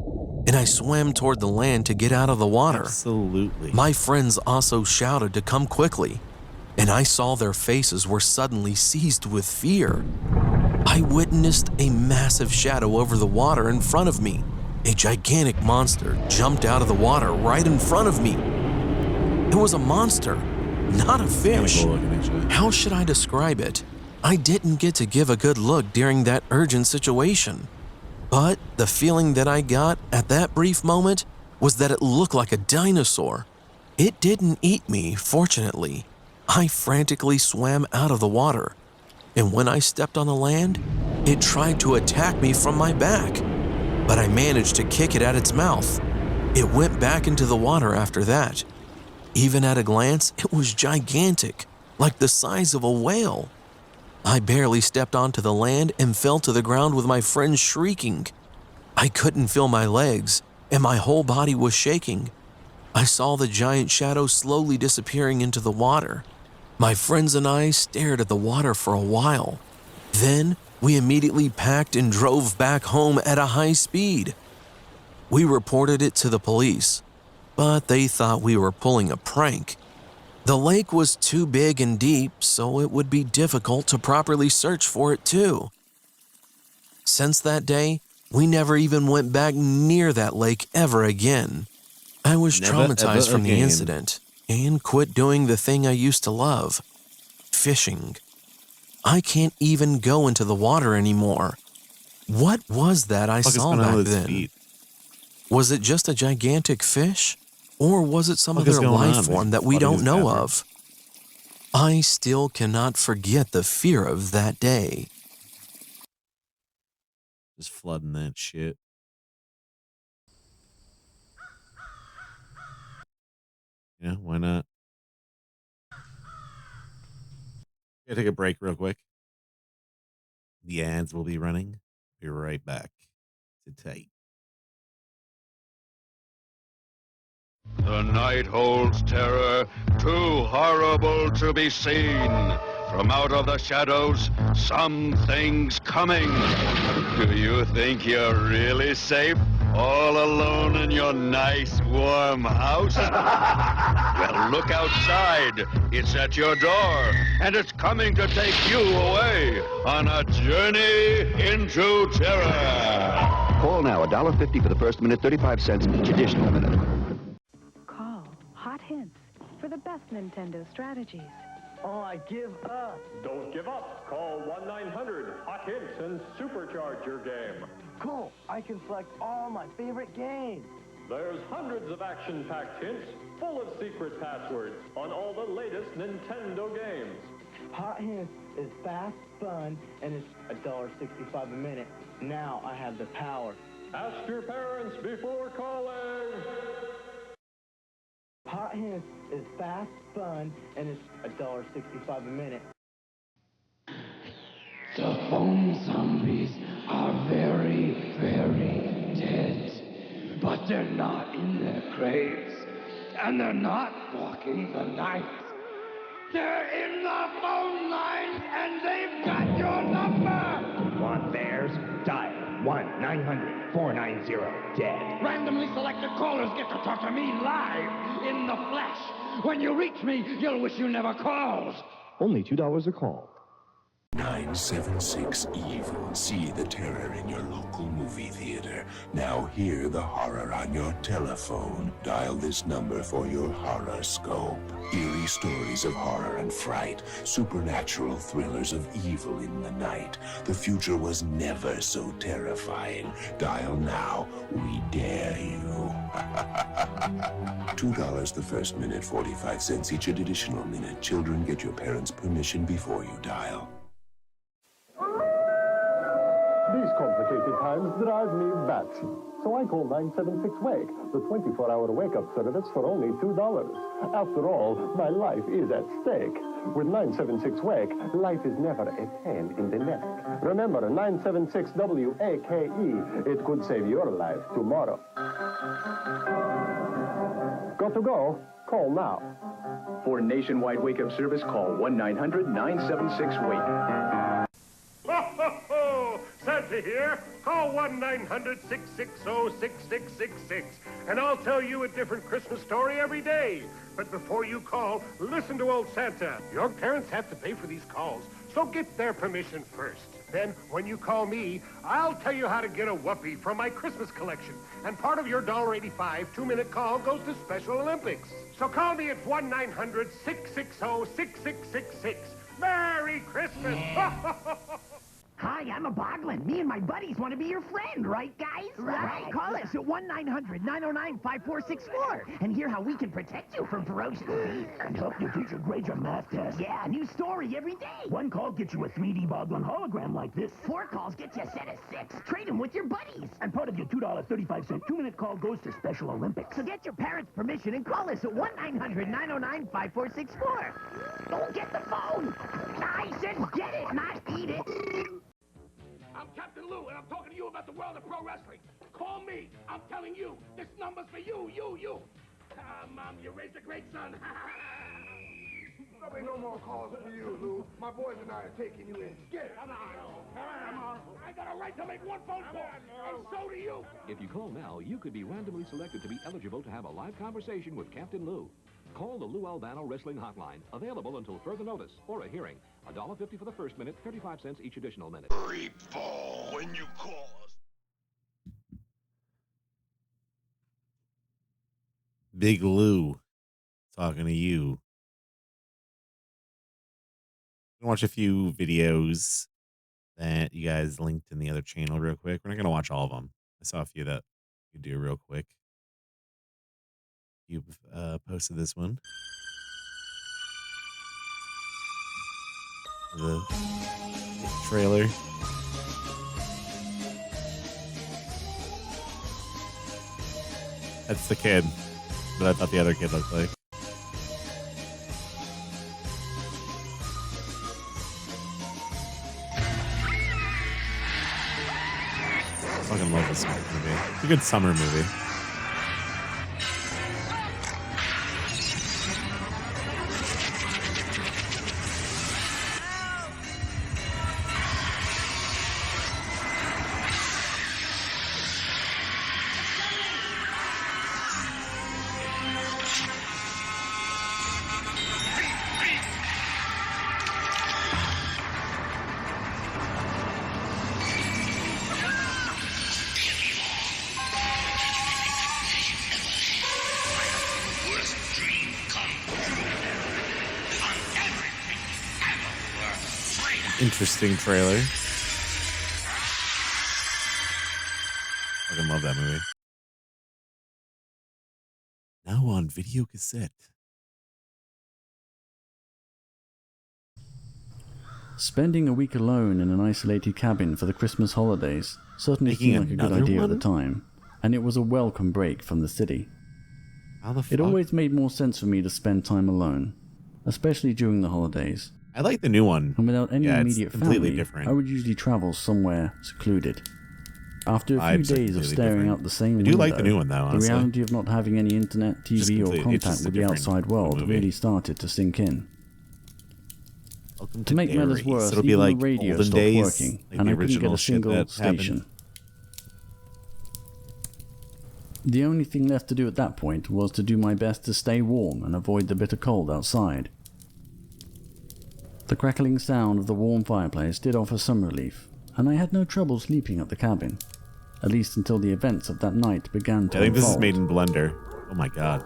and I swam toward the land to get out of the water. Absolutely. My friends also shouted to come quickly, and I saw their faces were suddenly seized with fear. I witnessed a massive shadow over the water in front of me. A gigantic monster jumped out of the water right in front of me. It was a monster, not a fish. How should I describe it? I didn't get to give a good look during that urgent situation. But the feeling that I got at that brief moment was that it looked like a dinosaur. It didn't eat me, fortunately. I frantically swam out of the water. and when I stepped on the land, it tried to attack me from my back, but I managed to kick it at its mouth. It went back into the water after that. Even at a glance, it was gigantic, like the size of a whale. I barely stepped onto the land and fell to the ground with my friends shrieking. I couldn't feel my legs, and my whole body was shaking. I saw the giant shadow slowly disappearing into the water. My friends and I stared at the water for a while. Then, we immediately packed and drove back home at a high speed. We reported it to the police, but they thought we were pulling a prank. The lake was too big and deep, so it would be difficult to properly search for it too. Since that day, we never even went back near that lake ever again. I was traumatized from the incident and quit doing the thing I used to love, fishing. I can't even go into the water anymore. What was that I saw back then? Was it just a gigantic fish? Or was it some other life form that we don't know of? I still cannot forget the fear of that day. Just flooding that shit. Yeah, why not? Gotta take a break real quick. The ads will be running. Be right back. Sit tight. The night holds terror, too horrible to be seen. From out of the shadows, something's coming. Do you think you're really safe, all alone in your nice, warm house? Well, look outside. It's at your door, and it's coming to take you away on a journey into terror. Call now, $1.50 for the first minute, 35 cents each additional minute. Call Hot Hints for the best Nintendo strategies. Oh, I give up. Don't give up. Call 1-900-HOT-HINTS and supercharge your game. Cool. I can select all my favorite games. There's hundreds of action-packed hints full of secret passwords on all the latest Nintendo games. Hot Hints is fast, fun, and it's $1.65 a minute. Now I have the power. Ask your parents before calling. Hot Hints is fast, fun, and it's $1.65 a minute. The foam zombies are very, very dead. But they're not in their graves. And they're not walking the night. They're in the phone lines and they've got your number! Want theirs? Dial 1-900-490-DEAD. Randomly selected callers get to talk to me live, in the flesh. When you reach me, you'll wish you never called. Only $2 a call. 976 Evil. See the terror in your local movie theater. Now hear the horror on your telephone. Dial this number for your horoscope. Eerie stories of horror and fright. Supernatural thrillers of evil in the night. The future was never so terrifying. Dial now. We dare you. $2 the first minute, 45 cents each additional minute. Children, get your parents' permission before you dial. These complicated times drive me batty. So I call 976-WAKE, the 24-hour wake-up service for only $2. After all, my life is at stake. With 976-WAKE, life is never a pain in the neck. Remember, 976-WAKE. It could save your life tomorrow. Got to go? Call now. For nationwide wake-up service, call 1-900-976-WAKE. Santa here. Call 1-900-660-6666, and I'll tell you a different Christmas story every day. But before you call, listen to old Santa. Your parents have to pay for these calls, so get their permission first. Then, when you call me, I'll tell you how to get a whoopee from my Christmas collection. And part of your $1.85 2-minute call goes to Special Olympics. So call me at 1-900-660-6666. Merry Christmas! Hi, I'm a Boglin. Me and my buddies want to be your friend, right, guys? Right. Call us at 1-900-909-5464 and hear how we can protect you from ferocious beasts. And help your teacher grade your math test. Yeah, new story every day. One call gets you a 3D boggling hologram like this. 4 calls get you a set of 6. Trade them with your buddies. And part of your $2.35 2-minute call goes to Special Olympics. So get your parents' permission and call us at 1-900-909-5464. Don't get the phone. I said get it, not eat it. I'm Captain Lou, and I'm talking to you about the world of pro wrestling. Call me. I'm telling you, this number's for you. Mom, you raised a great son. There'll be no more calls for you, Lou. My boys and I are taking you in. Get it. Come on. I got a right to make one phone call, and so do you. If you call now, you could be randomly selected to be eligible to have a live conversation with Captain Lou. Call the Lou Albano Wrestling Hotline, available until further notice, or a hearing. $1.50 for the first minute, 35 cents each additional minute. Ball when you call us. Big Lou talking to you. I'm gonna watch a few videos that you guys linked in the other channel real quick. We're not gonna watch all of them. I saw a few that you do real quick. You've posted this one. The trailer. That's the kid that I thought the other kid looked like. I fucking love this movie. It's a good summer movie. Interesting trailer. Fucking love that movie. Now on video cassette. Spending a week alone in an isolated cabin for the Christmas holidays certainly Making seemed like a good another idea at the one? time, and it was a welcome break from the city. How the It fuck? always made more sense for me to spend time alone, especially during the holidays. I like the new one. And without any Yeah, it's immediate completely family, different. I would usually travel somewhere secluded. After a few Vibes are days of completely staring different. out the same I window, do like the new one, though, the honestly. reality of not having any internet, Just TV, or completely- it's contact just a with the different outside world movie. really started to sink in. Welcome To make matters Dairies. worse, It'll be even like the radio olden stopped days, working, like and the I couldn't get original a shit single that happened. station. The only thing left to do at that point was to do my best to stay warm and avoid the bitter cold outside. The crackling sound of the warm fireplace did offer some relief, and I had no trouble sleeping at the cabin, at least until the events of that night began to I think this is unfold. made in Blender. Oh my god.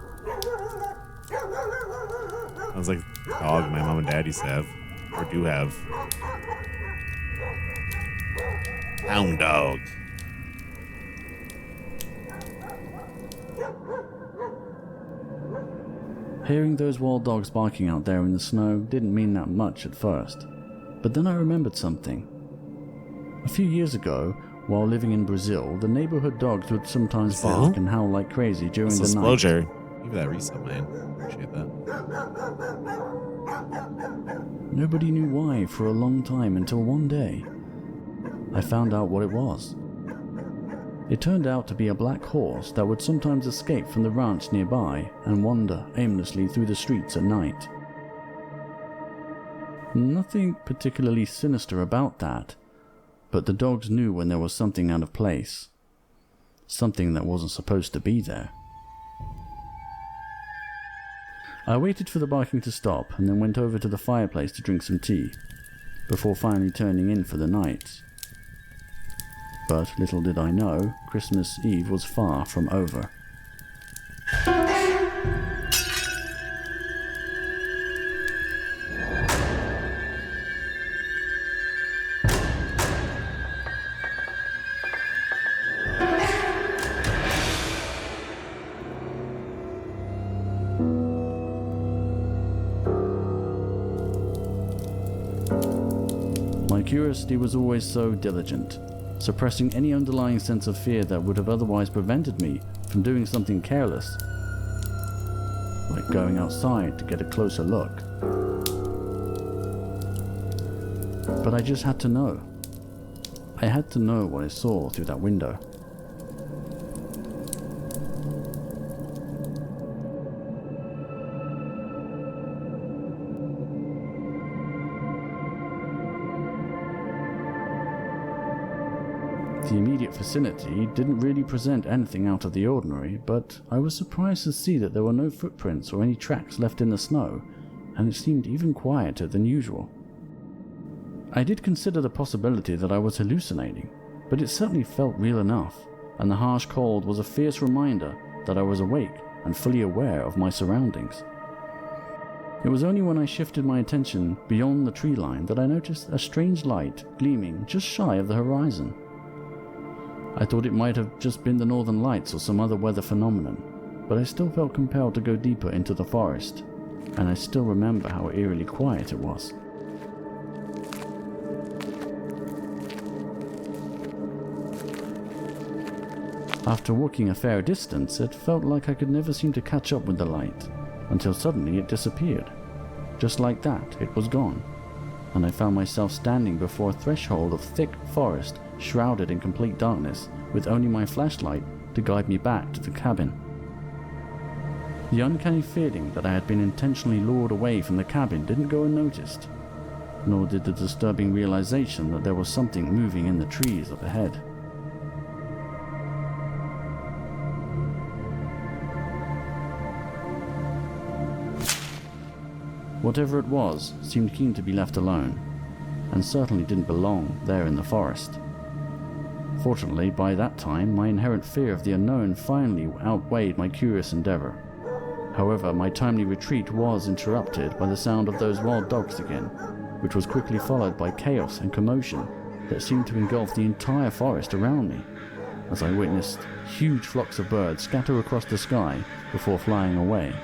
Sounds like the dog my mom and dad used to have. Or do have. Hound dog. Hearing those wild dogs barking out there in the snow didn't mean that much at first, but then I remembered something. A few years ago, while living in Brazil, the neighborhood dogs would sometimes Brazil? bark and howl like crazy during This the night. disclosure. Give that reset, man. Appreciate that. Nobody knew why for a long time until one day, I found out what it was. It turned out to be a black horse that would sometimes escape from the ranch nearby and wander aimlessly through the streets at night. Nothing particularly sinister about that, but the dogs knew when there was something out of place. Something that wasn't supposed to be there. I waited for the barking to stop and then went over to the fireplace to drink some tea, before finally turning in for the night. But little did I know, Christmas Eve was far from over. curiosity was always so diligent, suppressing any underlying sense of fear that would have otherwise prevented me from doing something careless, like going outside to get a closer look. But I just had to know. I had to know what I saw through that window. The immediate vicinity didn't really present anything out of the ordinary, but I was surprised to see that there were no footprints or any tracks left in the snow, and it seemed even quieter than usual. I did consider the possibility that I was hallucinating, but it certainly felt real enough, and the harsh cold was a fierce reminder that I was awake and fully aware of my surroundings. It was only when I shifted my attention beyond the tree line that I noticed a strange light gleaming just shy of the horizon. I thought it might have just been the northern lights or some other weather phenomenon, but I still felt compelled to go deeper into the forest, and I still remember how eerily quiet it was. After walking a fair distance, it felt like I could never seem to catch up with the light, until suddenly it disappeared. Just like that, it was gone, and I found myself standing before a threshold of thick forest shrouded in complete darkness, with only my flashlight to guide me back to the cabin. The uncanny feeling that I had been intentionally lured away from the cabin didn't go unnoticed, nor did the disturbing realization that there was something moving in the trees up ahead. Whatever it was seemed keen to be left alone, and certainly didn't belong there in the forest. Fortunately, by that time, my inherent fear of the unknown finally outweighed my curious endeavor. However, my timely retreat was interrupted by the sound of those wild dogs again, which was quickly followed by chaos and commotion that seemed to engulf the entire forest around me, as I witnessed huge flocks of birds scatter across the sky before flying away.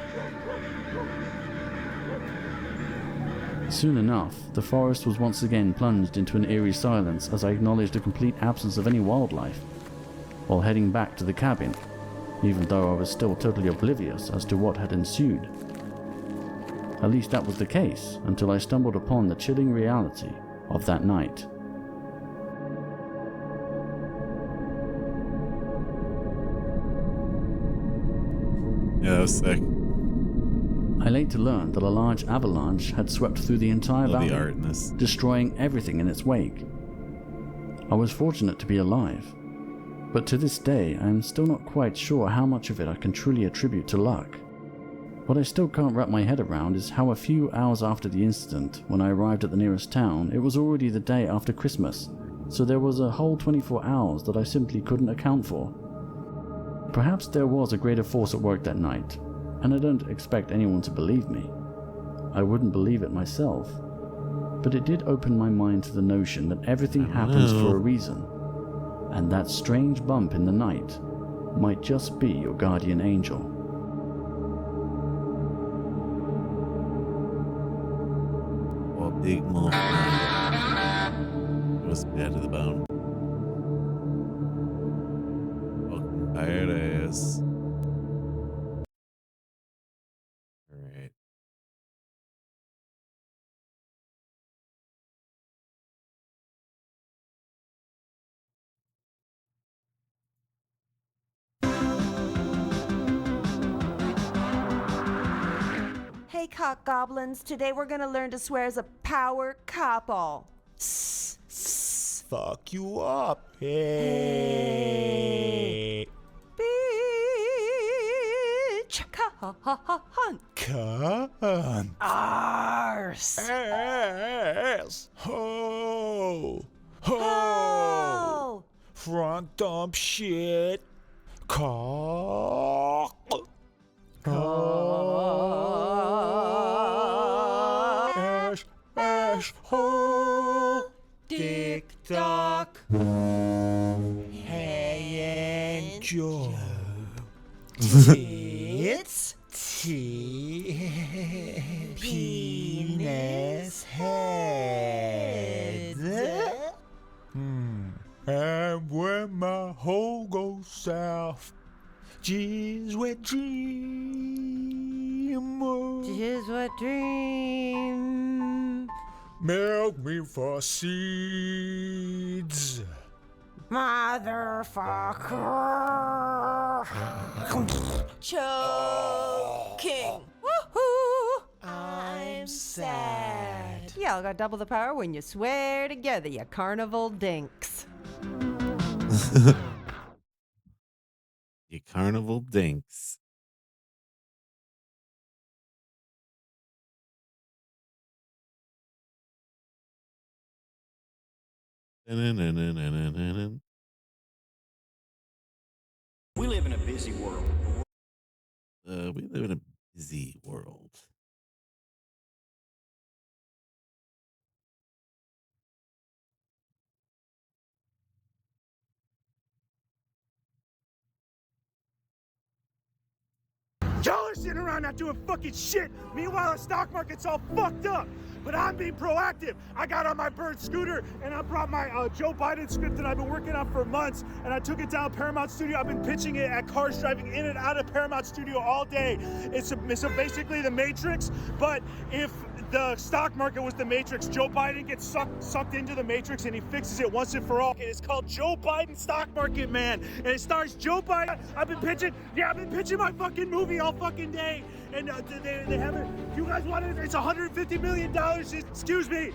Soon enough, the forest was once again plunged into an eerie silence as I acknowledged a complete absence of any wildlife, while heading back to the cabin, even though I was still totally oblivious as to what had ensued. At least that was the case until I stumbled upon the chilling reality of that night. Yeah, that was sick. I later learned that a large avalanche had swept through the entire Love valley, the art in this. destroying everything in its wake. I was fortunate to be alive, but to this day I am still not quite sure how much of it I can truly attribute to luck. What I still can't wrap my head around is how a few hours after the incident, when I arrived at the nearest town, it was already the day after Christmas, so there was a whole 24 hours that I simply couldn't account for. Perhaps there was a greater force at work that night, and I don't expect anyone to believe me. I wouldn't believe it myself, but it did open my mind to the notion that everything happens for a reason, and that strange bump in the night might just be your guardian angel. Oh, big motherfucker. It was bad to the bone. Fucking tired ass. Alright. Hey, cock goblins. Today we're gonna learn to swear as a power couple. Fuck you up. Hey. Bitch. Cunt. Cunt. Arse. Ass. Ho. Ho. Ho. Front dump shit. Cock. Ash. Ash. Ho. Dick duck. Hey and Joe. Tits. Penis head. Jeez, wet dream. Jeez, wet dream. Milk me for seeds. Motherfucker. Choking. Woohoo! I'm sad. Y'all got double the power when you swear together, you carnival dinks. You carnival dinks. We live in a busy world. We live in a busy world. Y'all are sitting around not doing fucking shit. Meanwhile, the stock market's all fucked up. But I'm being proactive. I got on my bird scooter and I brought my Joe Biden script that I've been working on for months, and I took it down Paramount Studio. I've been pitching it at cars driving in and out of Paramount Studio all day. It's basically the Matrix, but if the stock market was the Matrix, Joe Biden gets sucked into the Matrix and he fixes it once and for all. It's called Joe Biden Stock Market Man, and it stars Joe Biden. I've been pitching my fucking movie all fucking day, and they haven't. You guys want it? It's $150 million. Excuse me.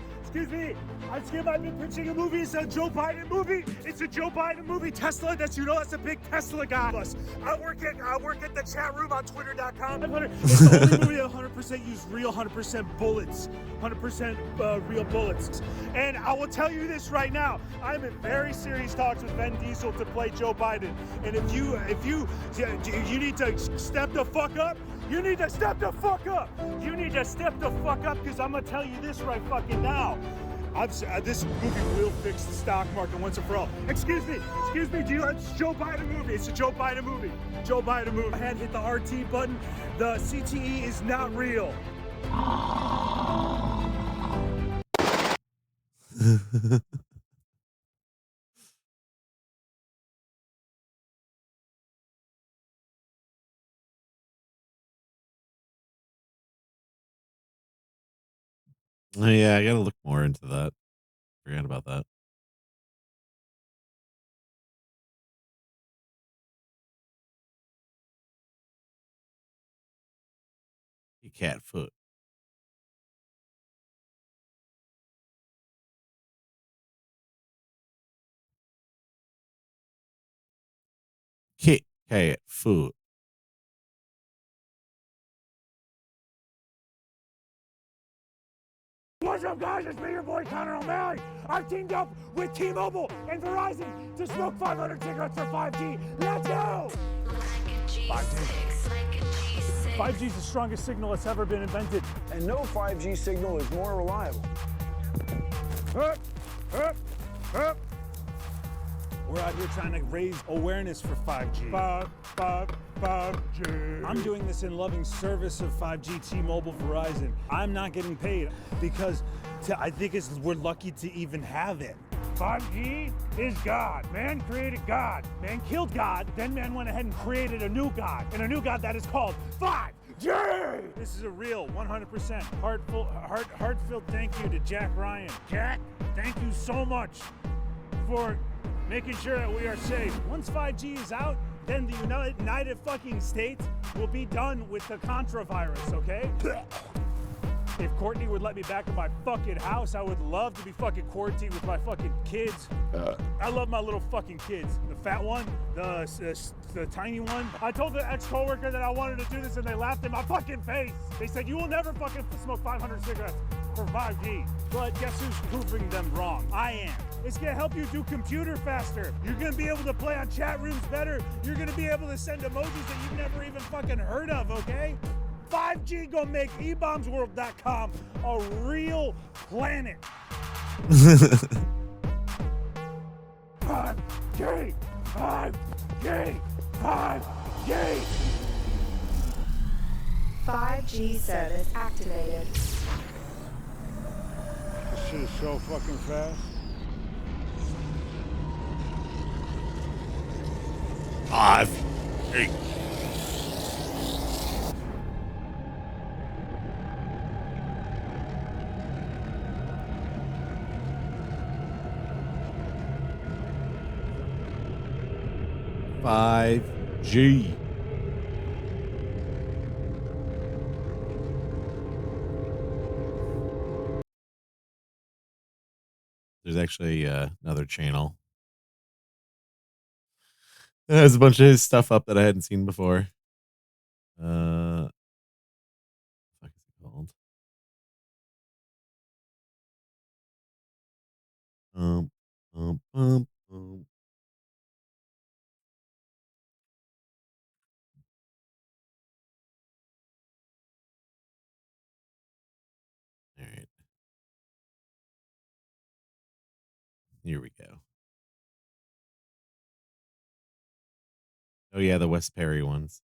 I've been pitching a movie. It's a Joe Biden movie. It's a Joe Biden movie. Tesla, that's a big Tesla guy. Plus, I work at the chat room on Twitter.com. It's the only movie that 100% use real 100% bullets, 100% real bullets. And I will tell you this right now. I'm in very serious talks with Vin Diesel to play Joe Biden. And if you need to step the fuck up. You need to step the fuck up. You need to step the fuck up, because I'm gonna tell you this right fucking now. This movie will fix the stock market once and for all. Excuse me, it's a Joe Biden movie. It's a Joe Biden movie. Joe Biden movie. I had hit the RT button. The CTE is not real. Oh, yeah, I gotta look more into that. Forgot about that. Cat foot. Kit Kat foot. What's up, guys? It's me, your boy Connor O'Malley. I've teamed up with T-Mobile and Verizon to smoke 500 cigarettes for 5G. Let's go! 5G is the strongest signal that's ever been invented. And no 5G signal is more reliable. We're out here trying to raise awareness for 5G. 5G. I'm doing this in loving service of 5G, T-Mobile, Verizon. I'm not getting paid because I think we're lucky to even have it. 5G is God. Man created God. Man killed God. Then man went ahead and created a new God. And a new God that is called 5G. This is a real 100% heartfelt thank you to Jack Ryan. Jack, thank you so much for making sure that we are safe. Once 5G is out, then the United fucking States will be done with the Contra virus, okay? If Courtney would let me back in my fucking house, I would love to be fucking quarantined with my fucking kids. I love my little fucking kids. The fat one, the tiny one. I told the ex-coworker that I wanted to do this and they laughed in my fucking face. They said, you will never fucking smoke 500 cigarettes for 5G. But guess who's proving them wrong? I am. It's gonna help you do computer faster. You're gonna be able to play on chat rooms better. You're gonna be able to send emojis that you've never even fucking heard of, okay? 5G gonna make ebombsworld.com a real planet. 5G! 5G! 5G! 5G service activated. This shit is so fucking fast. Hey. $5G. There's actually another channel. It has a bunch of his stuff up that I hadn't seen before. What the fuck is it called? Um, um, um, um. All right. Here we go. Oh yeah, the West Perry ones.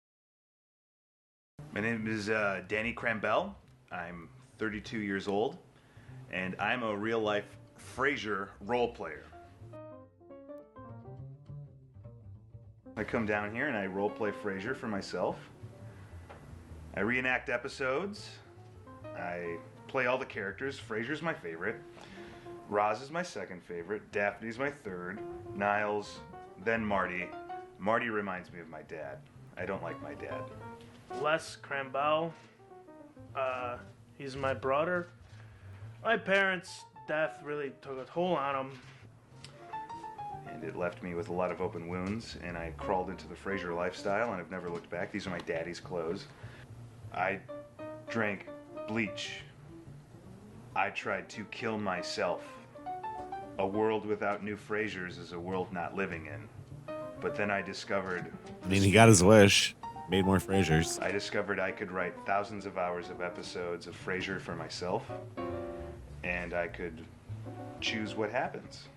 My name is Danny Crambell. I'm 32 years old, and I'm a real-life Frasier role player. I come down here and I role play Frasier for myself. I reenact episodes. I play all the characters. Frasier's my favorite. Roz is my second favorite. Daphne's my third. Niles, then Marty. Marty reminds me of my dad. I don't like my dad. Les Crambell. He's my brother. My parents' death really took a toll on him. And it left me with a lot of open wounds, and I crawled into the Frasier lifestyle, and I've never looked back. These are my daddy's clothes. I drank bleach. I tried to kill myself. A world without new Frasiers is a world not living in. But then I discovered... I mean, he got his wish. Made more Frasiers. I discovered I could write thousands of hours of episodes of Frasier for myself, and I could choose what happens.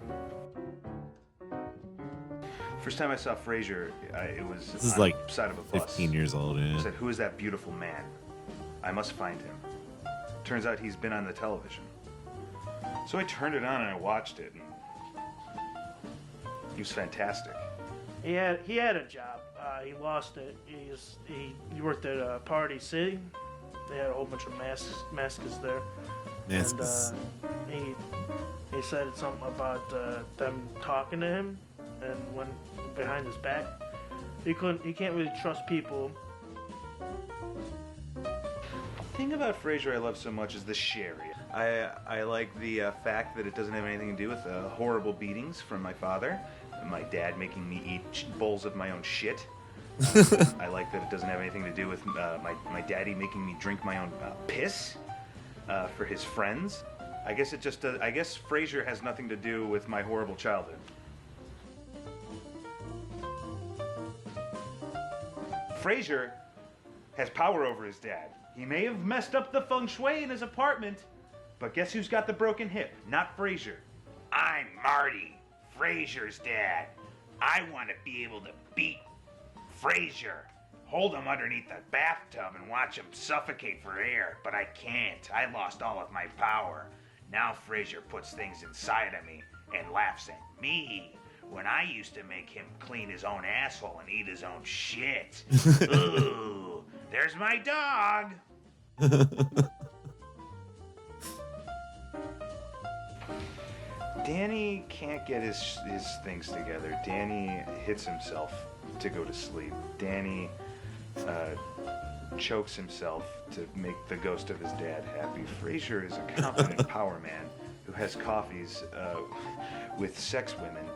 First time I saw Frasier, it was This is on like the side of a bus. 15 years old. Yeah. I said, "Who is that beautiful man? I must find him." Turns out he's been on the television. So I turned it on and I watched it, and he was fantastic. He had a job. He lost it. He worked at Party City. They had a whole bunch of masks there. Masks. And he said something about them talking to him, and when behind his back, he can't really trust people. The thing about Frasier I love so much is the sherry. I like the fact that it doesn't have anything to do with horrible beatings from my father, and my dad making me eat bowls of my own shit. I like that it doesn't have anything to do with my daddy making me drink my own piss for his friends. I guess Frasier has nothing to do with my horrible childhood. Frasier has power over his dad. He may have messed up the feng shui in his apartment, but guess who's got the broken hip? Not Frasier. I'm Marty, Frasier's dad. I want to be able to beat Frasier, hold him underneath the bathtub and watch him suffocate for air, but I can't. I lost all of my power. Now Frasier puts things inside of me and laughs at me when I used to make him clean his own asshole and eat his own shit. Ooh, there's my dog. Danny can't get his things together. Danny hits himself to go to sleep. Danny chokes himself to make the ghost of his dad happy. Frasier is a confident power man who has coffees with sex women,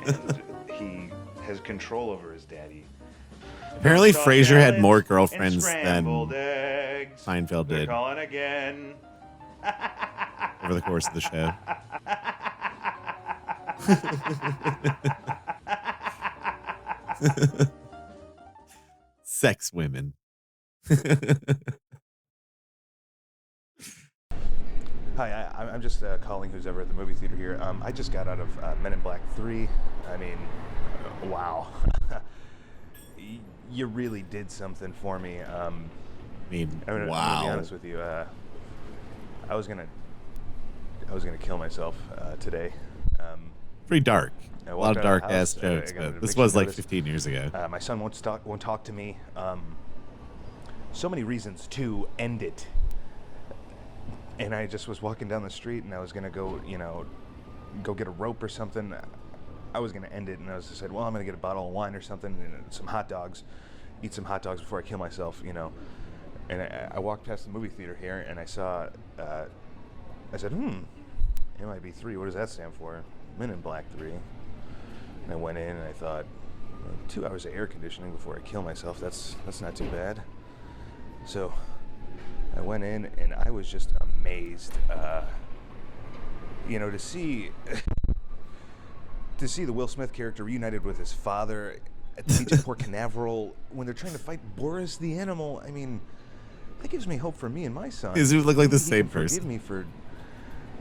and he has control over his daddy. Apparently, Frasier had more girlfriends than eggs. Seinfeld did. They're calling again. Over the course of the show. Sex women. Hi, I'm just calling who's ever at the movie theater here. I just got out of Men in Black 3. I mean, wow. You really did something for me. I'm gonna be honest with you. I was gonna kill myself today. Pretty dark. I A walked lot of out dark the house, ass jokes, I got but this eviction was like notice. 15 years ago. My son won't talk to me. So many reasons to end it. And I just was walking down the street, and I was gonna go, go get a rope or something. I was gonna end it, and I was just said, well, I'm gonna get a bottle of wine or something and some hot dogs, eat some hot dogs before I kill myself, And I walked past the movie theater here, and I saw. I said, MIB 3. What does that stand for? Men in Black 3. And I went in, and I thought, 2 hours of air conditioning before I kill myself. That's not too bad. So I went in, and I was just amazed, to see the Will Smith character reunited with his father at the beach of Port Canaveral when they're trying to fight Boris the animal. I mean, that gives me hope for me and my son. He look like the He same can forgive person. me for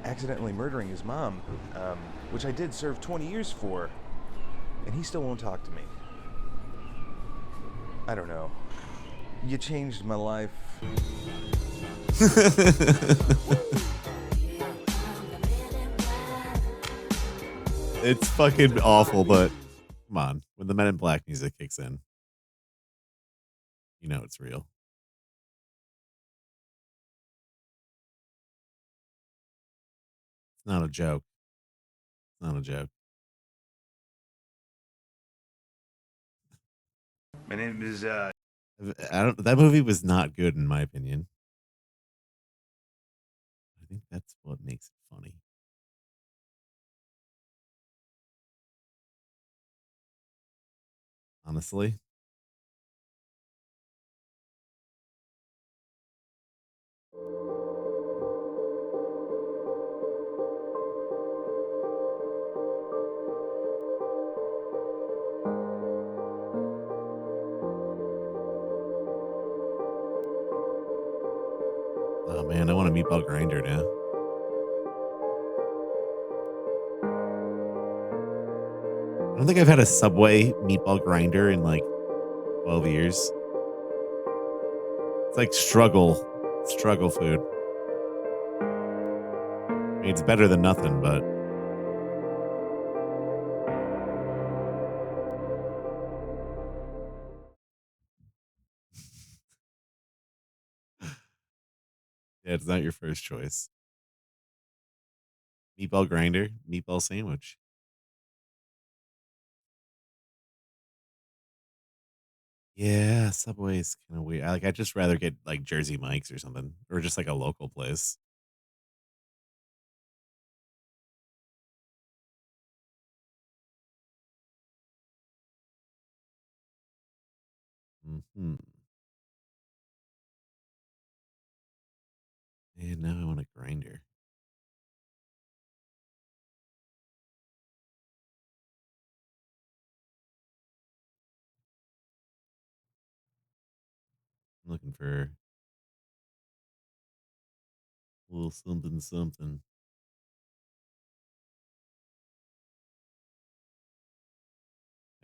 accidentally murdering his mom, which I did serve 20 years for, and he still won't talk to me. I don't know. You changed my life. It's fucking awful, but come on. When the Men in Black music kicks in, you know it's real. It's not a joke. It's not a joke. My name is, That movie was not good in my opinion. I think that's what makes it funny. Honestly. Oh man, I want a meatball grinder now. I don't think I've had a Subway meatball grinder in like 12 years. It's like struggle food. I mean, it's better than nothing, but yeah, it's not your first choice. Meatball grinder, meatball sandwich. Yeah, Subway's kind of weird. I'd just rather get like Jersey Mike's or something, or just like a local place. Hmm. And now I want a grinder. I'm looking for a little something, something.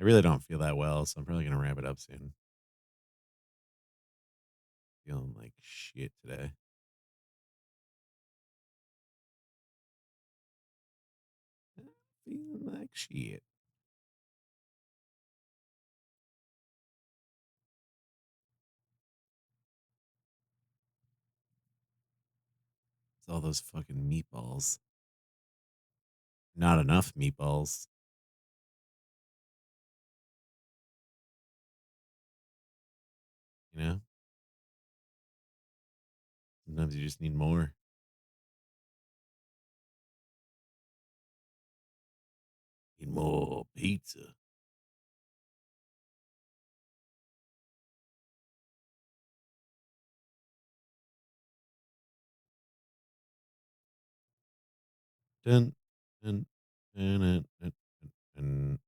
I really don't feel that well, so I'm probably going to wrap it up soon. Feeling like shit today. Feeling like shit. It's all those fucking meatballs. Not enough meatballs. You know? Sometimes you just need more. Need more pizza. Dun, dun, dun, dun, dun, dun.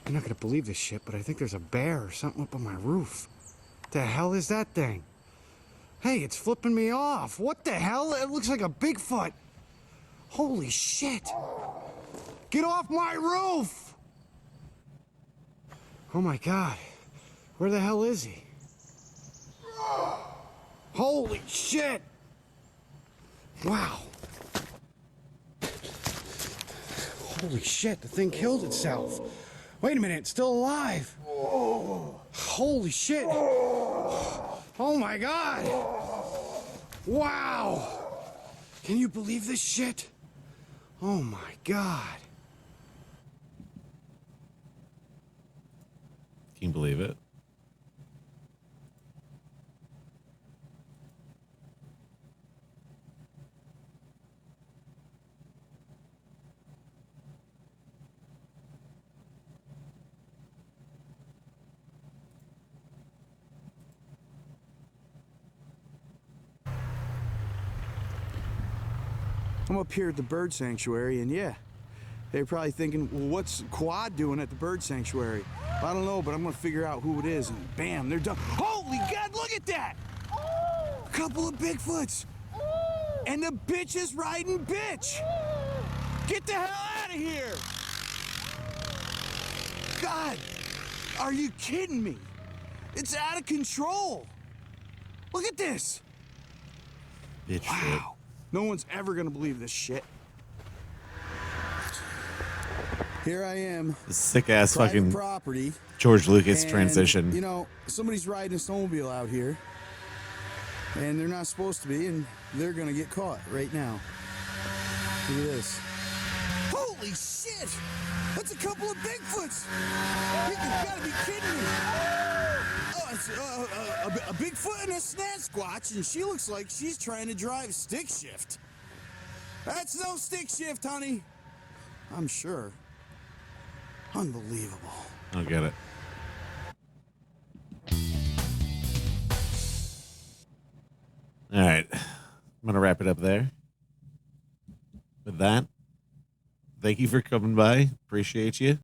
You're not gonna believe this shit, but I think there's a bear or something up on my roof. The hell is that thing? Hey, it's flipping me off. What the hell? It looks like a Bigfoot. Holy shit! Get off my roof! Oh my god. Where the hell is he? Holy shit! Wow. Holy shit, the thing killed itself. Wait a minute, it's still alive. Holy shit. Oh my god. Wow. Can you believe this shit? Oh my god. Can you believe it? I'm up here at the bird sanctuary, and yeah, they're probably thinking, well, what's Quad doing at the bird sanctuary? I don't know, but I'm gonna figure out who it is, and bam, they're done. Holy God, look at that! A couple of Bigfoots! And the bitch is riding bitch! Get the hell out of here! God, are you kidding me? It's out of control! Look at this! Bitch wow. No one's ever gonna believe this shit. Here I am. The sick ass private fucking property. George Lucas And, transition. You know, somebody's riding a snowmobile out here, and they're not supposed to be, and they're gonna get caught right now. Look at this. Holy shit! That's a couple of Bigfoots! You gotta be kidding me! Oh, it's a Bigfoot and a Sasquatch, and she looks like she's trying to drive stick shift. That's no stick shift, honey. I'm sure. Unbelievable. I'll get it. All right. I'm going to wrap it up there. With that, thank you for coming by. Appreciate you.